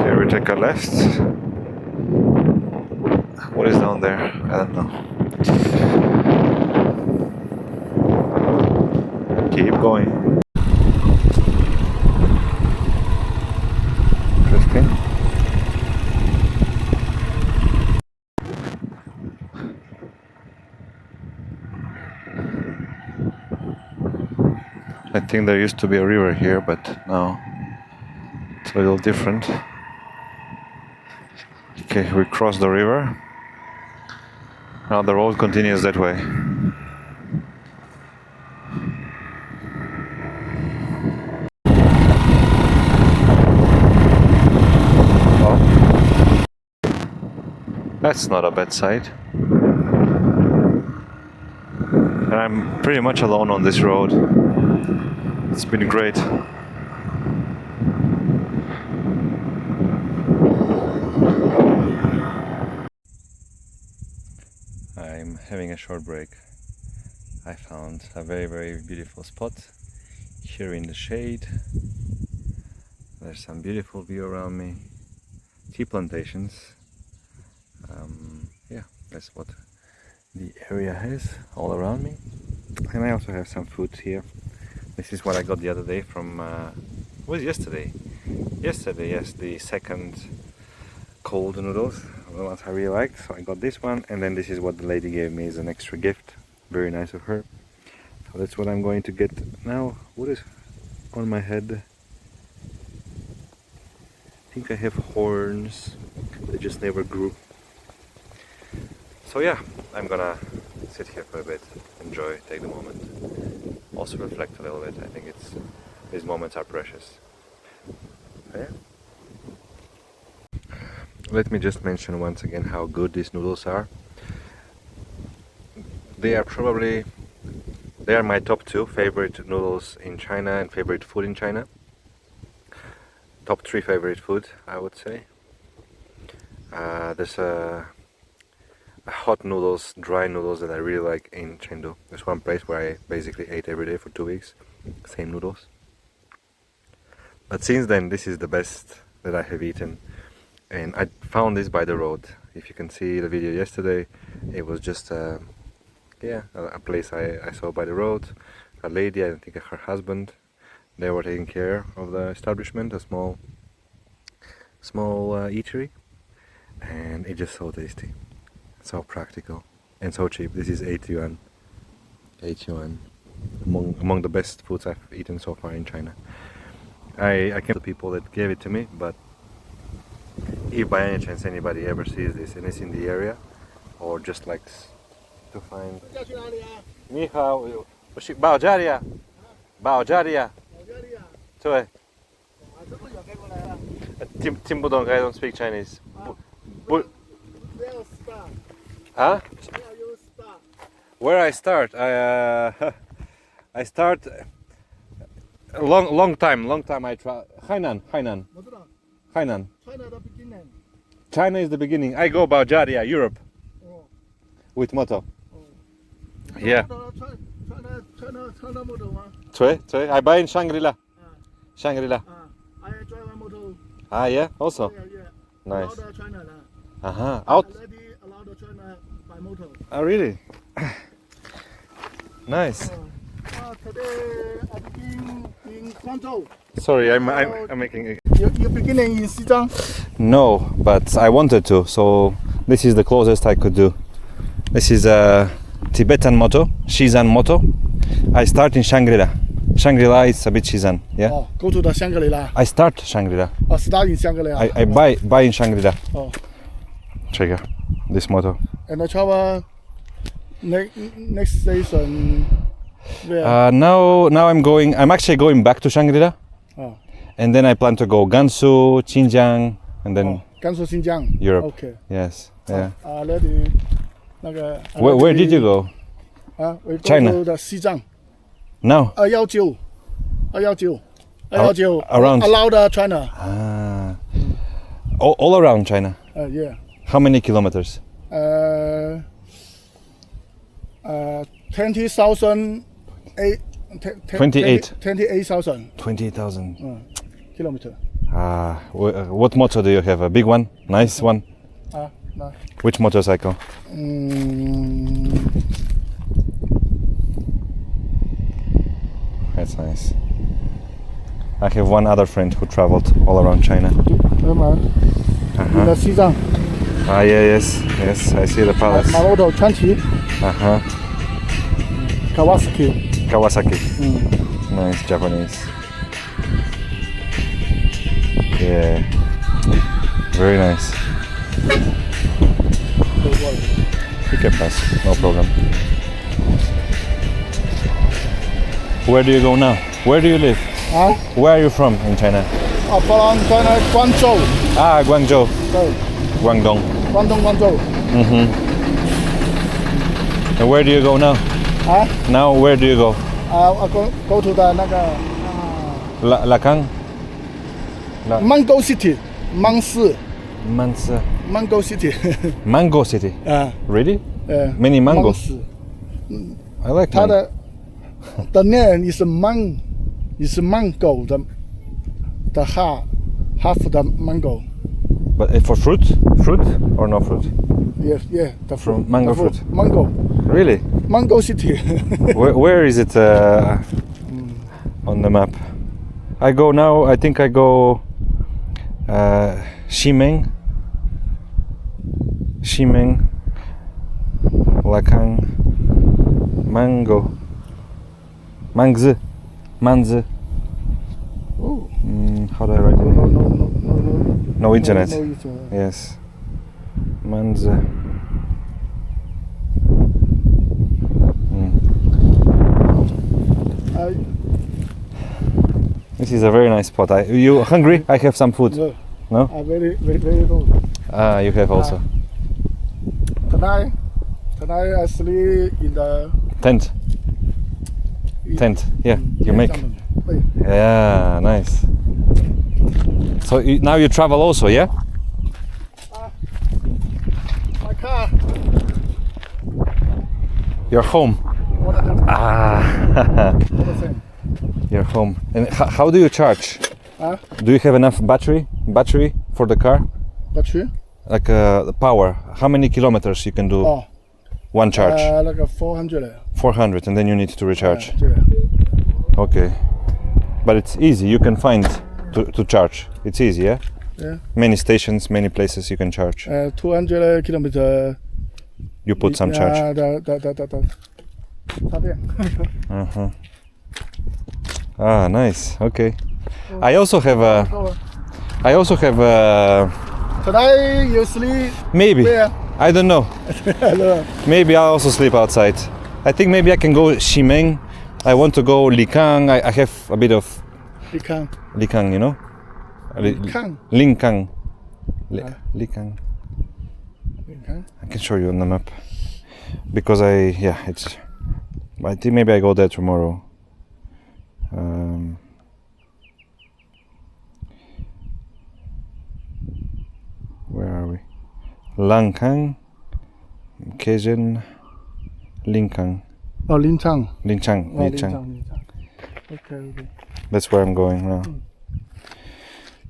Here we take a left. What is down there? I don't know. Keep going. Interesting. I think there used to be a river here, but now it's a little different. Okay, we cross the river. Now the road continues that way. Oh, that's not a bad sight. And I'm pretty much alone on this road. It's been great. I'm having a short break. I found a very, very beautiful spot here in the shade. There's some beautiful view around me. Tea plantations. Yeah, that's what the area has all around me. And I also have some food here. This is what I got the other day from, what was it, yesterday? Yesterday, yes, the second cold noodles, the ones I really liked. So I got this one, and then this is what the lady gave me as an extra gift. Very nice of her. So that's what I'm going to get now. What is on my head? I think I have horns. They just never grew. So yeah, I'm gonna sit here for a bit, enjoy, take the moment. Also reflect a little bit. I think these moments are precious. So yeah. Let me just mention once again how good these noodles are. They are my top 2 favorite noodles in China and favorite food in China. Top 3 favorite food, I would say. There's a hot noodles, dry noodles that I really like in Chengdu. There's one place where I basically ate every day for 2 weeks, same noodles. But since then, this is the best that I have eaten. And I found this by the road. If you can see the video yesterday, it was just a place I saw by the road. A lady, I think her husband, they were taking care of the establishment, a small eatery. And it's just so tasty. So practical and so cheap. This is 8 yuan. 8 yuan. Among the best foods I've eaten so far in China. I can't the people that gave it to me, but if by any chance anybody ever sees this and is in the area, or just likes to find. 你好，我是保加利亚，保加利亚，对，听不懂 I don't speak Chinese. Huh? Where I start? I start a long time. I try Hainan. China the beginning. China is the beginning. I go Bulgaria, Europe, with moto. Yeah. China motor. I buy in Shangri-La. Shangri-La. I drive a motor. Ah, yeah. Also. Yeah. Nice. Allowed China. Out. Already allowed China by motor. Oh, really? Nice. Today I begin in Guangzhou. Sorry, I'm making. You beginning in Xizang? No, but I wanted to. So this is the closest I could do. This is a Tibetan motto, Xizan motto. I start in Shangri-La. Shangri-La is a bit Xizan, yeah? Oh, go to the Shangri-La. I start Shangri-La. Start in Shangri-La. I buy in Shangri-La. Oh. Check out this motto. And I travel next station. Where? Now I'm actually going back to Shangri-La. Oh. And then I plan to go Gansu, Xinjiang, and then Gansu, Xinjiang. Europe. Okay. Yes. Yeah. Already. Where did you go? We go China. to the Xizang. No. 219. Around. Allowed China. Ah. All around China. Yeah. How many kilometers? 20,000. 28. 28,000 28,000. kilometers. What motor do you have? A big one? Nice one? No. Which motorcycle? That's nice. I have one other friend who traveled all around China. The Xizang. Yes, I see the palace. My model 20. Kawasaki. Nice, Japanese. Yeah, very nice. You can pass, no problem. Where do you go now? Where do you live? Where are you from in China? From China, Guangzhou. Guangzhou. Guangdong. Guangzhou. And where do you go now? Now where do you go? I go to the Lacang? Mango City. Mansi. Mango City. Mango City? Really? Many mangoes? I like mango. The name is mango. The half the mango. But for fruit? Fruit or no fruit? Yes, the fruit. Mango fruit. Mango. Really? Mango City. Where is it? on the map. I go now, I think I go Shimeng, Lacang, Manzi. Oh. How do I write it? No internet. No internet. Yes. Manzi. This is a very nice spot. You hungry? I have some food. No. No? Very low. Ah, you have also. Tonight I sleep in the Tent. Yeah, you make. Yeah, nice. So now you travel also, yeah? My car. You're home. Ah, you're home. And how do you charge? Do you have enough battery for the car? Battery? Like the power. How many kilometers you can do? Oh. One charge. Like a 400. 400, and then you need to recharge. Yeah. Okay. But it's easy. You can find to charge. It's easy, yeah? Yeah. Many stations, many places you can charge. 200 kilometer. You put some charge. Ah, nice. Okay. I also have Today you sleep maybe. where? I don't know. Maybe I'll also sleep outside. I think maybe I can go Shimeng. I want to go Lacang. I have a bit of Lacang, you know? Lacang. Lacang. I can show you on the map. Because I think maybe I go there tomorrow. Where are we? Lacang, Kejin, Lacang. Oh, Lacang. Lacang. Okay. That's where I'm going now.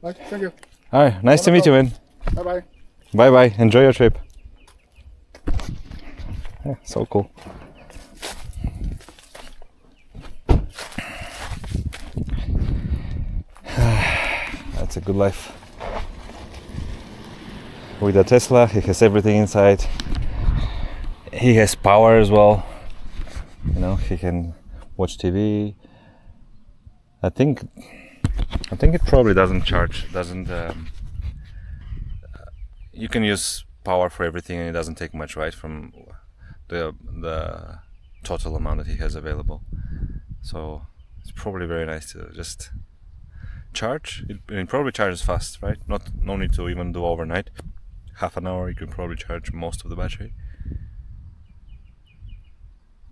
Right, thank you. Alright, nice to meet you, man. Bye. Bye bye. Enjoy your trip. Yeah, so cool. That's a good life. With a Tesla, he has everything inside. He has power as well. You know, he can watch TV. I think it probably doesn't charge. You can use power for everything, and it doesn't take much, right, from the total amount that he has available. So it's probably very nice to just charge. It probably charges fast, right? No need to even do overnight. Half an hour, you can probably charge most of the battery.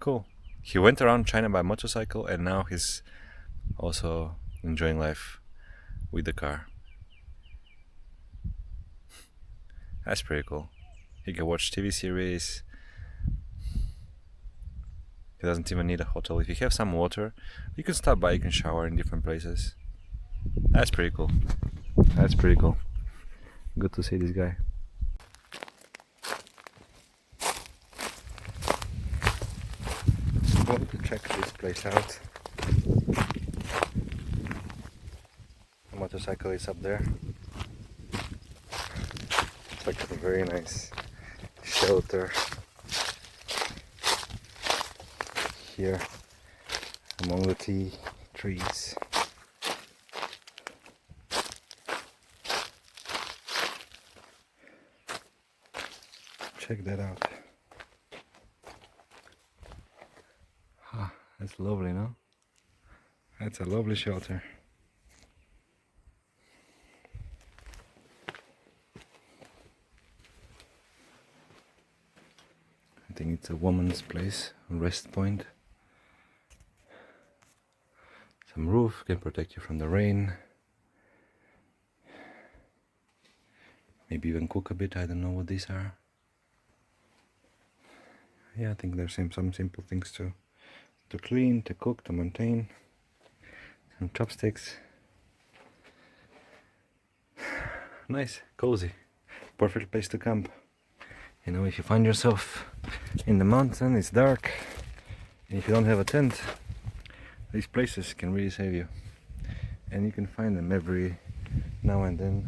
Cool. He went around China by motorcycle, and now he's also enjoying life with the car. That's pretty cool. He can watch TV series. He doesn't even need a hotel. If you have some water, you can stop by, you can shower in different places. That's pretty cool. Good to see this guy. I want to check this place out. The motorcycle is up there. It's like a very nice shelter here among the tea trees. Check that out. That's lovely, no? That's a lovely shelter. I think it's a woman's place, a rest point. Some roof can protect you from the rain. Maybe even cook a bit, I don't know what these are. Yeah, I think there's some simple things to clean, to cook, to maintain. Some chopsticks. Nice, cozy, perfect place to camp. You know, if you find yourself in the mountain, it's dark, and if you don't have a tent, These places can really save you, and you can find them every now and then.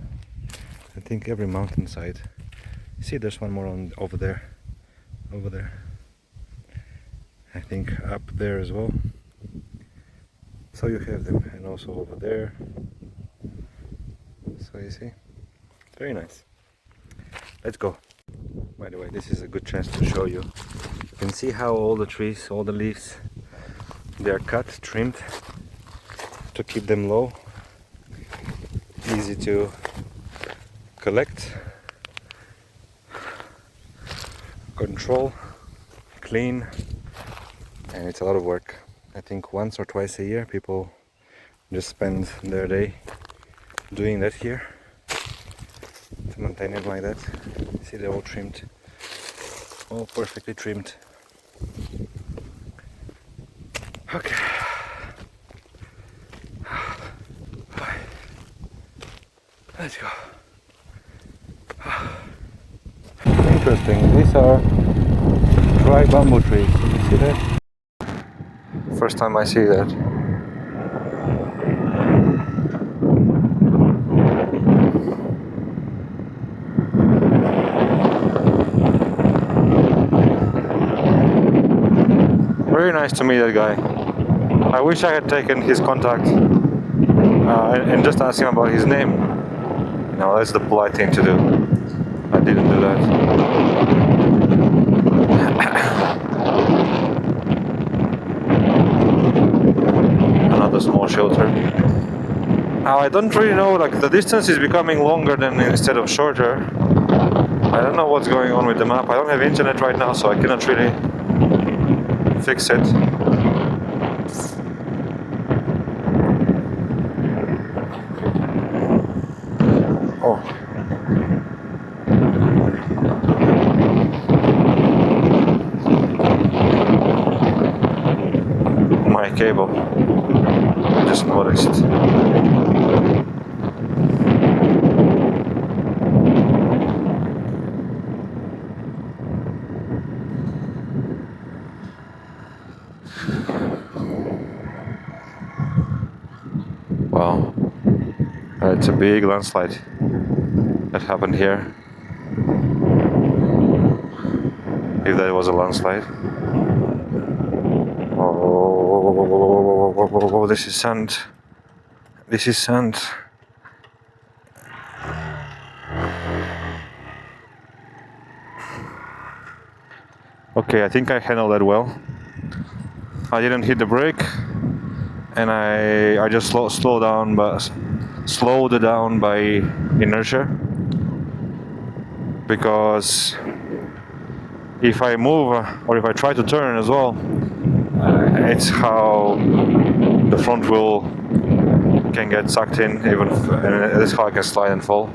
I think every mountainside. See, there's one more on over there. I think up there as well. So you have them, and also over there. So you see, very nice. Let's go. By the way, this is a good chance to show you. You can see how all the trees, all the leaves, they are cut, trimmed to keep them low. Easy to collect, control, clean, and it's a lot of work. I think once or twice a year people just spend their day doing that here to maintain it like that. See, they're all trimmed, all perfectly trimmed. Okay. Let's go. Interesting. These are dry bamboo trees. You see that? First time I see that. Very nice to meet that guy. I wish I had taken his contact and just asked him about his name. No, that's the polite thing to do. I didn't do that. Another small shelter. Now I don't really know, like the distance is becoming longer than instead of shorter. I don't know what's going on with the map. I don't have internet right now, so I cannot really fix it. Oh. My cable. I just noticed. Wow. It's a big landslide that happened here. If that was a landslide. Oh, this is sand. This is sand. Okay, I think I handled that well. I didn't hit the brake, and I just slowed it down by inertia. Because if I move or if I try to turn as well, it's how the front wheel can get sucked in, and that's how I can slide and fall.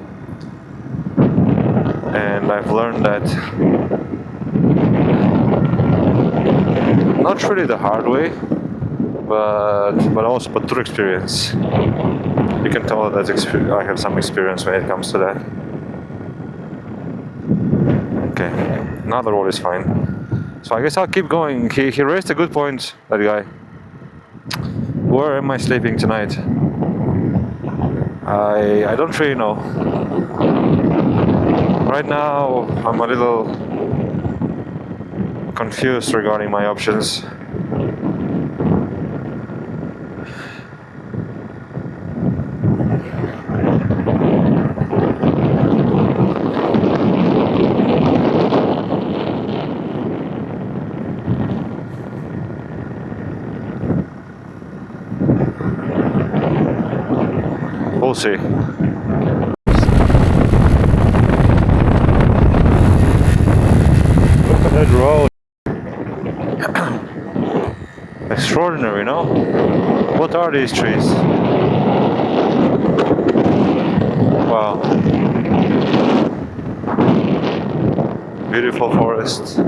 And I've learned that not really the hard way, but through experience. You can tell that I have some experience when it comes to that. Okay, now the road is fine. So I guess I'll keep going. He raised a good point, that guy. Where am I sleeping tonight? I don't really know. Right now I'm a little confused regarding my options. We'll see. Look at that road. Extraordinary, no? What are these trees? Wow. Beautiful forest.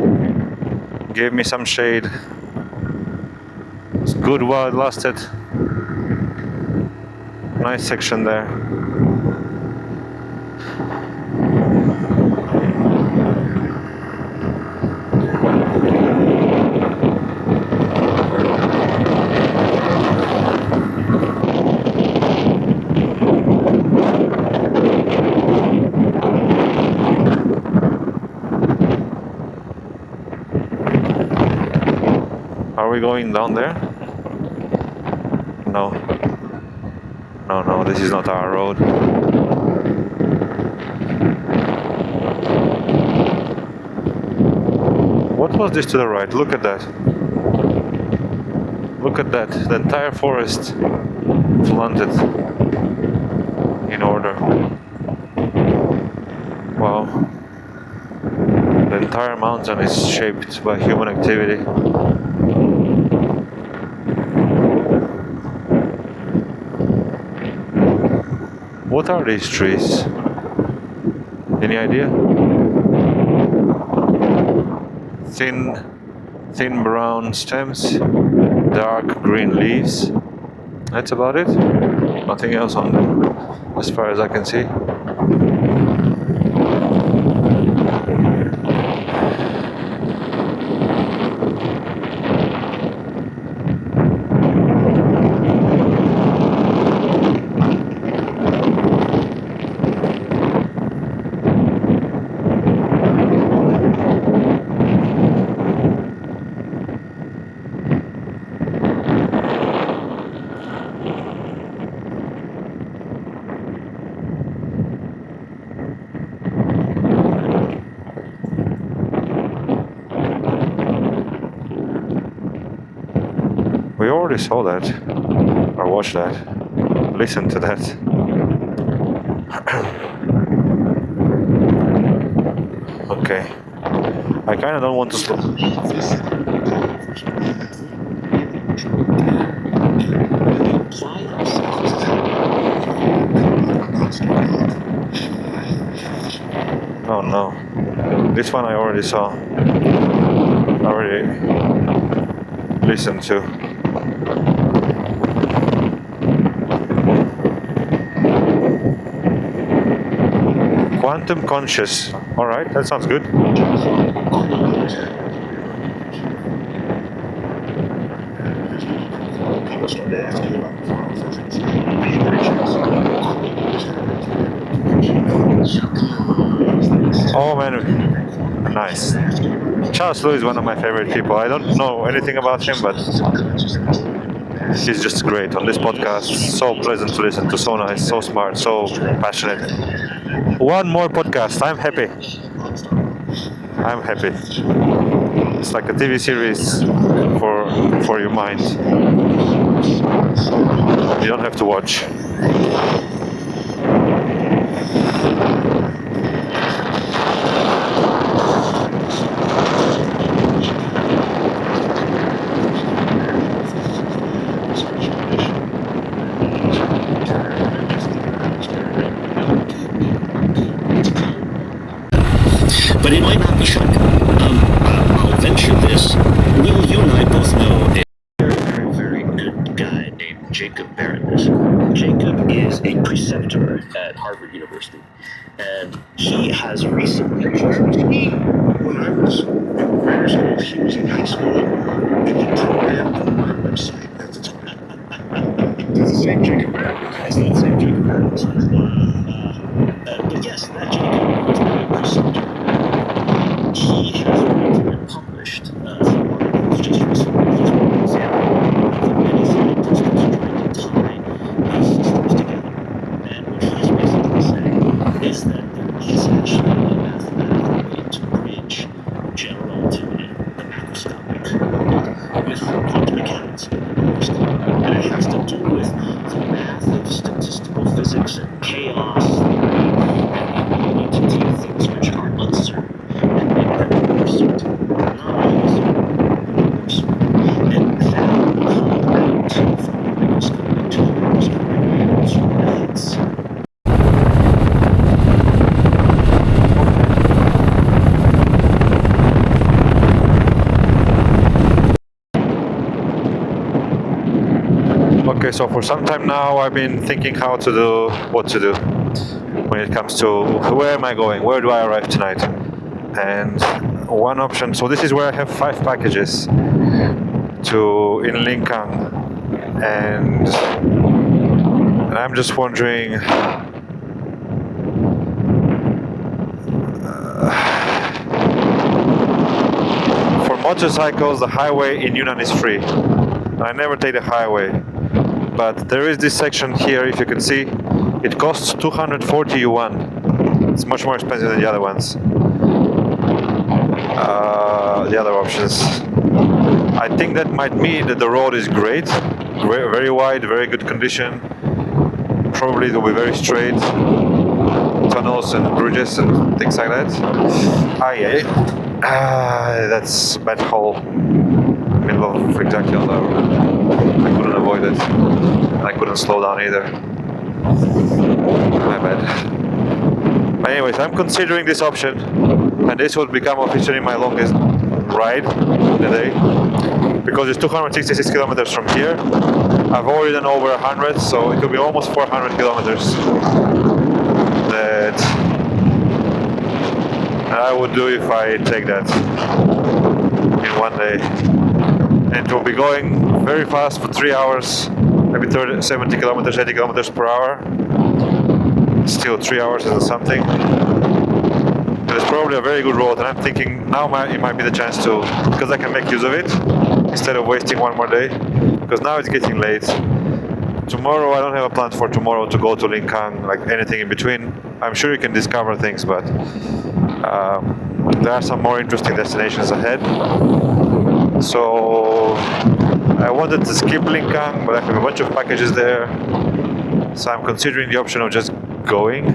Gave me some shade. It's good while it lasted. Nice section there. going down there? No. No, this is not our road. What was this to the right? Look at that. Look at that. The entire forest planted in order. Wow. The entire mountain is shaped by human activity. What are these trees? Any idea? Thin brown stems, dark green leaves. That's about it. Nothing else on them, as far as I can see. We already saw that, or watched that, listened to that. Okay. I kinda don't want to slow. Oh no. This one I already saw. Already listened to. Quantum conscious. Alright, that sounds good. Oh man, nice. Charles Lou is one of my favorite people. I don't know anything about him, but he's just great on this podcast. So pleasant to listen to, so nice, so smart, so passionate. One more podcast. I'm happy. I'm happy. It's like a TV series for your mind. You don't have to watch. But it might not be short. I'll venture this. Will, you and I both know a very, very good guy named Jacob Barrett. Jacob is a preceptor at Harvard University. And he has recently... When I was in grammar school, she was in high school, and he programmed on my website at the time. It's the same Jacob Barrett. It's the same Jacob Barrett. But yes, that Jacob is a preceptor. He has been published articles just recently. He's one example of many scientists trying to tie these systems together. And what he's basically saying is that there is actually a mathematical way to bridge general relativity, the macroscopic, with quantum mechanics, the microscopic. And it has to do with the math of statistical physics and chaos theory, and the ability to take things which are uncertain and make them more certain. Not always certain, but more certain. And that will come out from the microscopic to the macroscopic to maths. Okay, so for some time now I've been thinking what to do when it comes to where am I going, where do I arrive tonight. And one option, so this is where I have 5 packages in Lacang, and I'm just wondering for motorcycles, the highway in Yunnan is free. I never take the highway. But there is this section here, if you can see, it costs 240 yuan. It's much more expensive than the other ones. The other options. I think that might mean that the road is great, very wide, very good condition. Probably it will be very straight. Tunnels and bridges and things like that. That's a bad hole. Middle of exactly on the road. I couldn't avoid it. And I couldn't slow down either. My bad. But anyways, I'm considering this option, and this would become officially my longest ride in the day, because it's 266 kilometers from here. I've already done over 100, so it will be almost 400 kilometers that I would do if I take that in one day. And it will be going very fast for 3 hours, maybe 70 kilometers, 80 kilometers per hour. Still 3 hours and something. But it's probably a very good road, and I'm thinking now it might be the chance to, because I can make use of it instead of wasting one more day, because now it's getting late. Tomorrow I don't have a plan for tomorrow to go to Lacang, like anything in between. I'm sure you can discover things, but there are some more interesting destinations ahead. So I wanted to skip Lacang, but I have a bunch of packages there. So I'm considering the option of just going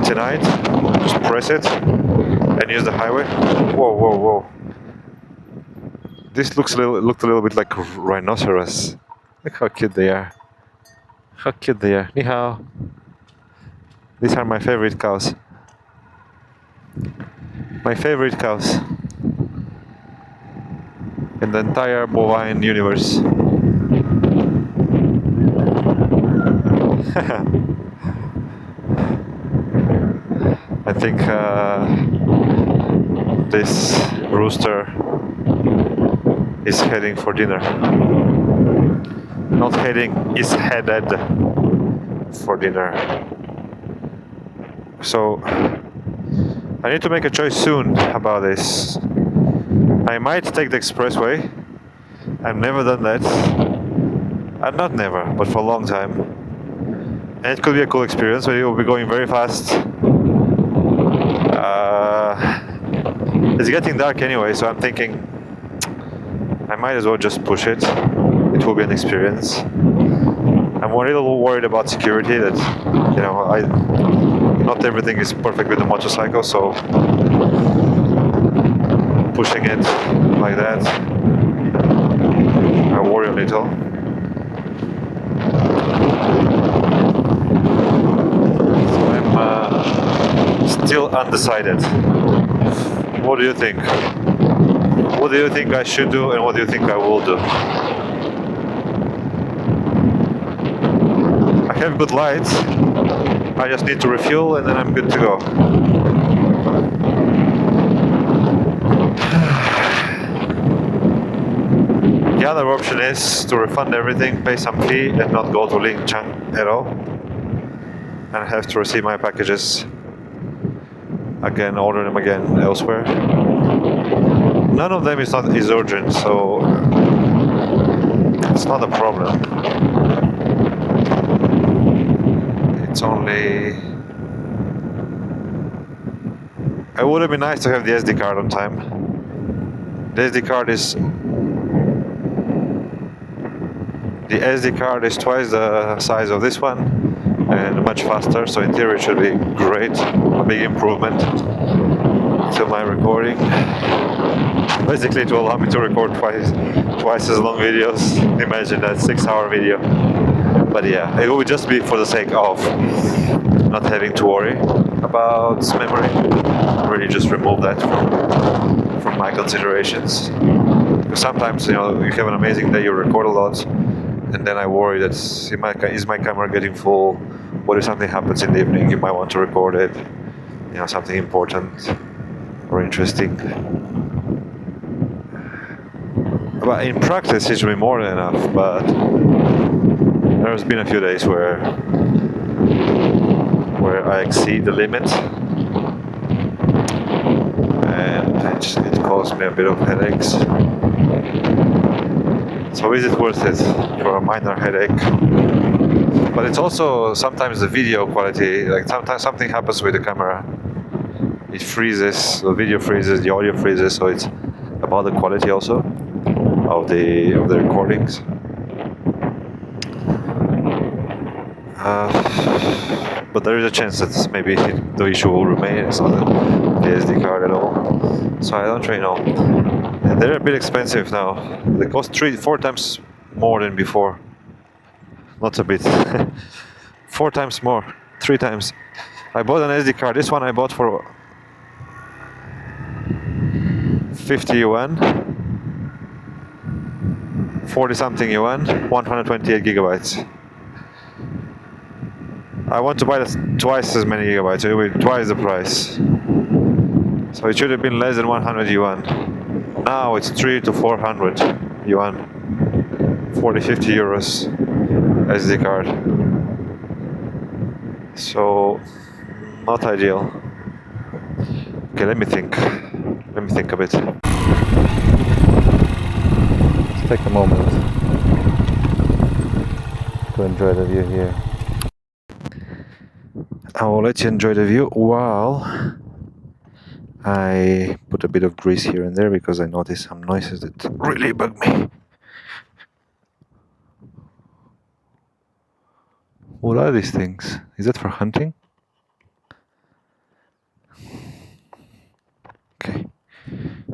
tonight. Just press it and use the highway. Whoa, whoa, whoa. This looked a little bit like a rhinoceros. Look how cute they are. How cute they are. Ni hao. These are my favorite cows. My favorite cows in the entire bovine universe. I think this rooster is heading for dinner. Not heading, is headed for dinner. So I need to make a choice soon about this. I might take the expressway. I've never done that. Not never, but for a long time. And it could be a cool experience, but it will be going very fast. It's getting dark anyway, so I'm thinking I might as well just push it. It will be an experience. I'm a little worried about security, that, you know, not everything is perfect with the motorcycle, so pushing it like that, I worry a little. So I'm still undecided. What do you think? What do you think I should do, and what do you think I will do? I have good lights. I just need to refuel, and then I'm good to go. The other option is to refund everything, pay some fee, and not go to Lacang at all, and have to receive my packages again, order them again elsewhere. None of them is urgent, so it's not a problem. It's only, it would have been nice to have the SD card on time. The SD card is twice the size of this one and much faster, so in theory it should be great, a big improvement to my recording. Basically it will allow me to record twice as long videos. Imagine that 6-hour video. But yeah, it will just be for the sake of not having to worry about memory. Really just remove that from my considerations. Because sometimes, you know, you have an amazing day, you record a lot, and then I worry that is my camera getting full? What if something happens in the evening? You might want to record it, you know, something important or interesting. But in practice, it should be more than enough. But there's been a few days where I exceed the limit, and it caused me a bit of headaches. So is it worth it for a minor headache? But it's also sometimes the video quality, like sometimes something happens with the camera. It freezes, the video freezes, the audio freezes, so it's about the quality also of the recordings. But there is a chance that maybe the issue will remain. It's not the SD card at all. So I don't really know. And they're a bit expensive now. They cost 3-4 times more than before. Not a bit. 4 times more. 3 times. I bought an SD card. This one I bought for 50 yuan. 40 something yuan. 128 gigabytes. I want to buy twice as many gigabytes, so it will be twice the price. So it should have been less than 100 yuan. Now it's 300 to 400 yuan. 40-50 euros SD card. So not ideal. Okay, let me think. Let me think a bit. Let's take a moment to enjoy the view here. I will let you enjoy the view while I put a bit of grease here and there because I noticed some noises that really bug me. What are these things? Is that for hunting? Okay,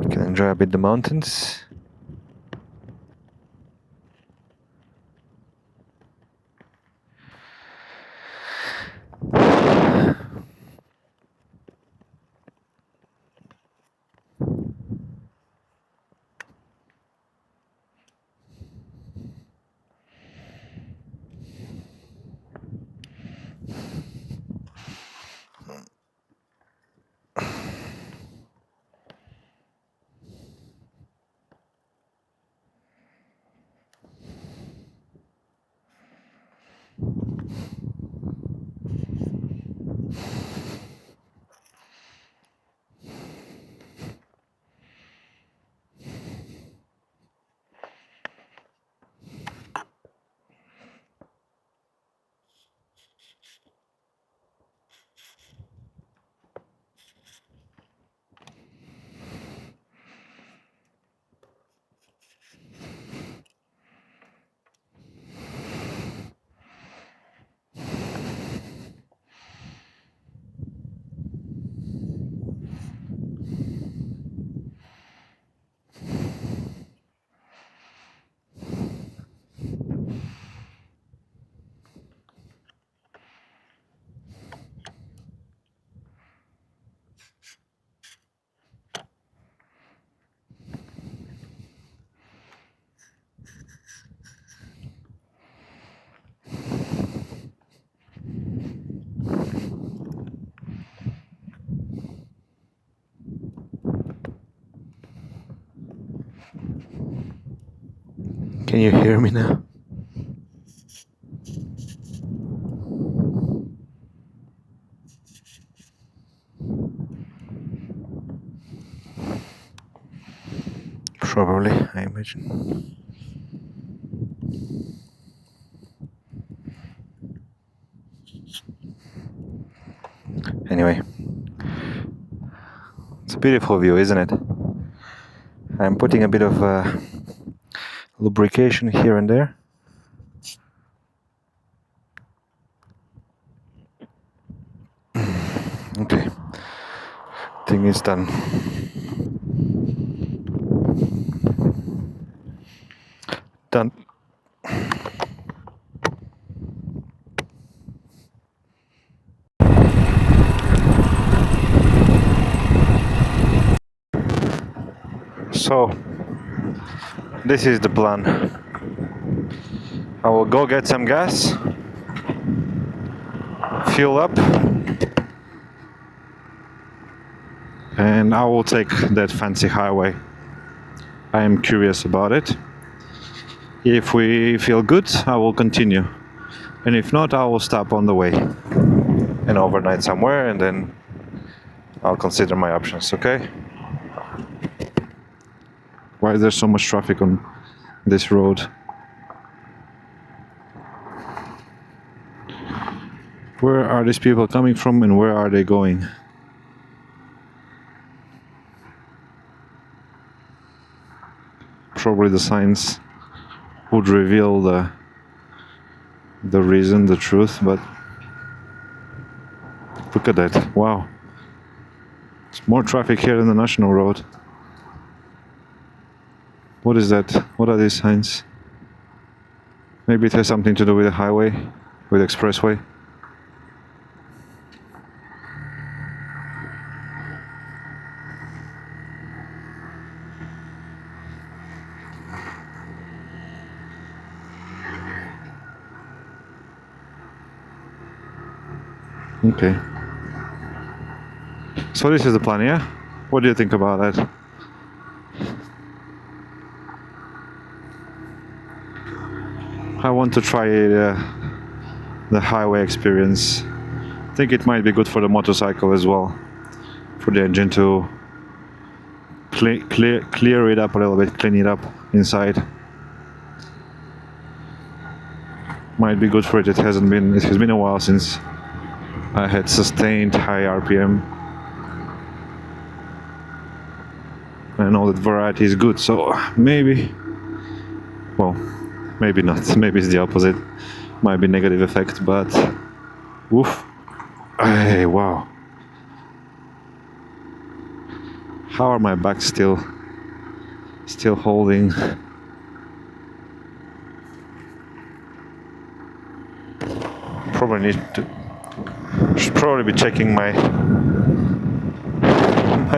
you can enjoy a bit the mountains. Can you hear me now? Probably, I imagine. Anyway, it's a beautiful view, isn't it? I'm putting a bit of lubrication here and there. Okay, thing is done. Done. So, this is the plan. I will go get some gas, fuel up, and I will take that fancy highway. I am curious about it. If we feel good, I will continue. And if not, I will stop on the way and overnight somewhere, and then I'll consider my options, okay? Why is there so much traffic on this road? Where are these people coming from and where are they going? Probably the signs would reveal the reason, the truth, but look at that. Wow. It's more traffic here than the national road. What is that? What are these signs? Maybe it has something to do with the highway, with the expressway. Okay. So this is the plan, yeah? What do you think about that? I want to try the highway experience. I think it might be good for the motorcycle as well, for the engine to clear it up a little bit, clean it up inside. Might be good for it. It has been a while since I had sustained high RPM. I know that variety is good, so maybe, well, maybe not. Maybe it's the opposite. Might be negative effect, but woof. Hey, wow. How are my backs still holding? Should probably be checking my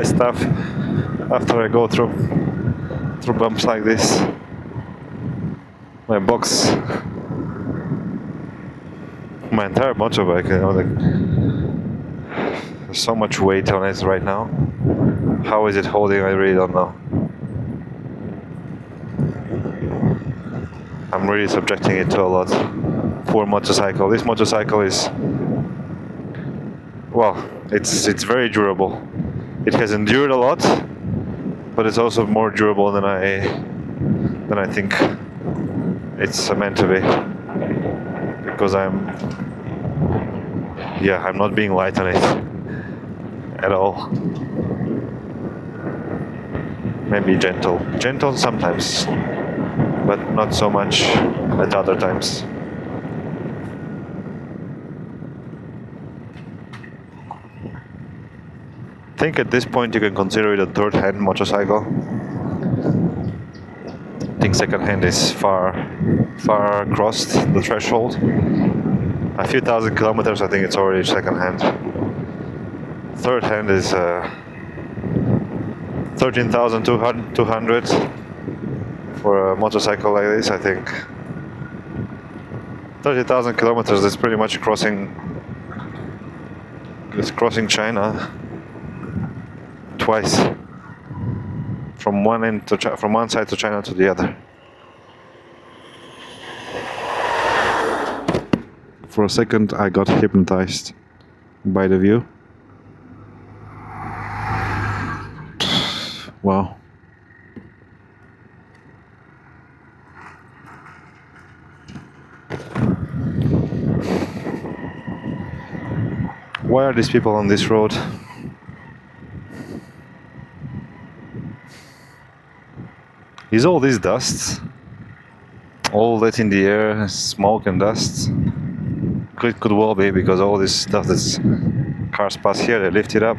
stuff after I go through bumps like this. My box, my entire motorbike, there's so much weight on it right now. How is it holding? I really don't know. I'm really subjecting it to a lot. Poor motorcycle. This motorcycle is, well, it's very durable. It has endured a lot, but it's also more durable than I think it's meant to be. Because I'm not being light on it at all. Maybe gentle sometimes, but not so much at other times. I think at this point you can consider it a third-hand motorcycle. I think second-hand is far crossed the threshold. A few thousand kilometers, I think it's already second-hand. Third-hand is 13,200 for a motorcycle like this, I think. 30,000 kilometers is pretty much crossing China twice, from one side to China to the other. For a second I got hypnotized by the view. Wow. Why are these people on this road? Is all this dust? All that in the air, smoke and dust? Could well be, because all this stuff that's cars pass here, they lift it up.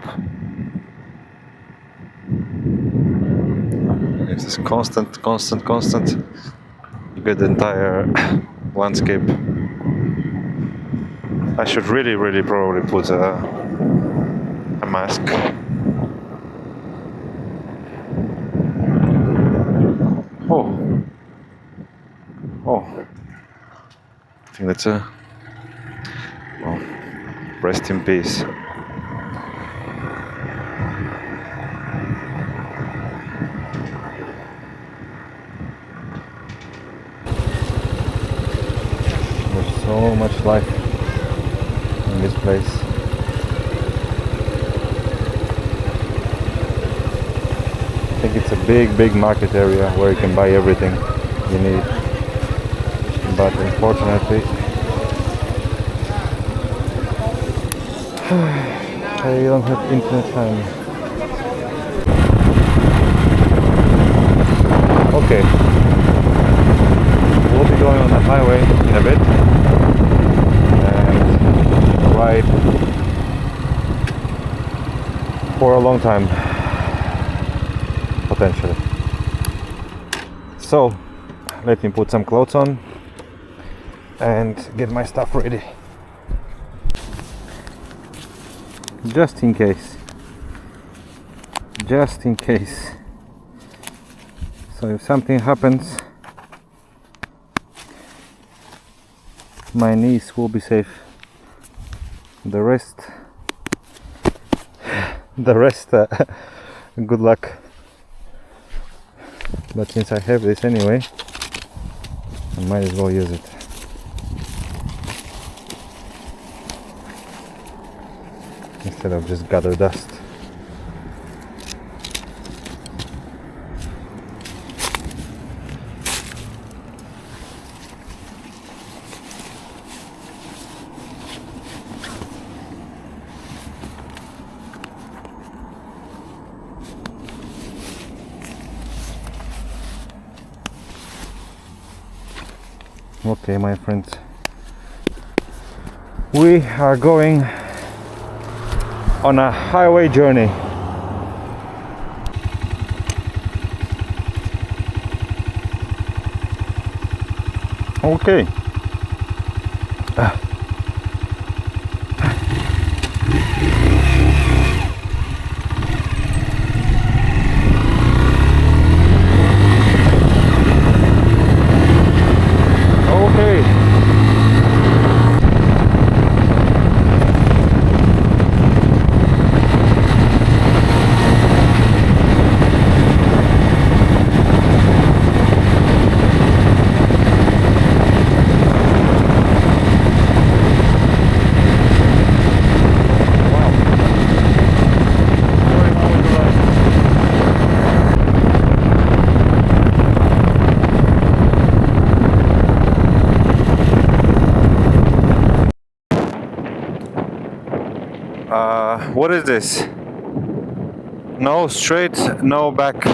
It's this constant. You get the entire landscape. I should really probably put a mask. Oh, I think that's well, rest in peace. There's so much life in this place. think it's a big market area where you can buy everything you need. But unfortunately, I don't have internet time. Okay, we'll be going on the highway in a bit and ride for a long time, potentially. So, let me put some clothes on and get my stuff ready. Just in case. Just in case. So if something happens, my niece will be safe. The rest, good luck. But since I have this anyway, I might as well use it. Instead of just gather dust. Okay, my friends, we are going on a highway journey. Okay. What is this? No straight, no back.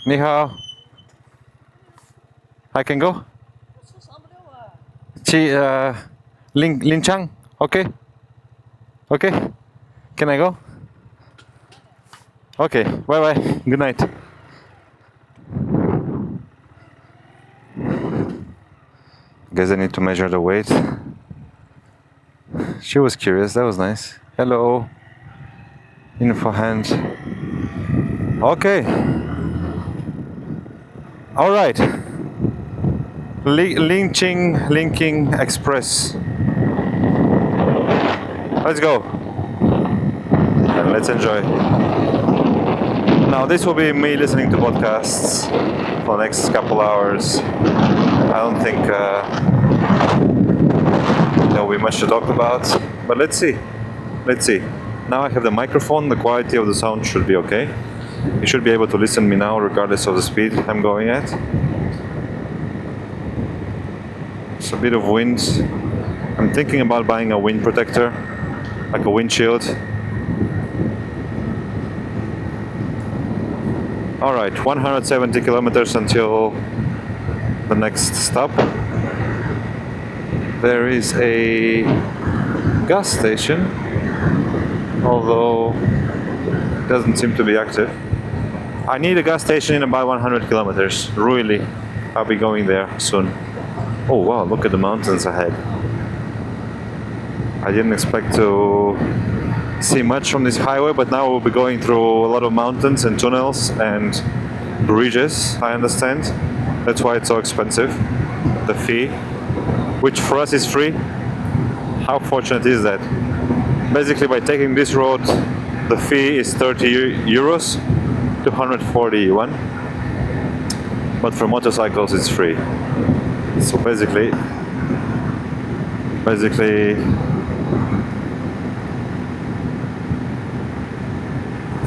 Ni hao. I can go? Lacang, okay? Okay? Can I go? Okay, bye bye. Good night. Guess I need to measure the weight. She was curious, that was nice. Hello. Info hand. Okay. Alright. Linking Express. Let's go. And let's enjoy. Now this will be me listening to podcasts for the next couple hours. I don't think there will be much to talk about, but let's see. Let's see. Now I have the microphone, the quality of the sound should be okay. You should be able to listen to me now regardless of the speed I'm going at. It's a bit of wind. I'm thinking about buying a wind protector, like a windshield. Alright, 170 kilometers until the next stop. There is a gas station, although it doesn't seem to be active. I need a gas station in about 100 kilometers, really. I'll be going there soon. Oh wow, look at the mountains ahead. I didn't expect to see much from this highway, but now we'll be going through a lot of mountains and tunnels and bridges, I understand. That's why it's so expensive, the fee, which for us is free. How fortunate is that? Basically, by taking this road, the fee is 30 euros, 240 yuan. But for motorcycles, it's free. So basically,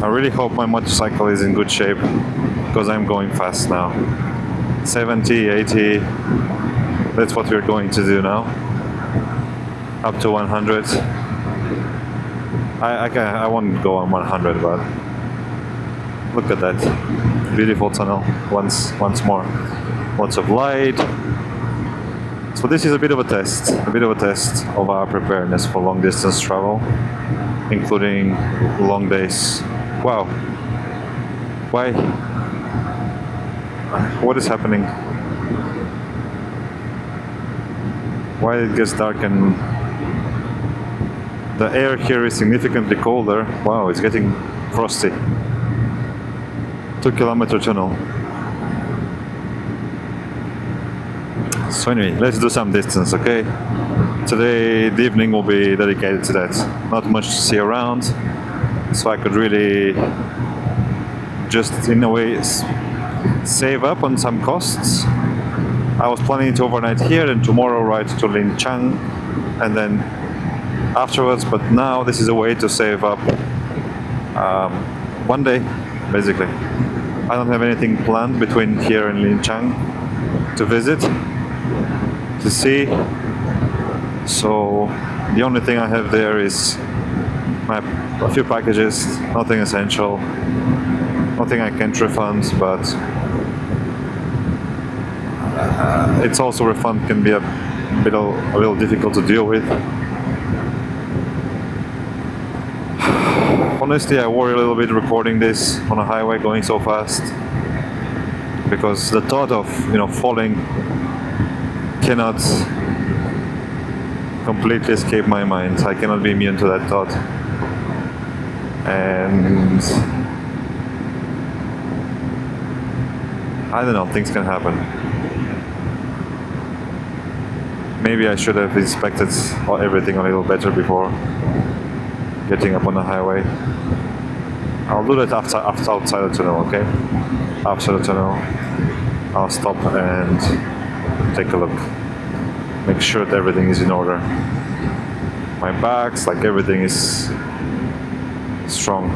I really hope my motorcycle is in good shape because I'm going fast now. 70, 80, that's what we're going to do now. Up to 100. I won't go on 100, but look at that beautiful tunnel once more. Lots of light. So this is a bit of a test of our preparedness for long distance travel, including long days. Wow. Why? What is happening? Why it gets dark and the air here is significantly colder. Wow, it's getting frosty. 2-kilometer tunnel. So anyway, let's do some distance, okay? Today, the evening will be dedicated to that. Not much to see around, so I could really just, in a way, save up on some costs. I was planning to overnight here and tomorrow ride to Lacang and then afterwards, but now this is a way to save up one day, basically. I don't have anything planned between here and Lacang to visit, to see. So the only thing I have there is a few packages, nothing essential, nothing I can't refund, but it's also refund can be a little difficult to deal with. Honestly, I worry a little bit recording this on a highway going so fast, because the thought of falling cannot completely escape my mind. I cannot be immune to that thought, and I don't know, things can happen. Maybe I should have inspected everything a little better before getting up on the highway. I'll do that outside the tunnel, okay? After the tunnel, I'll stop and take a look. Make sure that everything is in order. My bags, like everything is strong.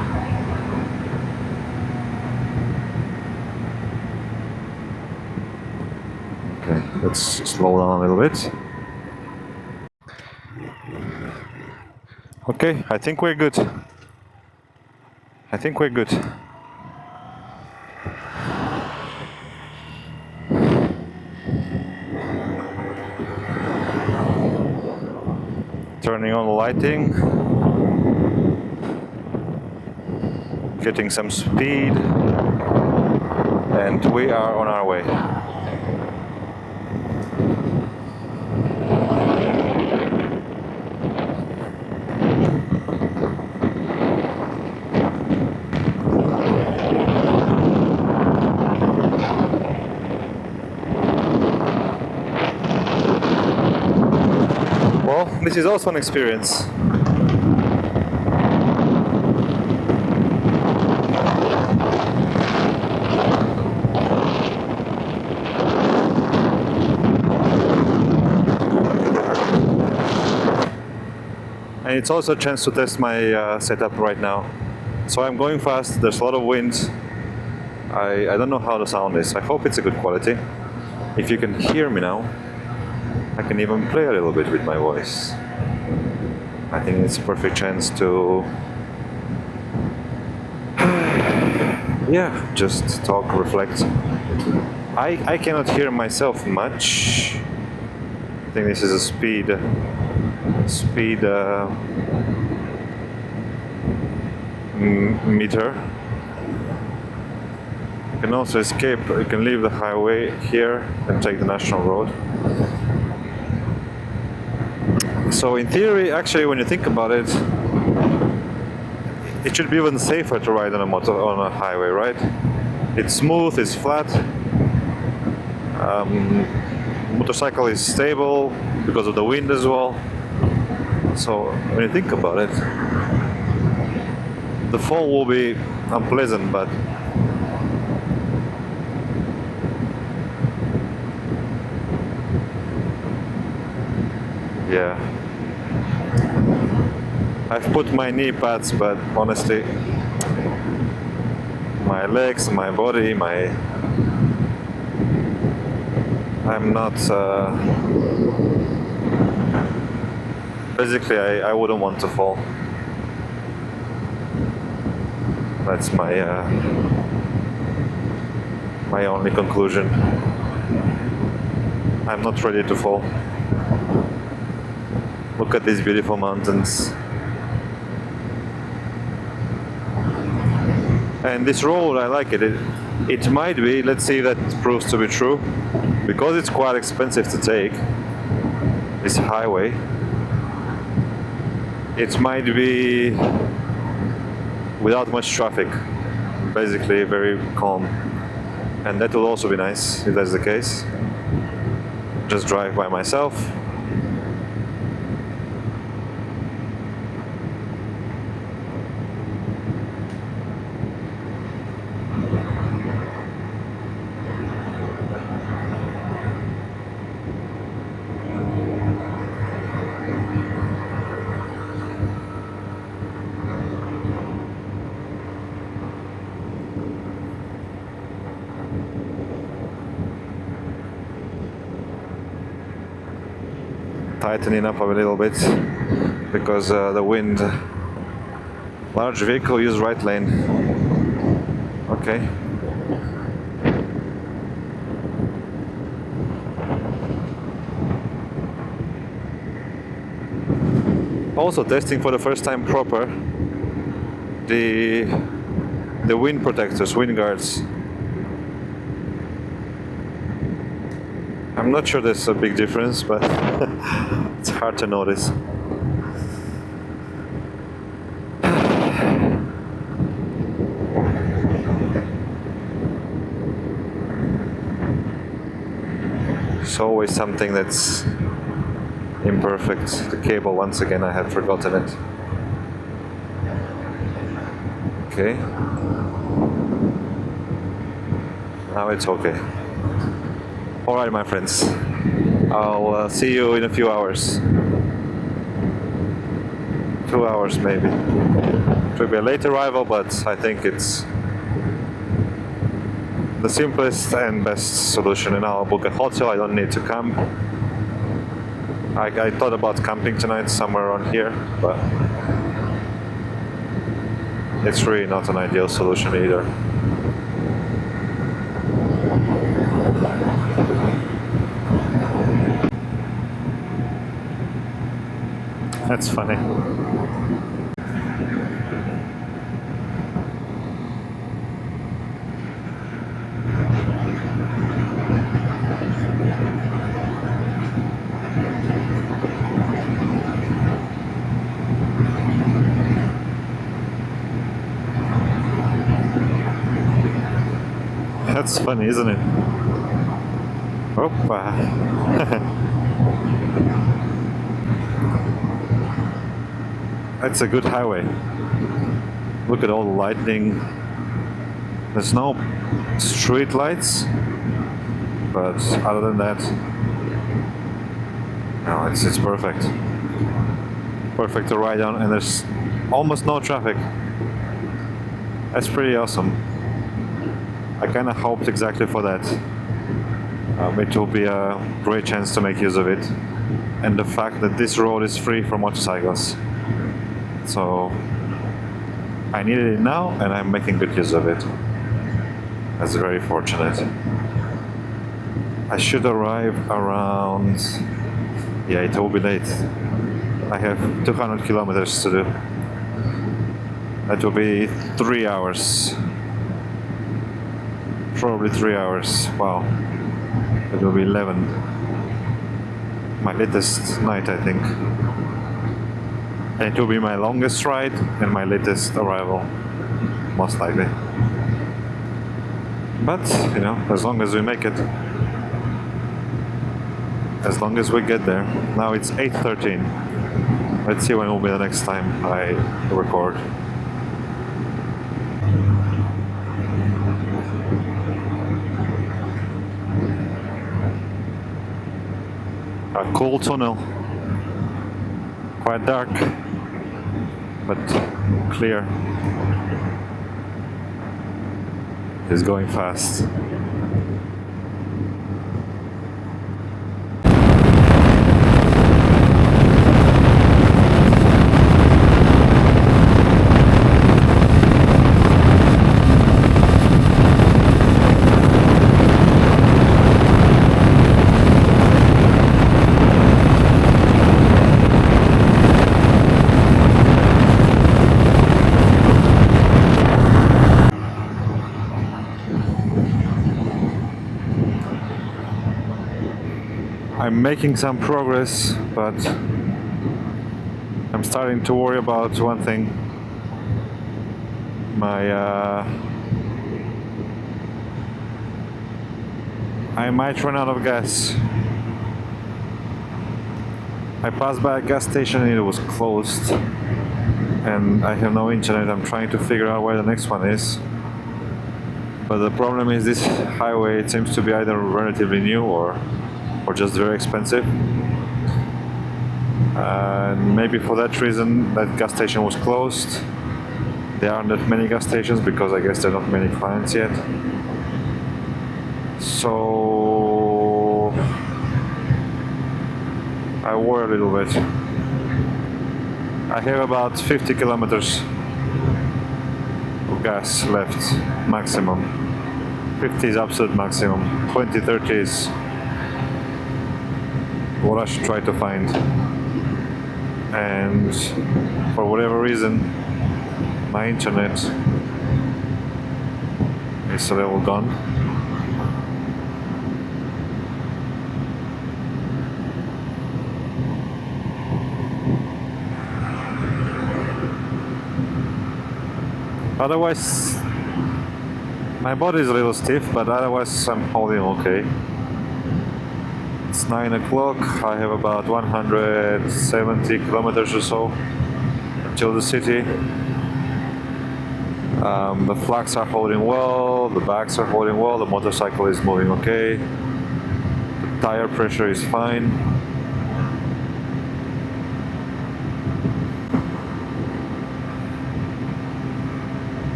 Okay, let's slow down a little bit. Okay, I think we're good. Turning on the lighting. Getting some speed. And we are on our way. This is also an experience. And it's also a chance to test my setup right now. So I'm going fast, there's a lot of wind. I don't know how the sound is. I hope it's a good quality. If you can hear me now, I can even play a little bit with my voice. I think it's a perfect chance to just talk, reflect. I cannot hear myself much. I think this is a speed meter. You can also escape. You can leave the highway here and take the national road. So in theory, actually, when you think about it, it should be even safer to ride on a highway, right? It's smooth, it's flat. Motorcycle is stable because of the wind as well. So when you think about it, the fall will be unpleasant, but yeah. I've put my knee pads, but honestly, my legs, my body, I'm not basically I wouldn't want to fall. That's my only conclusion. I'm not ready to fall. Look at these beautiful mountains. And this road, I like it. It might be, let's see if that proves to be true, because it's quite expensive to take, this highway. It might be without much traffic, basically very calm. And that will also be nice if that's the case. Just drive by myself. Tightening up a little bit because the wind. Large vehicle, use right lane. Okay. Also testing for the first time proper the wind protectors, wind guards. I'm not sure there's a big difference, but it's hard to notice. There's always something that's imperfect. The cable, once again, I had forgotten it. Okay. Now it's okay. Alright, my friends. I'll see you in a few hours. 2 hours maybe. It will be a late arrival, but I think it's the simplest and best solution. And I'll book a hotel. I don't need to camp. I thought about camping tonight somewhere around here, but it's really not an ideal solution either. That's funny. That's funny, isn't it? Opa. That's a good highway. Look at all the lighting. There's no street lights, but other than that, no, it's perfect. Perfect to ride on, and there's almost no traffic. That's pretty awesome. I kind of hoped exactly for that. It will be a great chance to make use of it, and the fact that this road is free for motorcycles. So I needed it now, and I'm making good use of it. That's very fortunate. I should arrive around... Yeah, it will be late. I have 200 kilometers to do. That will be 3 hours. Probably 3 hours. Wow. It will be 11. My latest night, I think. And it will be my longest ride and my latest arrival, most likely. But, you know, as long as we make it, as long as we get there. Now it's 8:13. Let's see when will be the next time I record. A cool tunnel. Quite dark, but clear. is going fast. I'm making some progress, but I'm starting to worry about one thing. I might run out of gas. I passed by a gas station and it was closed, and I have no internet. I'm trying to figure out where the next one is. But the problem is this highway, it seems to be either relatively new or just very expensive. And maybe for that reason that gas station was closed. There aren't that many gas stations because I guess there are not many clients yet. So I worry a little bit. I have about 50 kilometers of gas left, maximum. 50 is absolute maximum. 20, 30 is what I should try to find. And for whatever reason, my internet is a little gone. Otherwise, my body is a little stiff, but otherwise I'm holding okay. It's 9 o'clock, I have about 170 kilometers or so until the city. The flags are holding well, the bags are holding well, the motorcycle is moving okay, the tire pressure is fine.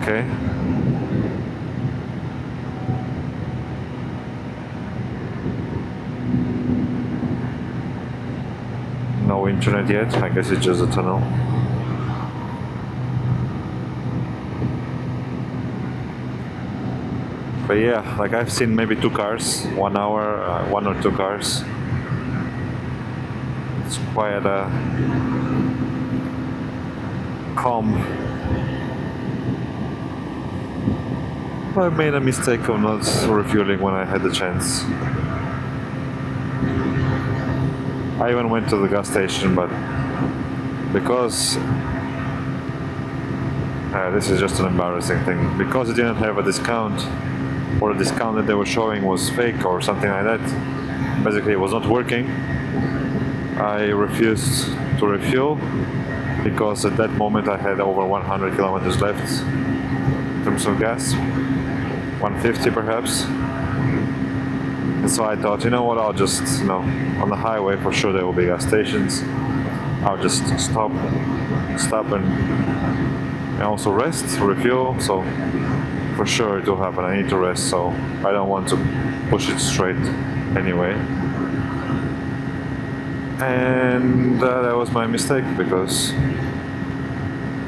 Okay. No internet yet, I guess it's just a tunnel. But yeah, like I've seen maybe 2 cars, 1 hour, 1 or 2 cars. It's quite a calm. I made a mistake of not refueling when I had the chance. I even went to the gas station, but because this is just an embarrassing thing, because it didn't have a discount, or the discount that they were showing was fake or something like that, basically it was not working. I refused to refuel because at that moment I had over 100 kilometers left in terms of gas, 150 perhaps. And so I thought, you know what, I'll just, on the highway for sure there will be gas stations. I'll just stop and also rest, refuel, so for sure it will happen. I need to rest, so I don't want to push it straight anyway. And that was my mistake, because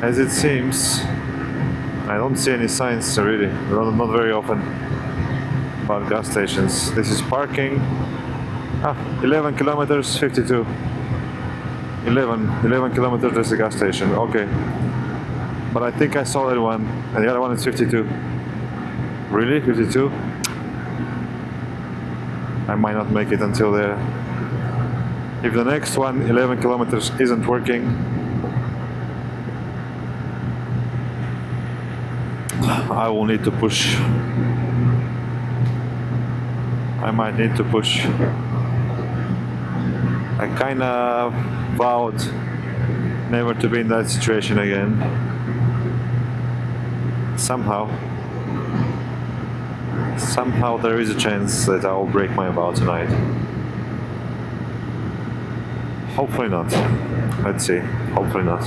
as it seems, I don't see any signs really, not very often, about gas stations. This is parking. 11 kilometers, 52. 11 kilometers, there's a gas station. Okay. But I think I saw that one, and the other one is 52. Really? 52? I might not make it until there. If the next one, 11 kilometers, isn't working, I will need to push. I might need to push. I kinda vowed never to be in that situation again. Somehow there is a chance that I will break my vow tonight. Hopefully not. Let's see. Hopefully not.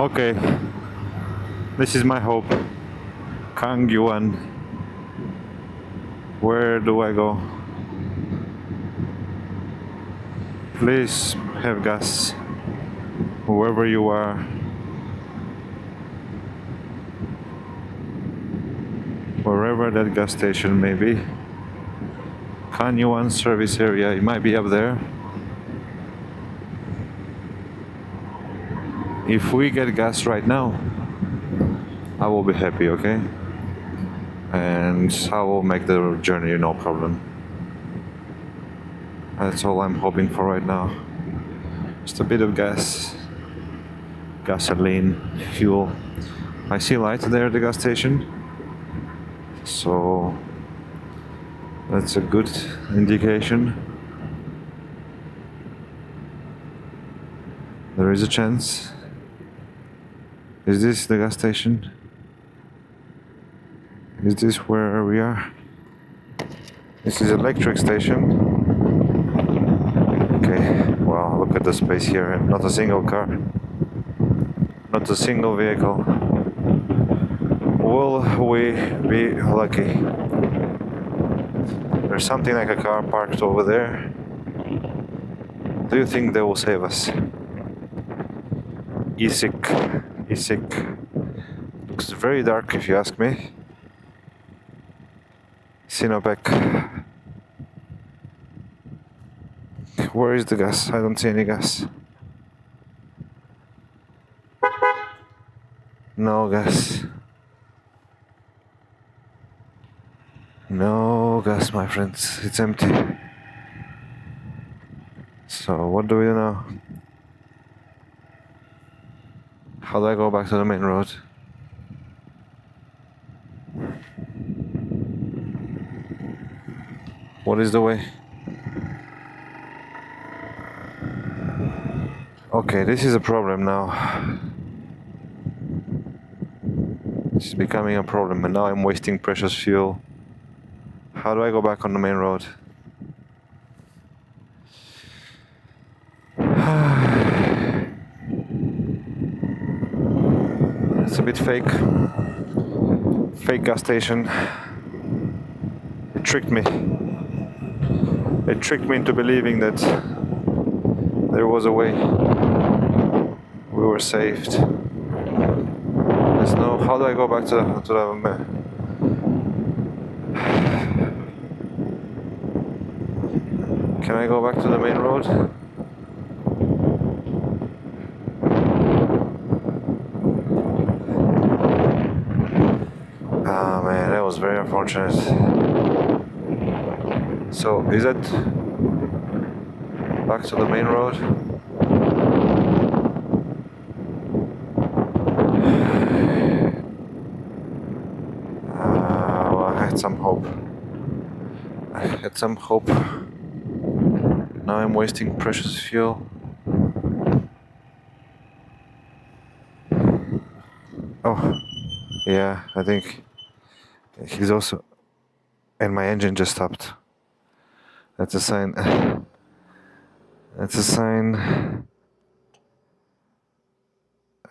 Okay, this is my hope. Kang Yuan. Where do I go? Please have gas. Whoever you are. Wherever that gas station may be. Kang Yuan service area, it might be up there. If we get gas right now, I will be happy, okay? And I will make the journey no problem. That's all I'm hoping for right now. Just a bit of gas, gasoline, fuel. I see light there at the gas station, so that's a good indication. There is a chance. Is this the gas station? Is this where we are? This is electric station. Okay, wow, look at the space here. Not a single car. Not a single vehicle. Will we be lucky? There's something like a car parked over there. Do you think they will save us? Isik. Looks very dark if you ask me. Sinopec. Where is the gas? I don't see any gas. No gas. No gas, my friends. It's empty. So what do we do now? How do I go back to the main road? What is the way? Okay, this is a problem now. This is becoming a problem, and now I'm wasting precious fuel. How do I go back on the main road? It's a bit fake. Fake gas station. It tricked me. It tricked me into believing that there was a way. We were saved. There's no. How do I go back to the Can I go back to the main road? Ah man, that was very unfortunate. So, is that back to the main road? Well, I had some hope. Now I'm wasting precious fuel. Oh, yeah, I think he's also... And my engine just stopped. That's a sign. That's a sign.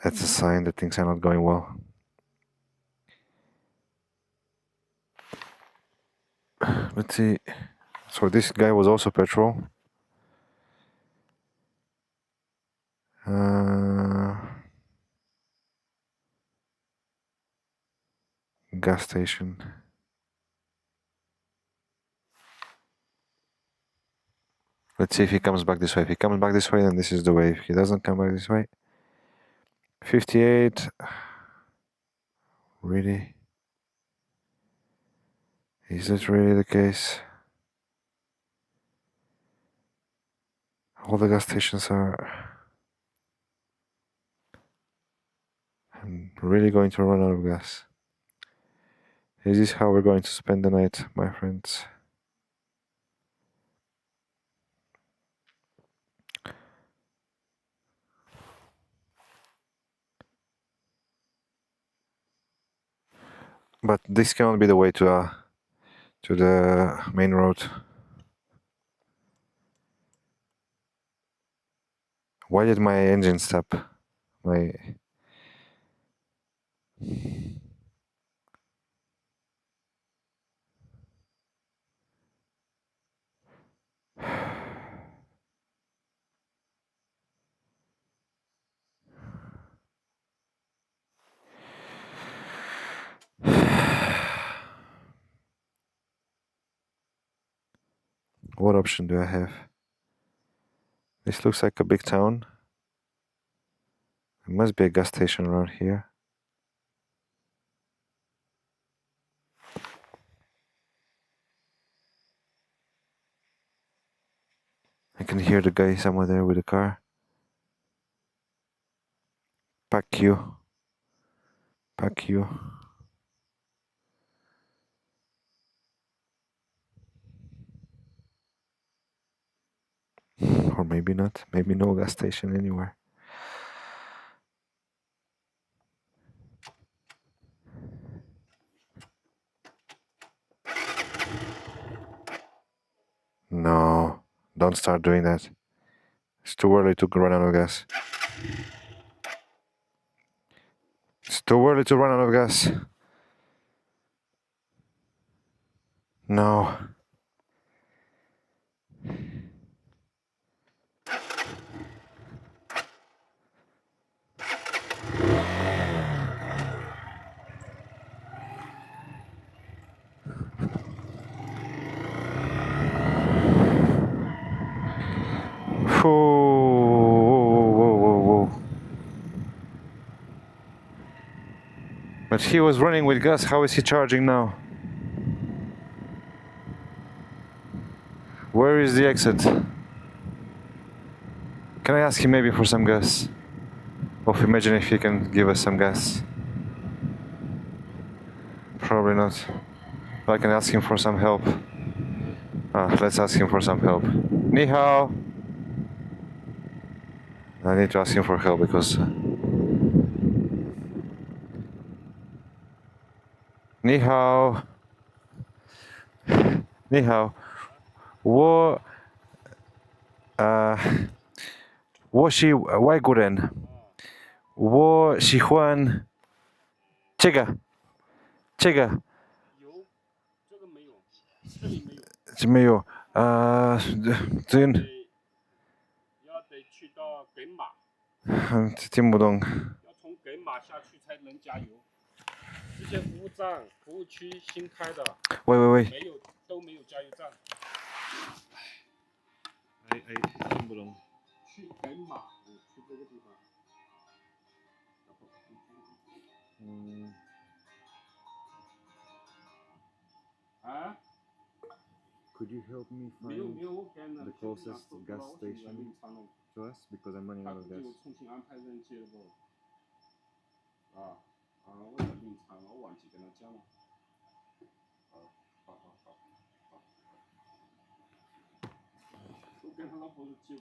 That's a sign that things are not going well. Let's see. So this guy was also petrol. Gas station. Let's see if he comes back this way. If he comes back this way, then this is the way. If he doesn't come back this way, 58. Really? Is that really the case? All the gas stations are... I'm really going to run out of gas. Is this how we're going to spend the night, my friends? But this cannot be the way to the main road. Why did my engine stop? What option do I have? This looks like a big town. There must be a gas station around here. I can hear the guy somewhere there with a car. Pack you. Pack you. Or maybe not. Maybe no gas station anywhere. No, don't start doing that. It's too early to run out of gas. It's too early to run out of gas. No. Whoa. But he was running with gas. How is he charging now? Where is the exit? Can I ask him maybe for some gas? Or imagine if he can give us some gas. Probably not. But I can ask him for some help. Let's ask him for some help. Ni hao. I need to ask him for help because...你好，你好，我是外国人，我喜欢这个有，这个没有，这里没有，没有这要得去到根马，听不懂。要从根马下去才能加油。这些服务站、服务区新开的，喂，都没有加油站。听不懂。去根马，去这个地方。啊 Could you help me 没 find 有，我跟 the closest gas station to us because I'm running 他 out of 估计 gas? 我重新安排人接了不？我在临场，我忘记跟他讲了。好。我跟他老婆是接。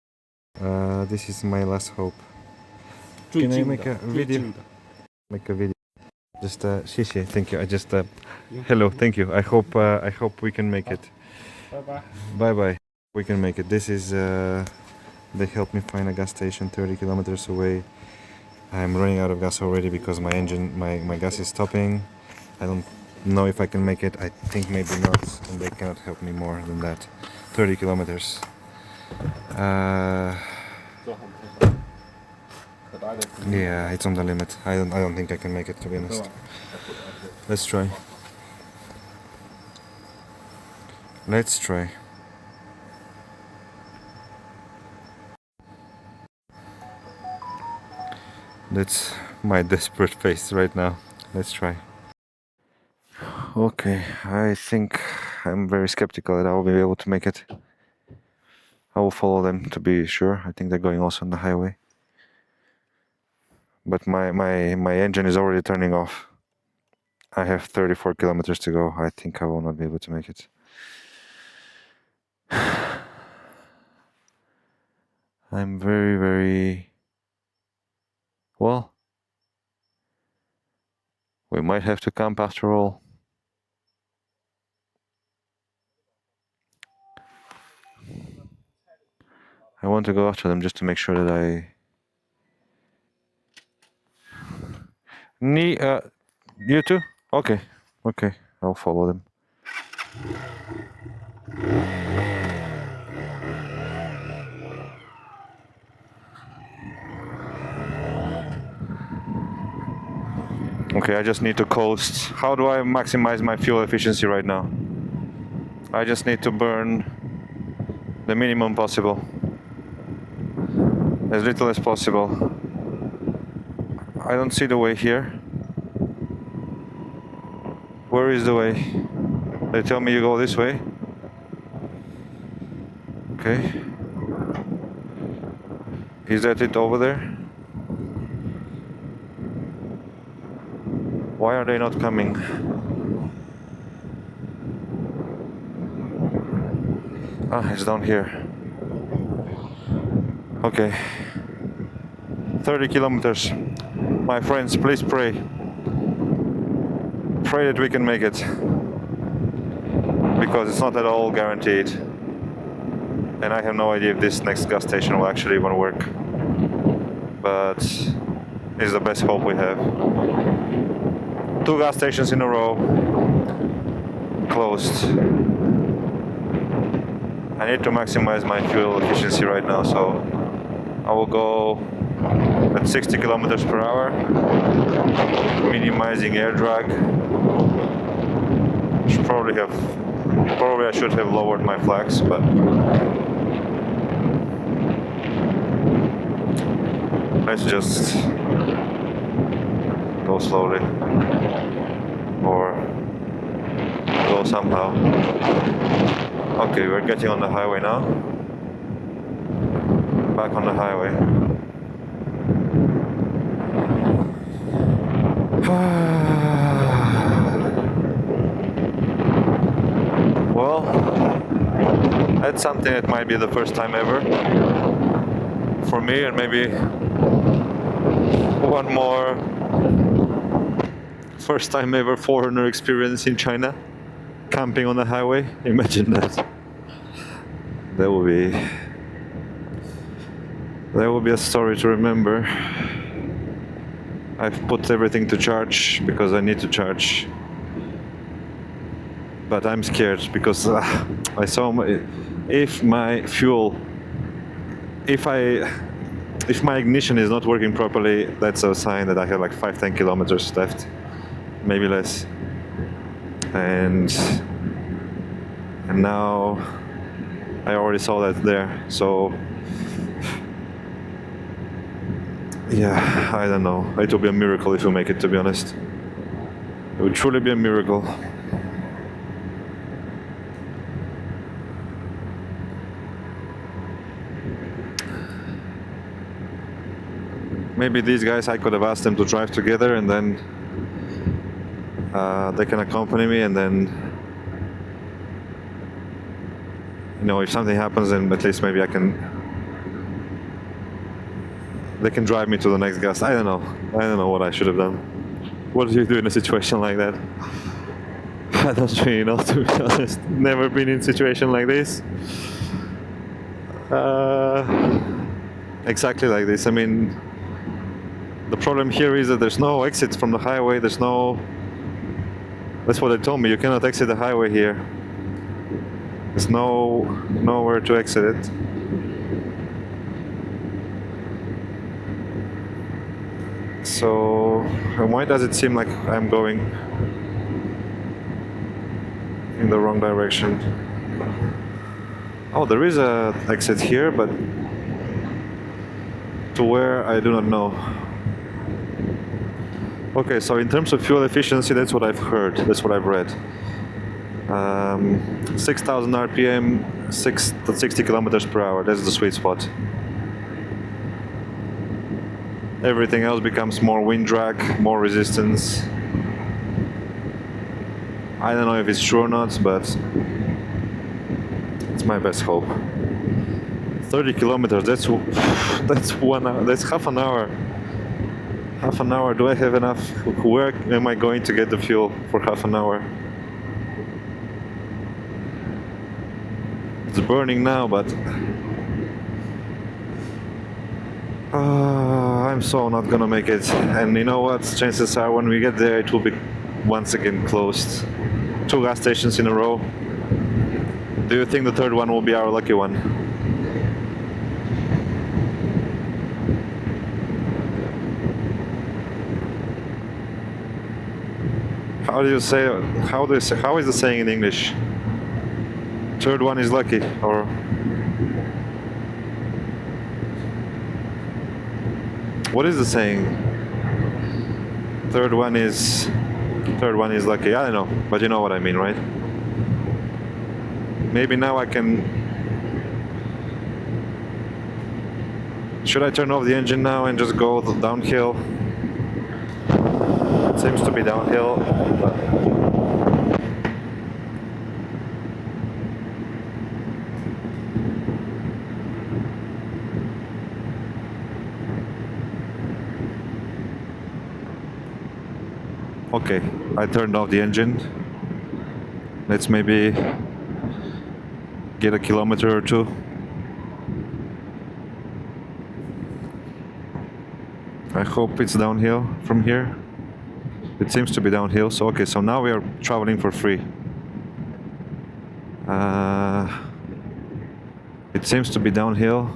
This is my last hope. Can I make a video? Make a video. Just 谢谢 thank you. I just hello, thank you. I hope we can make it. Bye. We can make it. This is they helped me find a gas station 30 kilometers away. I'm running out of gas already because my gas is stopping. I don't know if I can make it. I think maybe not, and they cannot help me more than that. 30 kilometers. Yeah, it's on the limit. I don't think I can make it, to be honest. Let's try. That's my desperate face right now. Let's try. Okay, I think I'm very skeptical that I will be able to make it. I will follow them to be sure. I think they're going also on the highway. But my engine is already turning off. I have 34 kilometers to go. I think I will not be able to make it. I'm very... Well, we might have to camp after all. I want to go after them just to make sure that I... You too? Okay. Okay. I'll follow them. Okay, I just need to coast. How do I maximize my fuel efficiency right now? I just need to burn the minimum possible. As little as possible. I don't see the way here. Where is the way? They tell me you go this way. Okay. Is that it over there? Why are they not coming? Ah, it's down here. Okay. 30 kilometers. My friends, please pray. Pray that we can make it. Because it's not at all guaranteed. And I have no idea if this next gas station will actually even work. But it's the best hope we have. 2 gas stations in a row. Closed. I need to maximize my fuel efficiency right now, so I will go at 60 kilometers per hour, minimizing air drag. Probably I should have lowered my flags, but let's just go slowly or go somehow. Okay, we're getting on the highway now. Back on the highway. Well, that's something that might be the first time ever for me, and maybe one more first time ever foreigner experience in China. Camping on the highway, imagine that. That will be a story to remember. I've put everything to charge because I need to charge, but I'm scared because I saw if my ignition is not working properly, that's a sign that I have like 5-10 kilometers left, maybe less. And now I already saw that there, so yeah, I don't know. It will be a miracle if we make it, to be honest. It would truly be a miracle. Maybe these guys, I could have asked them to drive together and then they can accompany me, and then, you know, if something happens, then at least maybe they can drive me to the next gas. I don't know what I should have done. What do you do in a situation like that? I don't really know, to be honest. Never been in a situation like this. Exactly like this. I mean, the problem here is that there's no exit from the highway. That's what they told me. You cannot exit the highway here. There's nowhere to exit it. So why does it seem like I'm going in the wrong direction? Oh, there is a exit here, but to where, I do not know. Okay, so in terms of fuel efficiency, that's what I've heard, that's what I've read. 6,000 RPM, 60 kilometers per hour, that's the sweet spot. Everything else becomes more wind drag, more resistance. I don't know if it's true or not, but it's my best hope. 30 kilometers, that's 1 hour, that's half an hour. Half an hour, do I have enough? Where am I going to get the fuel for half an hour? It's burning now, but I'm so not gonna make it. And you know what? Chances are when we get there it will be once again closed. 2 gas stations in a row. Do you think the third one will be our lucky one? How do you say? How is the saying in English? Third one is lucky, or what is the saying? Third one is lucky. I don't know, but you know what I mean, right? Maybe now I can. Should I turn off the engine now and just go downhill? It seems to be downhill. Okay, I turned off the engine. Let's maybe get a kilometer or 2. I hope it's downhill from here. It seems to be downhill, so okay, so now we are traveling for free. It seems to be downhill.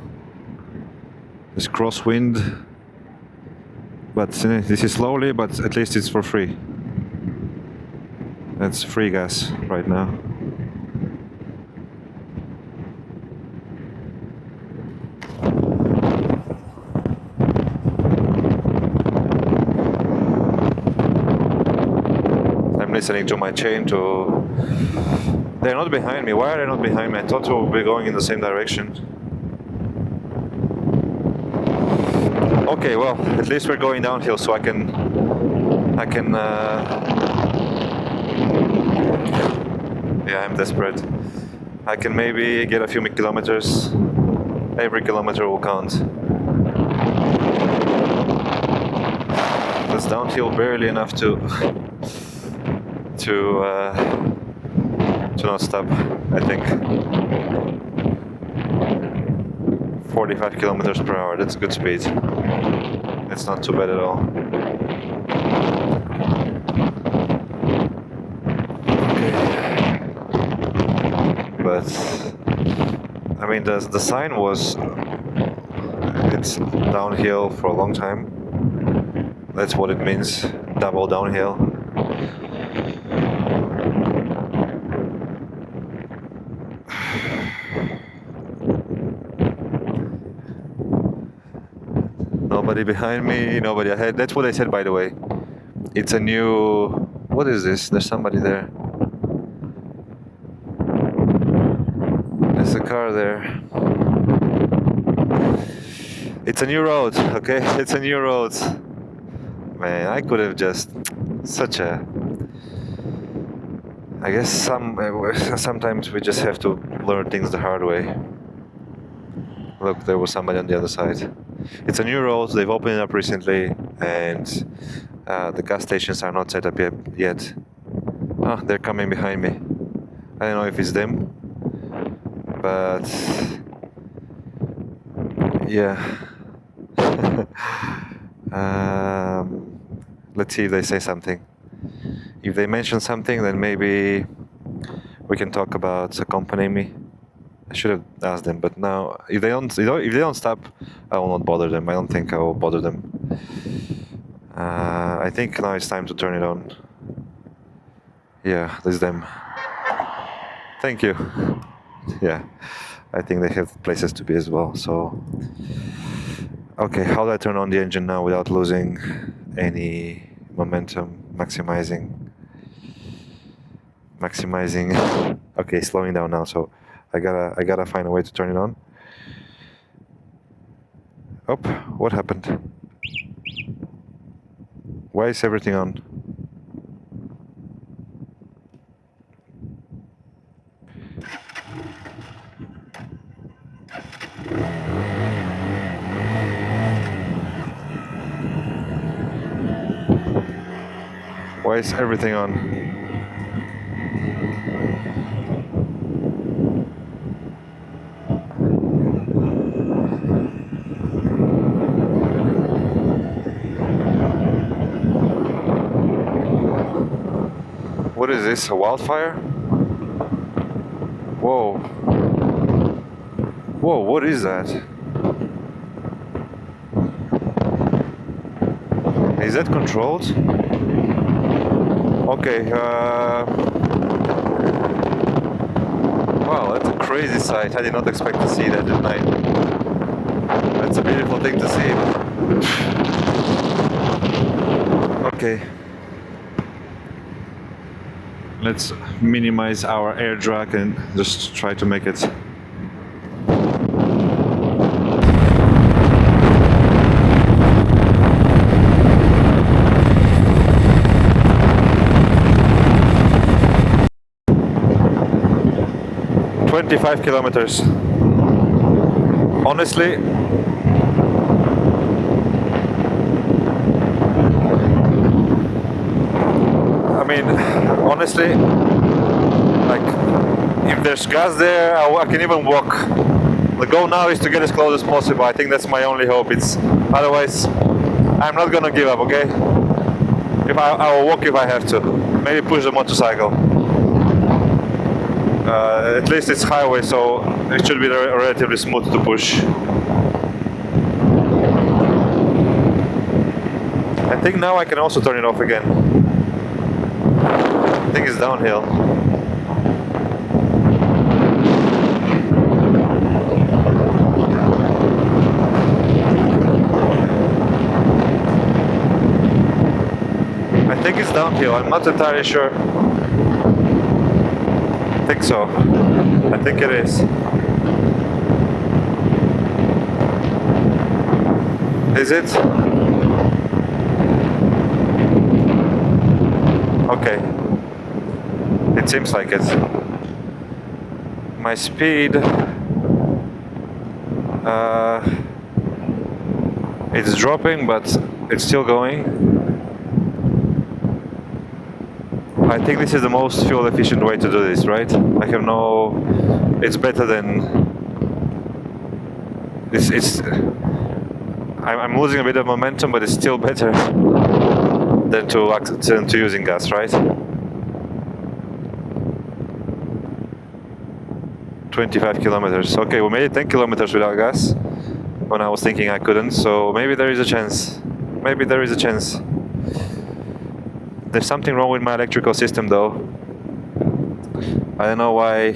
There's crosswind. But this is slowly, but at least it's for free. That's free gas right now. I'm listening to my chain to... They're not behind me. Why are they not behind me? I thought we would be going in the same direction. Okay, well, at least we're going downhill, so I can yeah, I'm desperate. I can maybe get a few kilometers. Every kilometer will count. That's downhill barely enough to not stop, I think. 45 kilometers per hour, that's good speed. It's not too bad at all. But I mean, the sign was it's downhill for a long time. That's what it means, double downhill. Nobody behind me, nobody ahead. That's what I said, by the way. It's a new... What is this? There's somebody there. There's a car there. It's a new road, okay? It's a new road. Man, I could have just... Such a... I guess sometimes we just have to learn things the hard way. Look, there was somebody on the other side. It's a new road, they've opened it up recently, and the gas stations are not set up yet. Ah, they're coming behind me. I don't know if it's them, but yeah. Let's see if they say something. If they mention something, then maybe we can talk about accompanying me. I should have asked them, but now if they don't stop, I will not bother them. I don't think I will bother them. I think now it's time to turn it on. Yeah, this is them. Thank you. Yeah, I think they have places to be as well. So, okay, how do I turn on the engine now without losing any momentum? Maximizing. Okay, slowing down now. So. I gotta find a way to turn it on. Oh, what happened? Why is everything on? Why is everything on? is this? A wildfire? Whoa. Whoa, what is that? Is that controlled? Okay, wow, that's a crazy sight. I did not expect to see that at night. That's a beautiful thing to see. Okay. Let's minimize our air drag and just try to make it. "25 kilometers. Honestly, honestly, like, if there's gas there, I can even walk. The goal now is to get as close as possible. I think that's my only hope. Otherwise, I'm not gonna give up, okay? I will walk if I have to. Maybe push the motorcycle. At least it's highway, so it should be relatively smooth to push. I think now I can also turn it off again. I think it's downhill. I think it's downhill. I'm not entirely sure. I think so. I think it is. Is it? Okay. It seems like it. My speed, it's dropping, but it's still going. I think this is the most fuel efficient way to do this, right? It's better than this. I'm losing a bit of momentum, but it's still better than to using gas, right? 25 kilometers. Okay, we made it 10 kilometers without gas when I was thinking I couldn't, so maybe there is a chance. Maybe there is a chance. There's something wrong with my electrical system though. I don't know why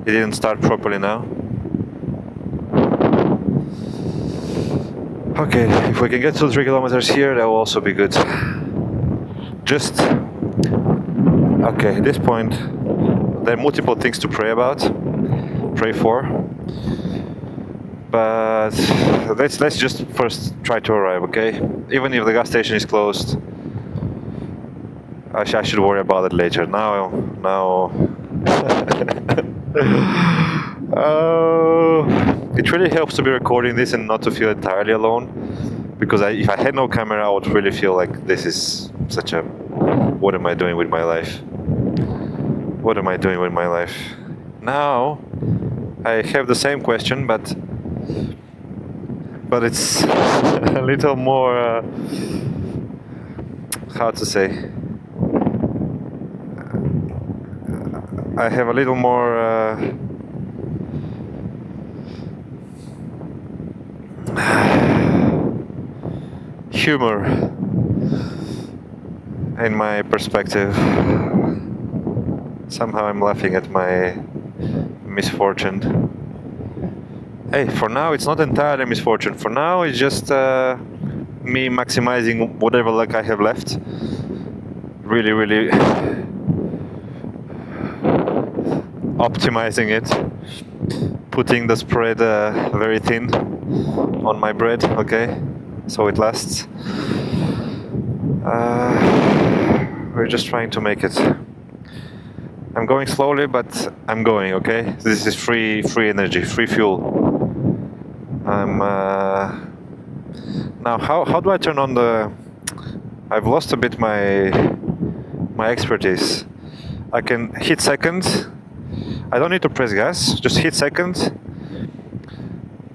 it didn't start properly now. Okay, if we can get to 3 kilometers here, that will also be good. Okay, at this point, there are multiple things to pray for. But let's just first try to arrive, okay? Even if the gas station is closed, I should worry about it later. Now. It really helps to be recording this and not to feel entirely alone. Because if I had no camera, I would really feel like this is such a... What am I doing with my life? What am I doing with my life? Now, I have the same question, but it's a little more... how to say... I have a little more humor in my perspective. Somehow I'm laughing at my misfortune. Hey, for now it's not entirely misfortune. For now it's just me maximizing whatever luck I have left. Really optimizing it, putting the spread very thin on my bread, okay, so it lasts. We're just trying to make it. I'm going slowly, but I'm going, okay? This is free energy, free fuel. Now how do I turn on the... I've lost a bit my expertise. I can hit second. I don't need to press gas, just hit second,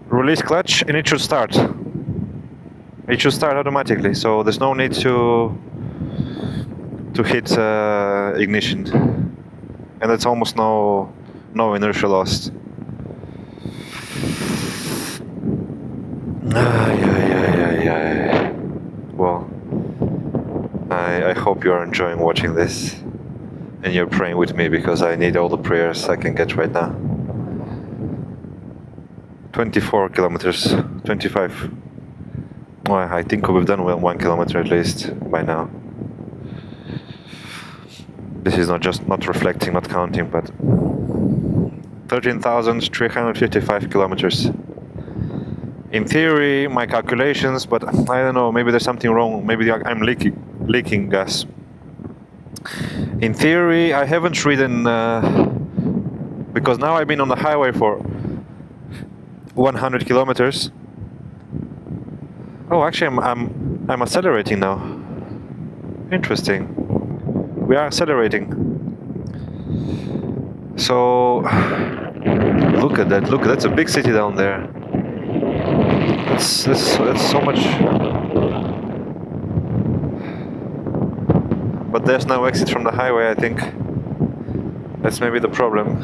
release clutch, and it should start. It should start automatically, so there's no need to to hit ignition, and it's almost no inertia lost. Well, I hope you are enjoying watching this, and you're praying with me, because I need all the prayers I can get right now. 24 kilometers, 25. Well, I think we've done 1 kilometer at least by now. This is not reflecting, not counting, but 13,355 kilometers. In theory, my calculations, but I don't know, maybe there's something wrong. Maybe I'm leaking gas. In theory, I haven't ridden because now I've been on the highway for 100 kilometers. Oh, actually, I'm accelerating now. Interesting. We are accelerating. So look at that. Look, that's a big city down there. That's so much. But there's no exit from the highway, I think. That's maybe the problem.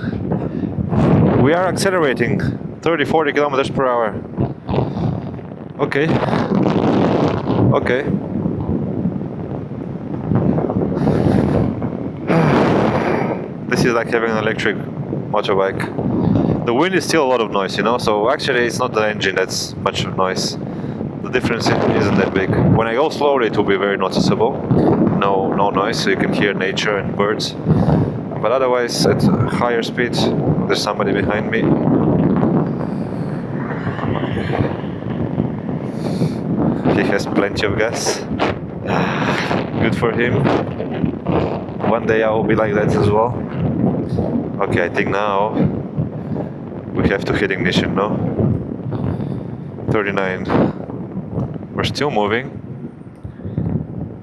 We are accelerating 30-40 kilometers per hour. Okay. Okay. This is like having an electric motorbike. The wind is still a lot of noise, you know, so actually it's not the engine that's much noise. The difference isn't that big. When I go slowly, it will be very noticeable. No noise, so you can hear nature and birds. But otherwise, at higher speed, there's somebody behind me. He has plenty of gas. Good for him. One day I will be like that as well. Okay, I think now we have to hit ignition, no? 39. We're still moving.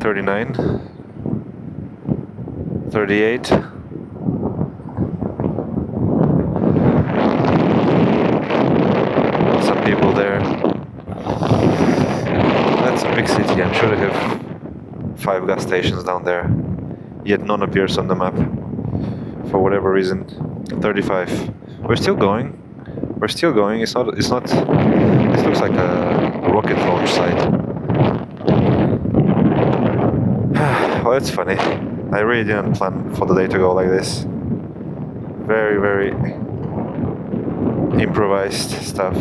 39. 38. Some people there. That's a big city. I'm sure they have 5 gas stations down there. Yet none appears on the map. For whatever reason. 35. We're still going. We're still going. It's not. This looks like a rocket launch site. Well, that's funny. I really didn't plan for the day to go like this. Very, very improvised stuff.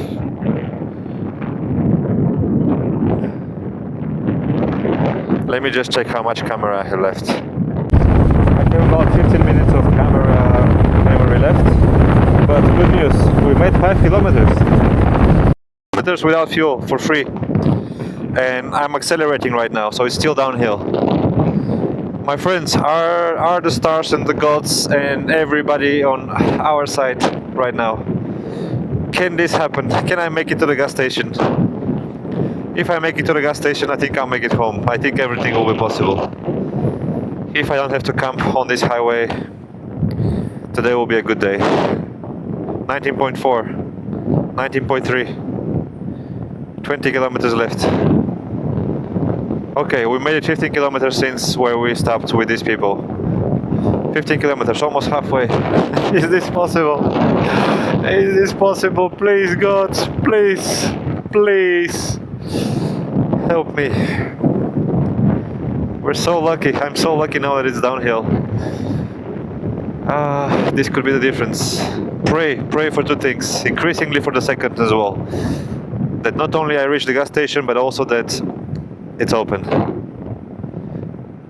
Let me just check how much camera I have left. I have about 15 minutes of camera memory left. But good news, we made 5 kilometers. Without fuel, for free. And I'm accelerating right now, so it's still downhill. My friends, are the stars and the gods and everybody on our side right now? Can this happen? Can I make it to the gas station? If I make it to the gas station, I think I'll make it home. I think everything will be possible. If I don't have to camp on this highway, today will be a good day. 19.4, 19.3, 20 kilometers left. Okay, we made it 15 kilometers since where we stopped with these people. 15 kilometers, almost halfway. Is this possible? Is this possible? Please, God, please, please, help me. We're so lucky. I'm so lucky now that it's downhill. This could be the difference. Pray for 2 things, increasingly for the second as well. That not only I reach the gas station, but also that it's open.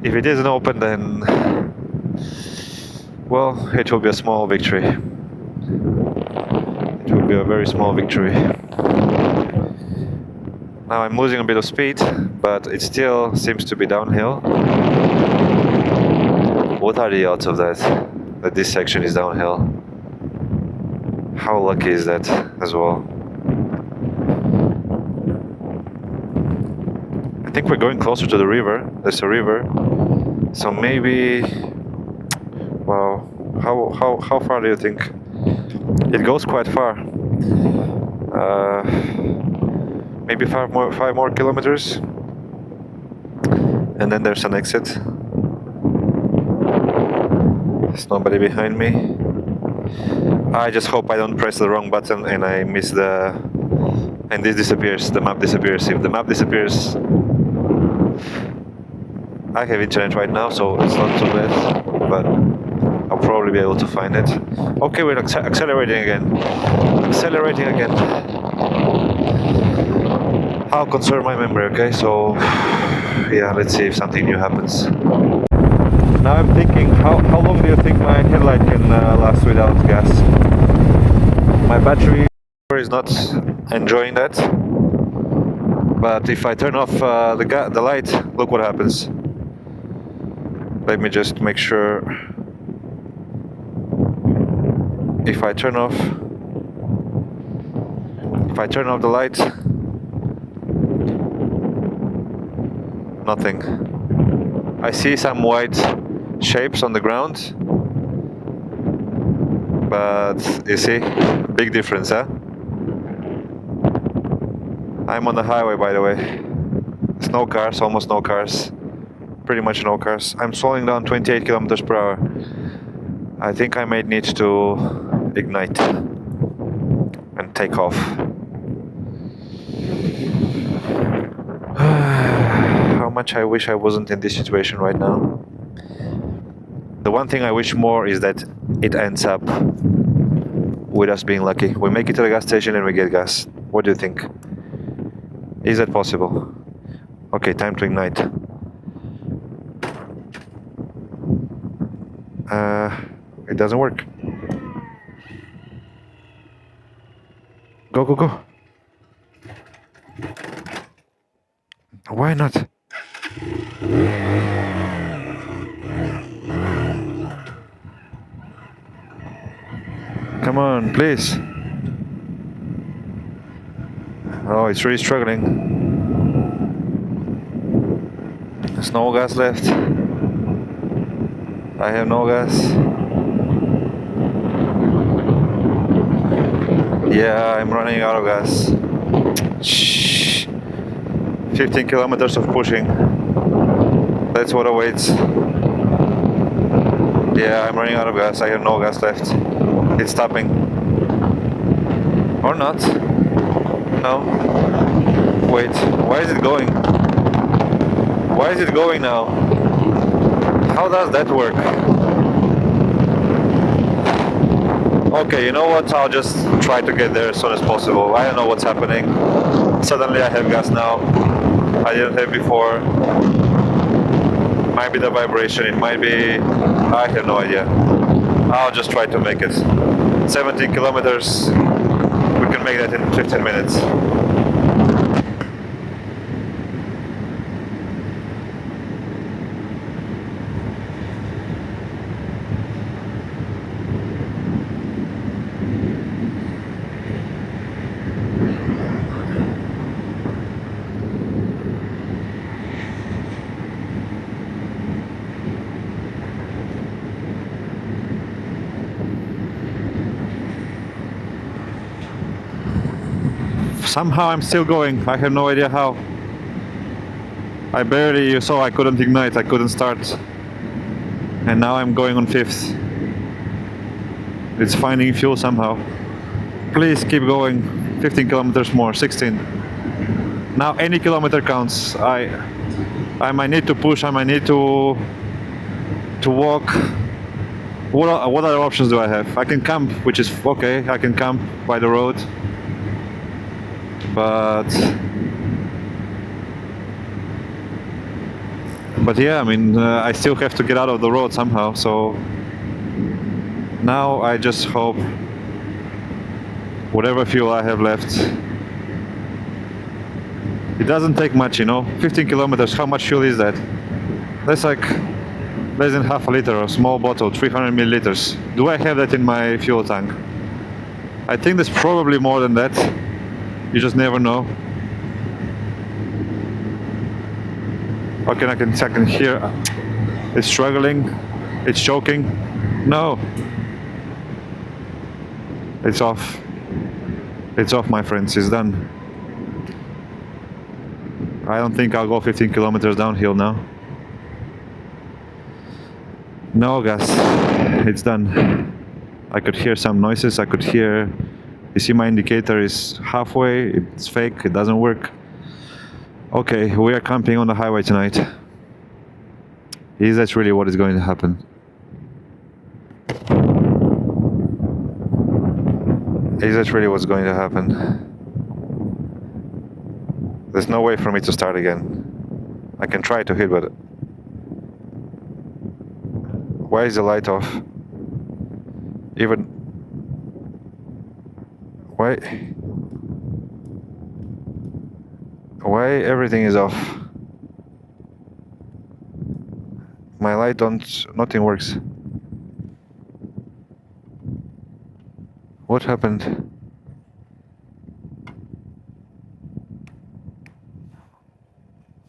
If it isn't open, then, well, it will be a small victory. It will be a very small victory. Now I'm losing a bit of speed, but it still seems to be downhill. What are the odds of that this section is downhill? How lucky is that as well? I think we're going closer to the river. There's a river. So maybe, wow, how far do you think? It goes quite far. Maybe 5 more kilometers. And then there's an exit. There's nobody behind me. I just hope I don't press the wrong button and I miss the... and this disappears, the map disappears. If the map disappears... I have internet right now, so it's not too bad, but I'll probably be able to find it. Okay, we're accelerating again. Accelerating again. I'll conserve my memory, okay? So, yeah, let's see if something new happens. Now I'm thinking, how long do you think my headlight can last without gas? My battery is not enjoying that. But if I turn off the light, look what happens. Let me just make sure. If I turn off the light, nothing. I see some white shapes on the ground, but you see, big difference, huh? I'm on the highway, by the way. There's no cars, almost no cars. Pretty much no cars. I'm slowing down 28 kilometers per hour. I think I may need to ignite and take off. How much I wish I wasn't in this situation right now. The one thing I wish more is that it ends up with us being lucky. We make it to the gas station and we get gas. What do you think? Is that possible? Okay, time to ignite. It doesn't work. Go, go, go. Why not? Come on, please. Oh, it's really struggling. There's no gas left. I have no gas. Yeah, I'm running out of gas. Shh. 15 kilometers of pushing. That's what awaits. Yeah, I'm running out of gas. I have no gas left. It's stopping. Or not. No. Wait, why is it going? Why is it going now? How does that work? Okay, you know what? I'll just try to get there as soon as possible. I don't know what's happening. Suddenly I have gas now. I didn't have before. Might be the vibration, it might be... I have no idea. I'll just try to make it. 17 kilometers. We can make that in 15 minutes. Somehow I'm still going. I have no idea how. I barely, you saw I couldn't ignite, I couldn't start. And now I'm going on 5th. It's finding fuel somehow. Please keep going. 15 kilometers more, 16. Now any kilometer counts. I might need to push, I might need to walk. What other options do I have? I can camp, which is okay. I can camp by the road. But yeah, I mean, I still have to get out of the road somehow, so now I just hope whatever fuel I have left, it doesn't take much, you know. 15 kilometers, how much fuel is that? That's like less than half a liter, a small bottle, 300 milliliters. Do I have that in my fuel tank? I think there's probably more than that. You just never know. Okay, I can hear it's struggling, it's choking. No, it's off. It's off, my friends. It's done. I don't think I'll go 15 kilometers downhill now. No gas. it's done. I could hear some noises. I could hear. You see, my indicator is halfway. It's fake. It doesn't work. Okay, we are camping on the highway tonight. Is that really what is going to happen? Is that really what's going to happen? There's no way for me to start again. I can try to hit, but why is the light off? Even why everything is off? My light nothing works. What happened?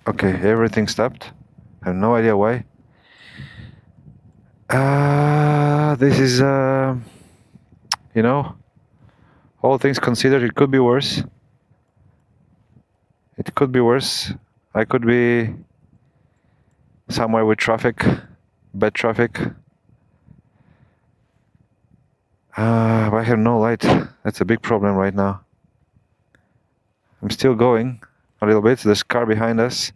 Okay, everything stopped. I have no idea why. This is, you know, all things considered, it could be worse. It could be worse. I could be somewhere with traffic, bad traffic. But I have no light. That's a big problem right now. I'm still going a little bit. There's a car behind us.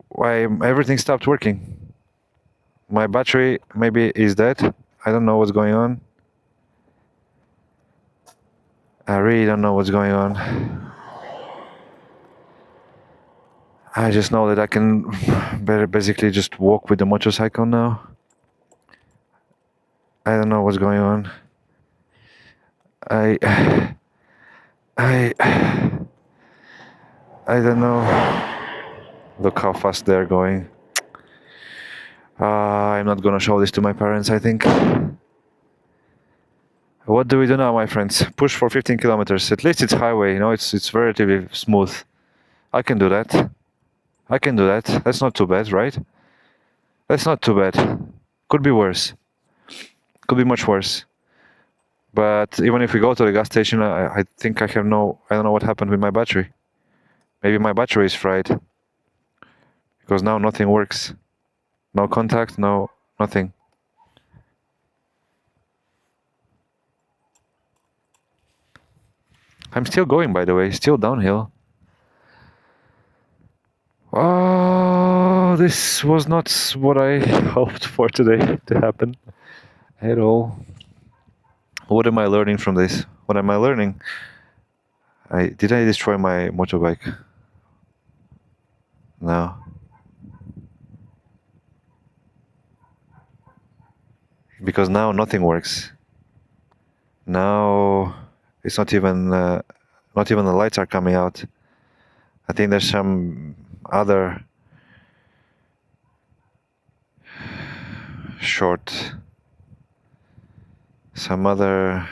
Why everything stopped working? My battery maybe is dead. I don't know what's going on. I really don't know what's going on. I just know that I can better basically just walk with the motorcycle now. I don't know what's going on. I don't know. Look how fast they're going. I'm not gonna show this to my parents, I think. What do we do now, my friends? Push for 15 kilometers. At least it's highway, you know, it's relatively smooth. I can do that. I can do that. That's not too bad, right? That's not too bad. Could be worse. Could be much worse. But even if we go to the gas station, I think I don't know what happened with my battery. Maybe my battery is fried. Because now nothing works. No contact, no nothing. I'm still going, by the way, still downhill. Oh, this was not what I hoped for today to happen at all. What am I learning from this? What am I learning? Did I destroy my motorbike? No. Because now nothing works. Now it's not even the lights are coming out. I think there's some other short, some other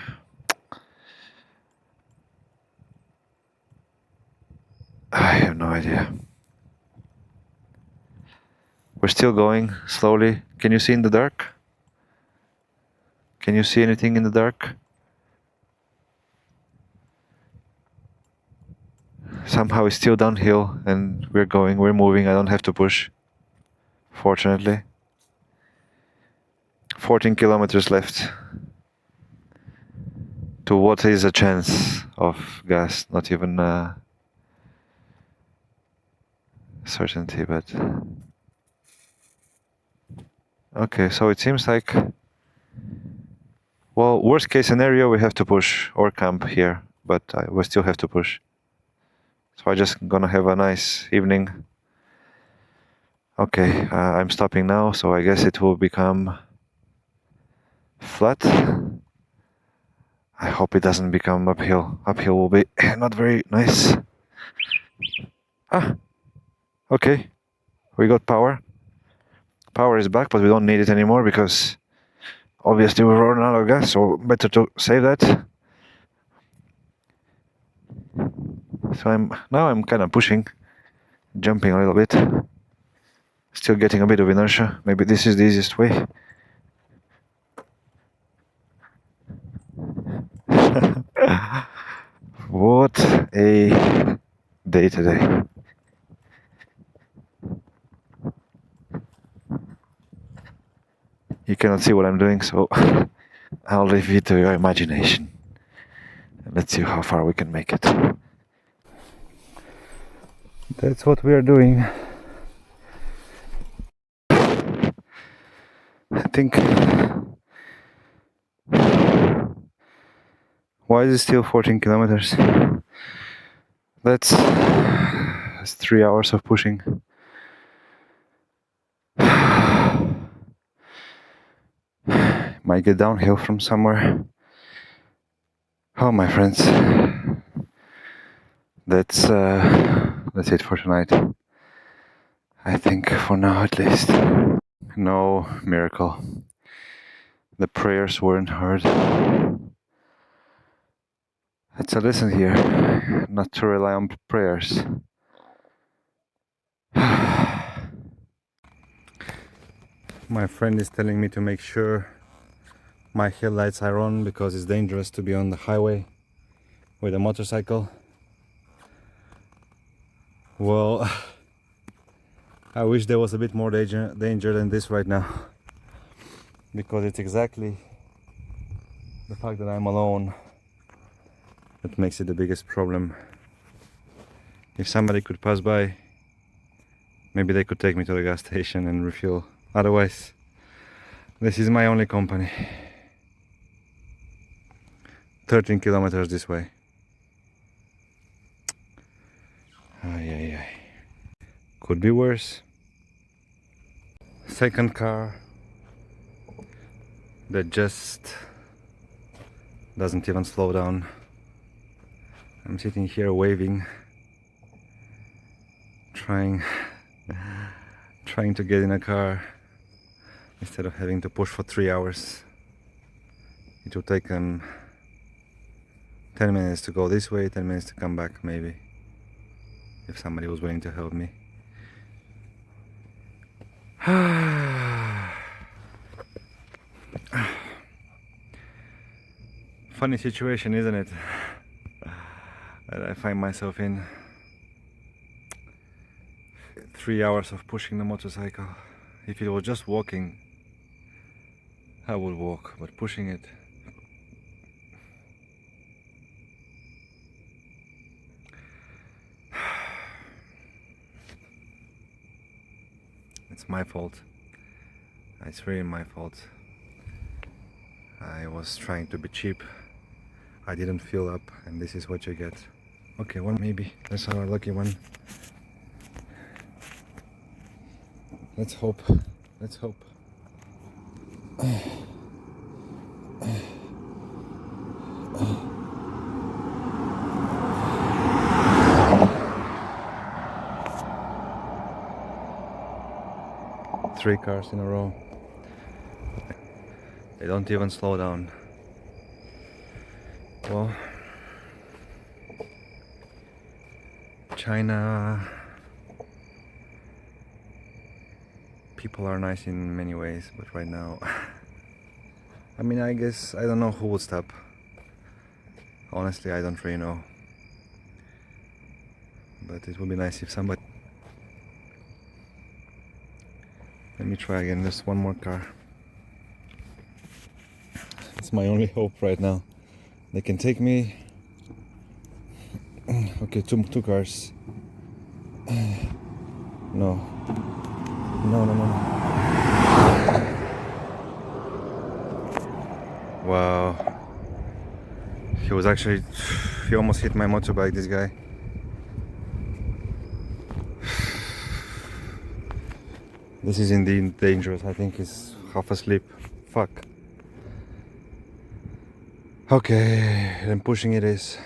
I have no idea. We're still going slowly. Can you see in the dark? Can you see anything in the dark? Somehow it's still downhill and we're moving. I don't have to push, fortunately. 14 kilometers left to what is a chance of gas, not even certainty, but okay, so it seems like, well, worst case scenario, we have to push or camp here, but we still have to push. So I'm just gonna have a nice evening. Okay, I'm stopping now, so I guess it will become flat. I hope it doesn't become uphill. Uphill will be not very nice. Okay, we got power. Power is back, but we don't need it anymore because obviously we're running out of gas, so better to save that. So I'm kind of pushing, jumping a little bit. Still getting a bit of inertia. Maybe this is the easiest way. What a day today. You cannot see what I'm doing, so I'll leave it to your imagination. Let's see how far we can make it. That's what we are doing. I think. Why is it still 14 kilometers? That's 3 hours of pushing. Might get downhill from somewhere. Oh, my friends, that's it for tonight. I think for now, at least. No miracle. The prayers weren't heard. It's a lesson here, not to rely on prayers. My friend is telling me to make sure my headlights are on because it's dangerous to be on the highway with a motorcycle. Well, I wish there was a bit more danger than this right now, because it's exactly the fact that I'm alone that makes it the biggest problem. If somebody could pass by, maybe they could take me to the gas station and refuel. Otherwise, this is my only company. 13 kilometers this way. Ay. Could be worse. Second car that just doesn't even slow down. I'm sitting here waving, trying to get in a car instead of having to push for 3 hours. It will take them 10 minutes to go this way, 10 minutes to come back, maybe, if somebody was willing to help me. Funny situation, isn't it? That I find myself in. 3 hours of pushing the motorcycle. If it was just walking, I would walk, but pushing it, it's my fault. It's really my fault. I was trying to be cheap. I didn't fill up, and this is what you get. Okay, one maybe. That's our lucky one. Let's hope. Let's hope. Three cars in a row. They don't even slow down. Well, China, people are nice in many ways, but right now, I mean, I guess I don't know who would stop. Honestly, I don't really know. But it would be nice if somebody... Let me try again, just one more car. It's my only hope right now. They can take me. Okay, two cars. No. Wow. He almost hit my motorbike, this guy. This is indeed dangerous. I think he's half asleep. Fuck. Okay, then pushing it is.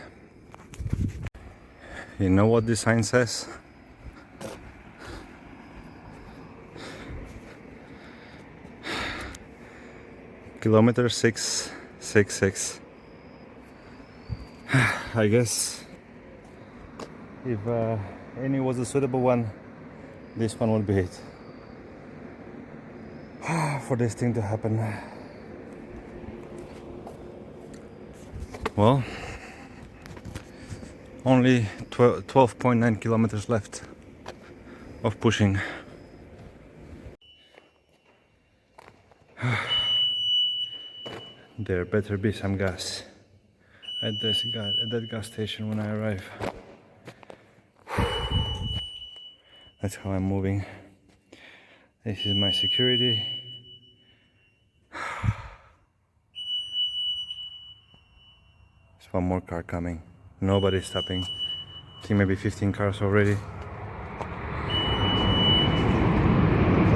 You know what this sign says? Kilometer 666. I guess if any was a suitable one, this one would be it. For this thing to happen. Well, only 12.9 kilometers left of pushing. there better be some gas at that gas station when I arrive. That's how I'm moving. This is my security. There's one more car coming. Nobody's stopping. I think maybe 15 cars already.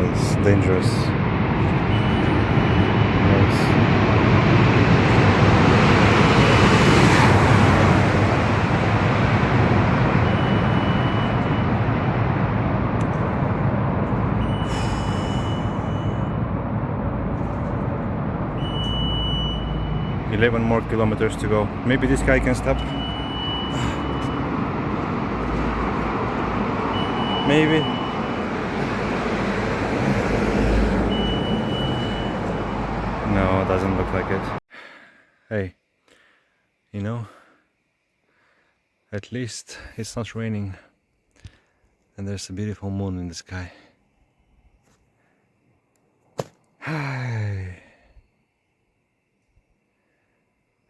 It's dangerous. Nice. 11 more kilometers to go. Maybe this guy can stop. Maybe. No, it doesn't look like it. Hey, you know, at least it's not raining and there's a beautiful moon in the sky. Hi.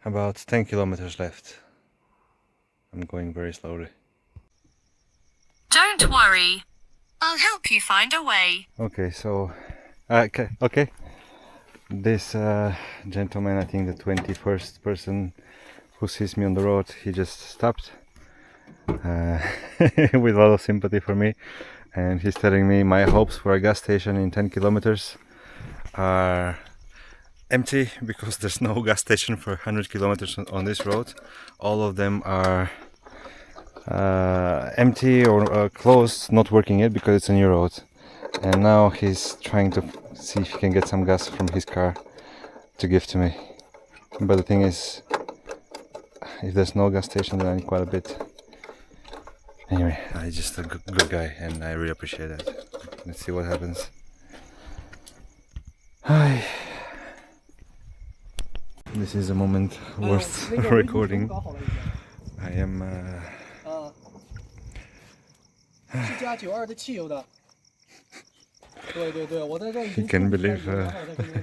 About 10 kilometers left. I'm going very slowly. Don't worry. I'll help you find a way. Okay, so okay. This gentleman, I think the 21st person who sees me on the road, he just stopped with a lot of sympathy for me, and he's telling me my hopes for a gas station in 10 kilometers are empty because there's no gas station for 100 kilometers on this road. All of them are empty or closed, not working yet because it's a new road. And now he's trying to see if he can get some gas from his car to give to me. But the thing is, if there's no gas station, then I need quite a bit. Anyway, he's just a good guy and I really appreciate that. Let's see what happens. Hi. This is a moment worth recording. I am he can believe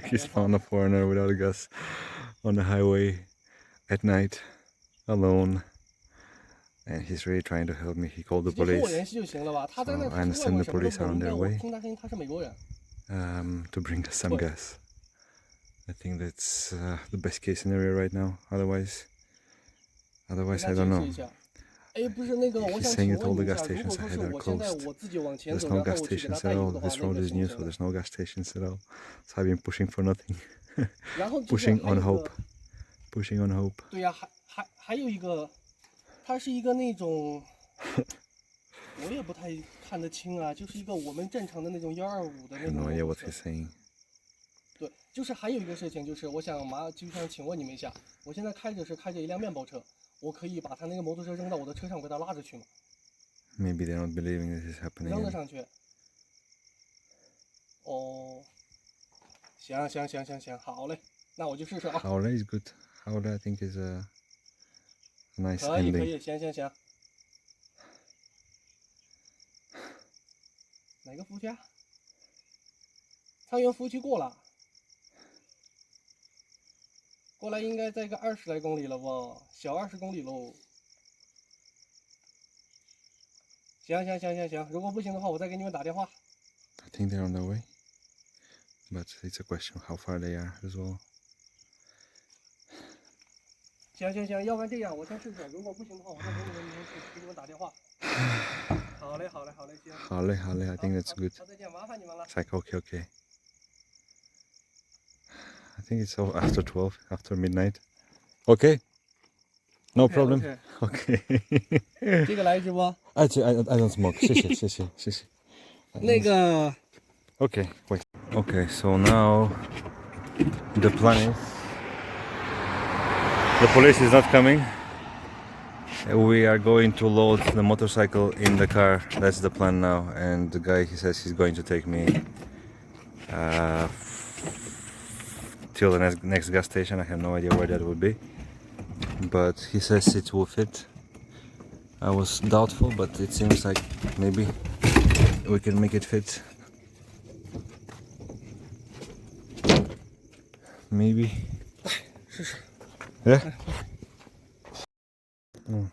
he's found a foreigner without a gas on the highway at night, alone, and he's really trying to help me. He called the police, so I understand the police are on their way to bring us some gas. I think that's the best case scenario right now. Otherwise I don't know. He's saying that all the gas stations ahead are closed. There's no gas stations at all. This road is new, so there's no gas stations at all. So I've been pushing for nothing. Pushing on hope. Pushing on hope. 对呀，还有一个，它是一个那种，我也不太看得清啊，就是一个我们正常的那种125的那种。No idea what he's saying. 对，就是还有一个事情，就是我想就想请问你们一下，我现在开着一辆面包车，我可以把他那个摩托车扔到我的车上，给他拉着去吗？ Maybe they're not believing this is happening. 扔得上去。哦，行，好嘞，那我就试试啊。好嘞 is good. 好嘞 I think is a nice 可以 ending. 行。哪个服务区啊？沧源服务区过了。 过来应该在个20来公里了吧，小20公里喽。行，如果不行的话，我再给你们打电话。I think they're on their way, but it's a question of how far they are as well. 行，要不然这样，我先试试，如果不行的话，我再给你们打电话。好嘞，行。好嘞 I think that's good. 好，再见，麻烦你们了。 It's like okay. I think it's all after 12, after midnight. Okay. No problem. Okay. 这个来一支不？ I don't smoke. 谢谢。那个。 Okay, wait. Okay, so now the plan is the police is not coming. We are going to load the motorcycle in the car. That's the plan now. And the guy, he says he's going to take me till the next gas station. I have no idea where that would be, but he says it will fit. I was doubtful, but it seems like maybe we can make it fit. Maybe. Yeah? Mm.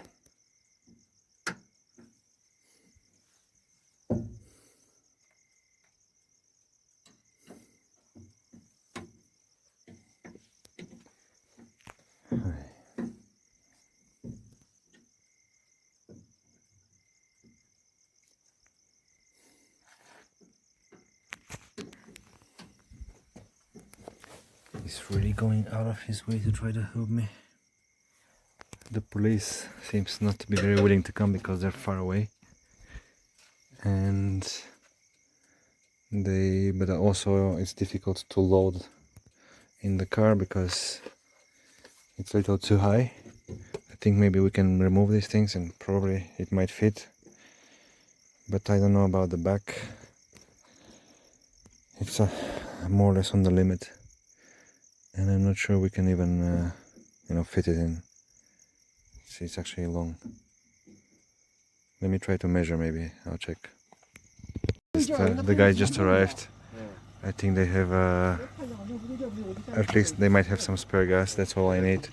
He's really going out of his way to try to help me. The police seems not to be very willing to come because they're far away, and but also it's difficult to load in the car because it's a little too high. I think maybe we can remove these things and probably it might fit, but I don't know about the back. It's more or less on the limit, and I'm not sure we can even fit it in. See, it's actually long. Let me try to measure, maybe I'll check. The guys just arrived. I think they have at least they might have some spare gas. That's all I need.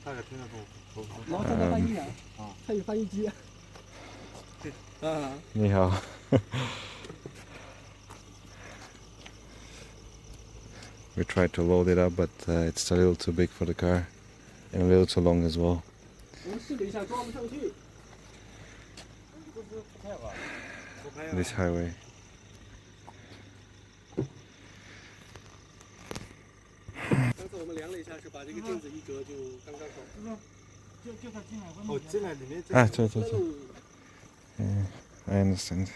Ni hao. We tried to load it up, but it's a little too big for the car and a little too long as well. This highway. Yeah, I understand.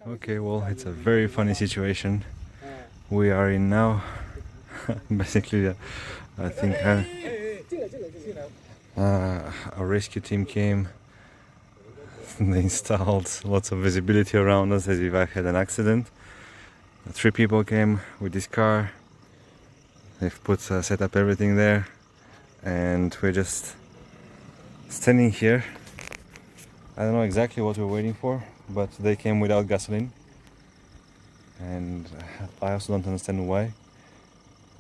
Okay, well, it's a very funny situation we are in now. Basically, I think a rescue team came. They installed lots of visibility around us as if I had an accident. 3 people came with this car. They've set up everything there, and we're just standing here. I don't know exactly what we're waiting for, but they came without gasoline, and I also don't understand why.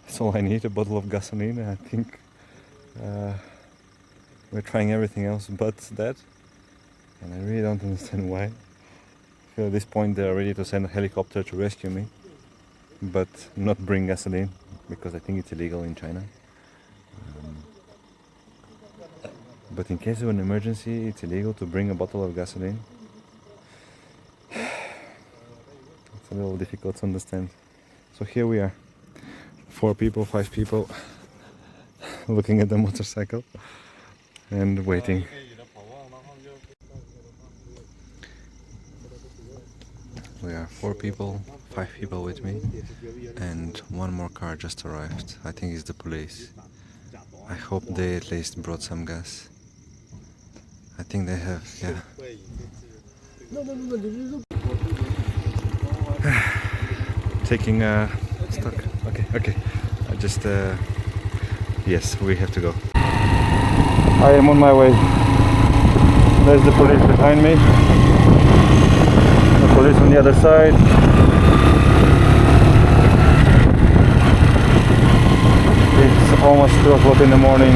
That's all I need, a bottle of gasoline. I think we're trying everything else but that, and I really don't understand why. I feel at this point they're ready to send a helicopter to rescue me, but not bring gasoline, because I think it's illegal in China. But in case of an emergency, it's illegal to bring a bottle of gasoline. It's a little difficult to understand. So here we are, 4 people, 5 people, looking at the motorcycle and waiting. We are 4 people, 5 people with me, and 1 more car just arrived. I think it's the police. I hope they at least brought some gas. I think they have, yeah. Taking stock. Okay. I just yes, we have to go. I am on my way. There's the police behind me. The police on the other side. It's almost 2 o'clock in the morning.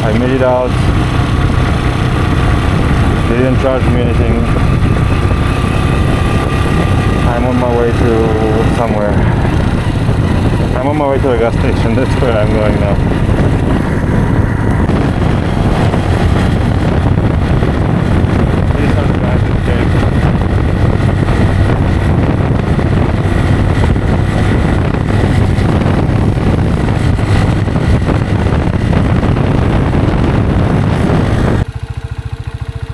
I made it out. They didn't charge me anything. I'm on my way to somewhere. I'm on my way to a gas station. That's where I'm going now.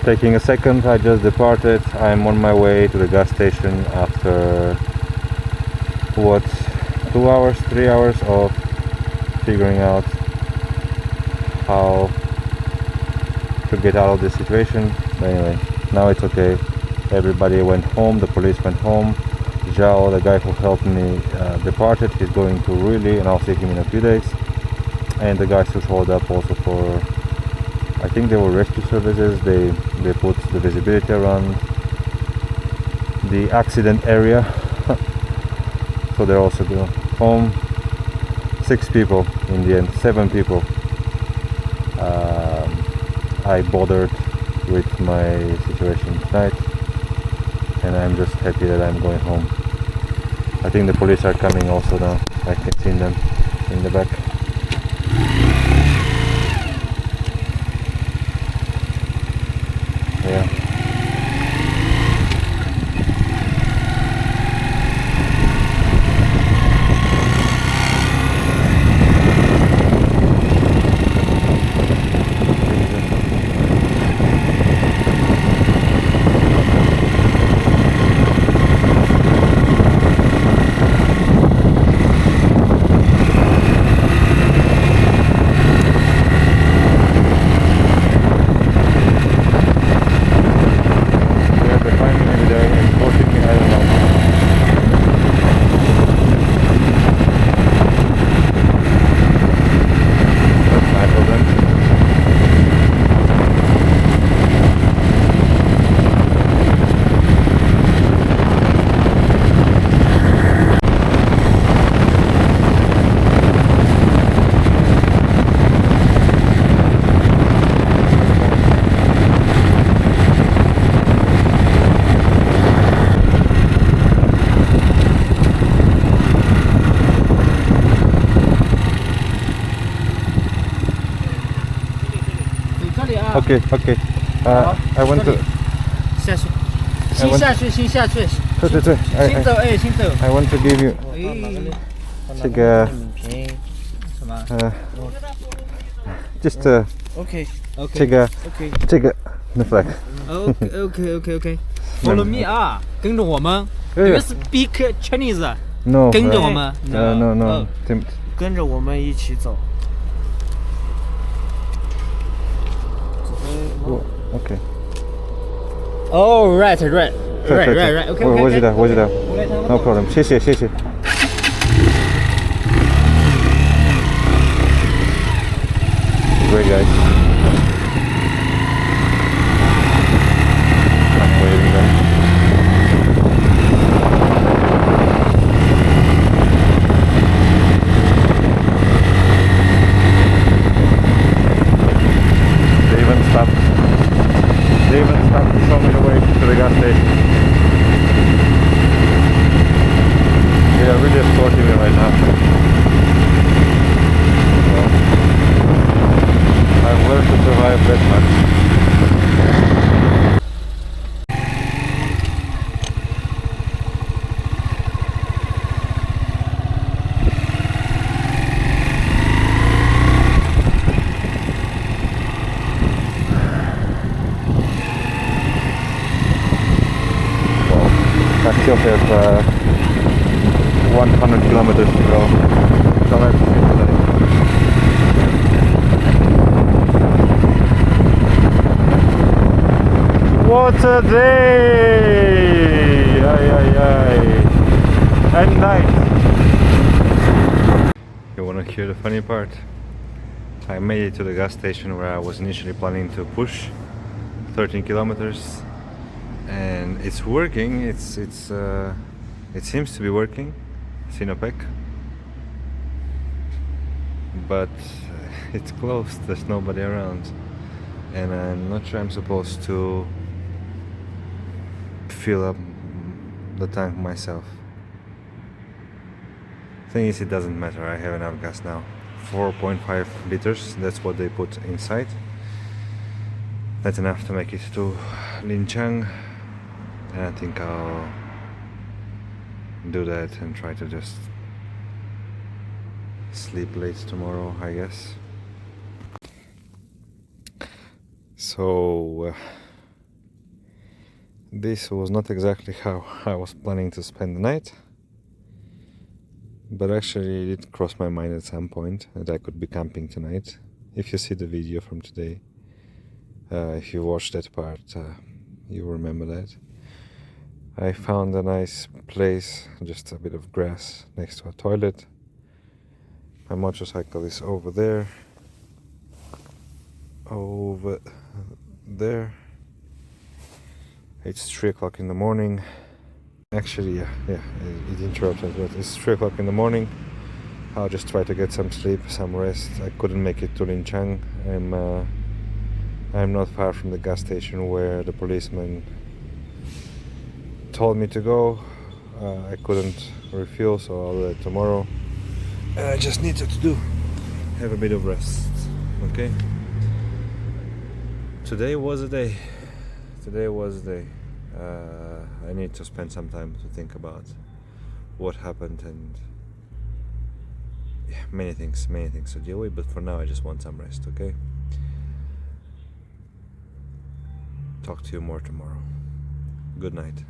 Taking a second, I just departed. I'm on my way to the gas station after what, 2 hours, 3 hours of figuring out how to get out of this situation. But anyway, now it's okay. Everybody went home, the police went home. Zhao, the guy who helped me, departed. He's going to Really, and I'll see him in a few days. And the guys who showed up also for I think they were rescue services. They put the visibility around the accident area. So they're also going home. 6 people in the end, 7 people. I bothered with my situation tonight, and I'm just happy that I'm going home. I think the police are coming also now. I can see them in the back. Yeah. Okay, okay. I want to. 下去，先下去，先下去。对。先走，哎，先走。I want to give you 这个什么just OK 这个 the flag. OK. Follow me 啊，跟着我们。Yeah. You speak Chinese？ No. 跟着我们。No. 跟着我们一起走。Okay. Oh, right. Okay. 我知道。No problem. 谢谢。Great guys. I'm waiting them. They even stopped to show me the way to the gas station. They are really escorting me right now. Well, I've learned to survive that much. I still have 100 kilometers to go. So let's see today. What a day! And night. You wanna hear the funny part? I made it to the gas station where I was initially planning to push 13 kilometers. And it's working. It seems to be working. Sinopec, but it's closed. There's nobody around, and I'm not sure I'm supposed to fill up the tank myself. Thing is, it doesn't matter. I have enough gas now. 4.5 liters. That's what they put inside. That's enough to make it to Lacang. And I think I'll do that and try to just sleep late tomorrow, I guess. So this was not exactly how I was planning to spend the night, but actually it did cross my mind at some point that I could be camping tonight. If you see the video from today, if you watched that part, you remember that. I found a nice place, just a bit of grass next to a toilet. My motorcycle is over there. over there. It's 3 o'clock in the morning. Actually, yeah, it interrupted, but it's 3 o'clock in the morning. I'll just try to get some sleep, some rest. I couldn't make it to Lacang. I'm not far from the gas station where the policeman told me to go. I couldn't refuel, so I'll do it tomorrow. And I just needed to have a bit of rest. Okay. Today was a day. I need to spend some time to think about what happened and many things to deal with, but for now I just want some rest, okay? Talk to you more tomorrow. Good night.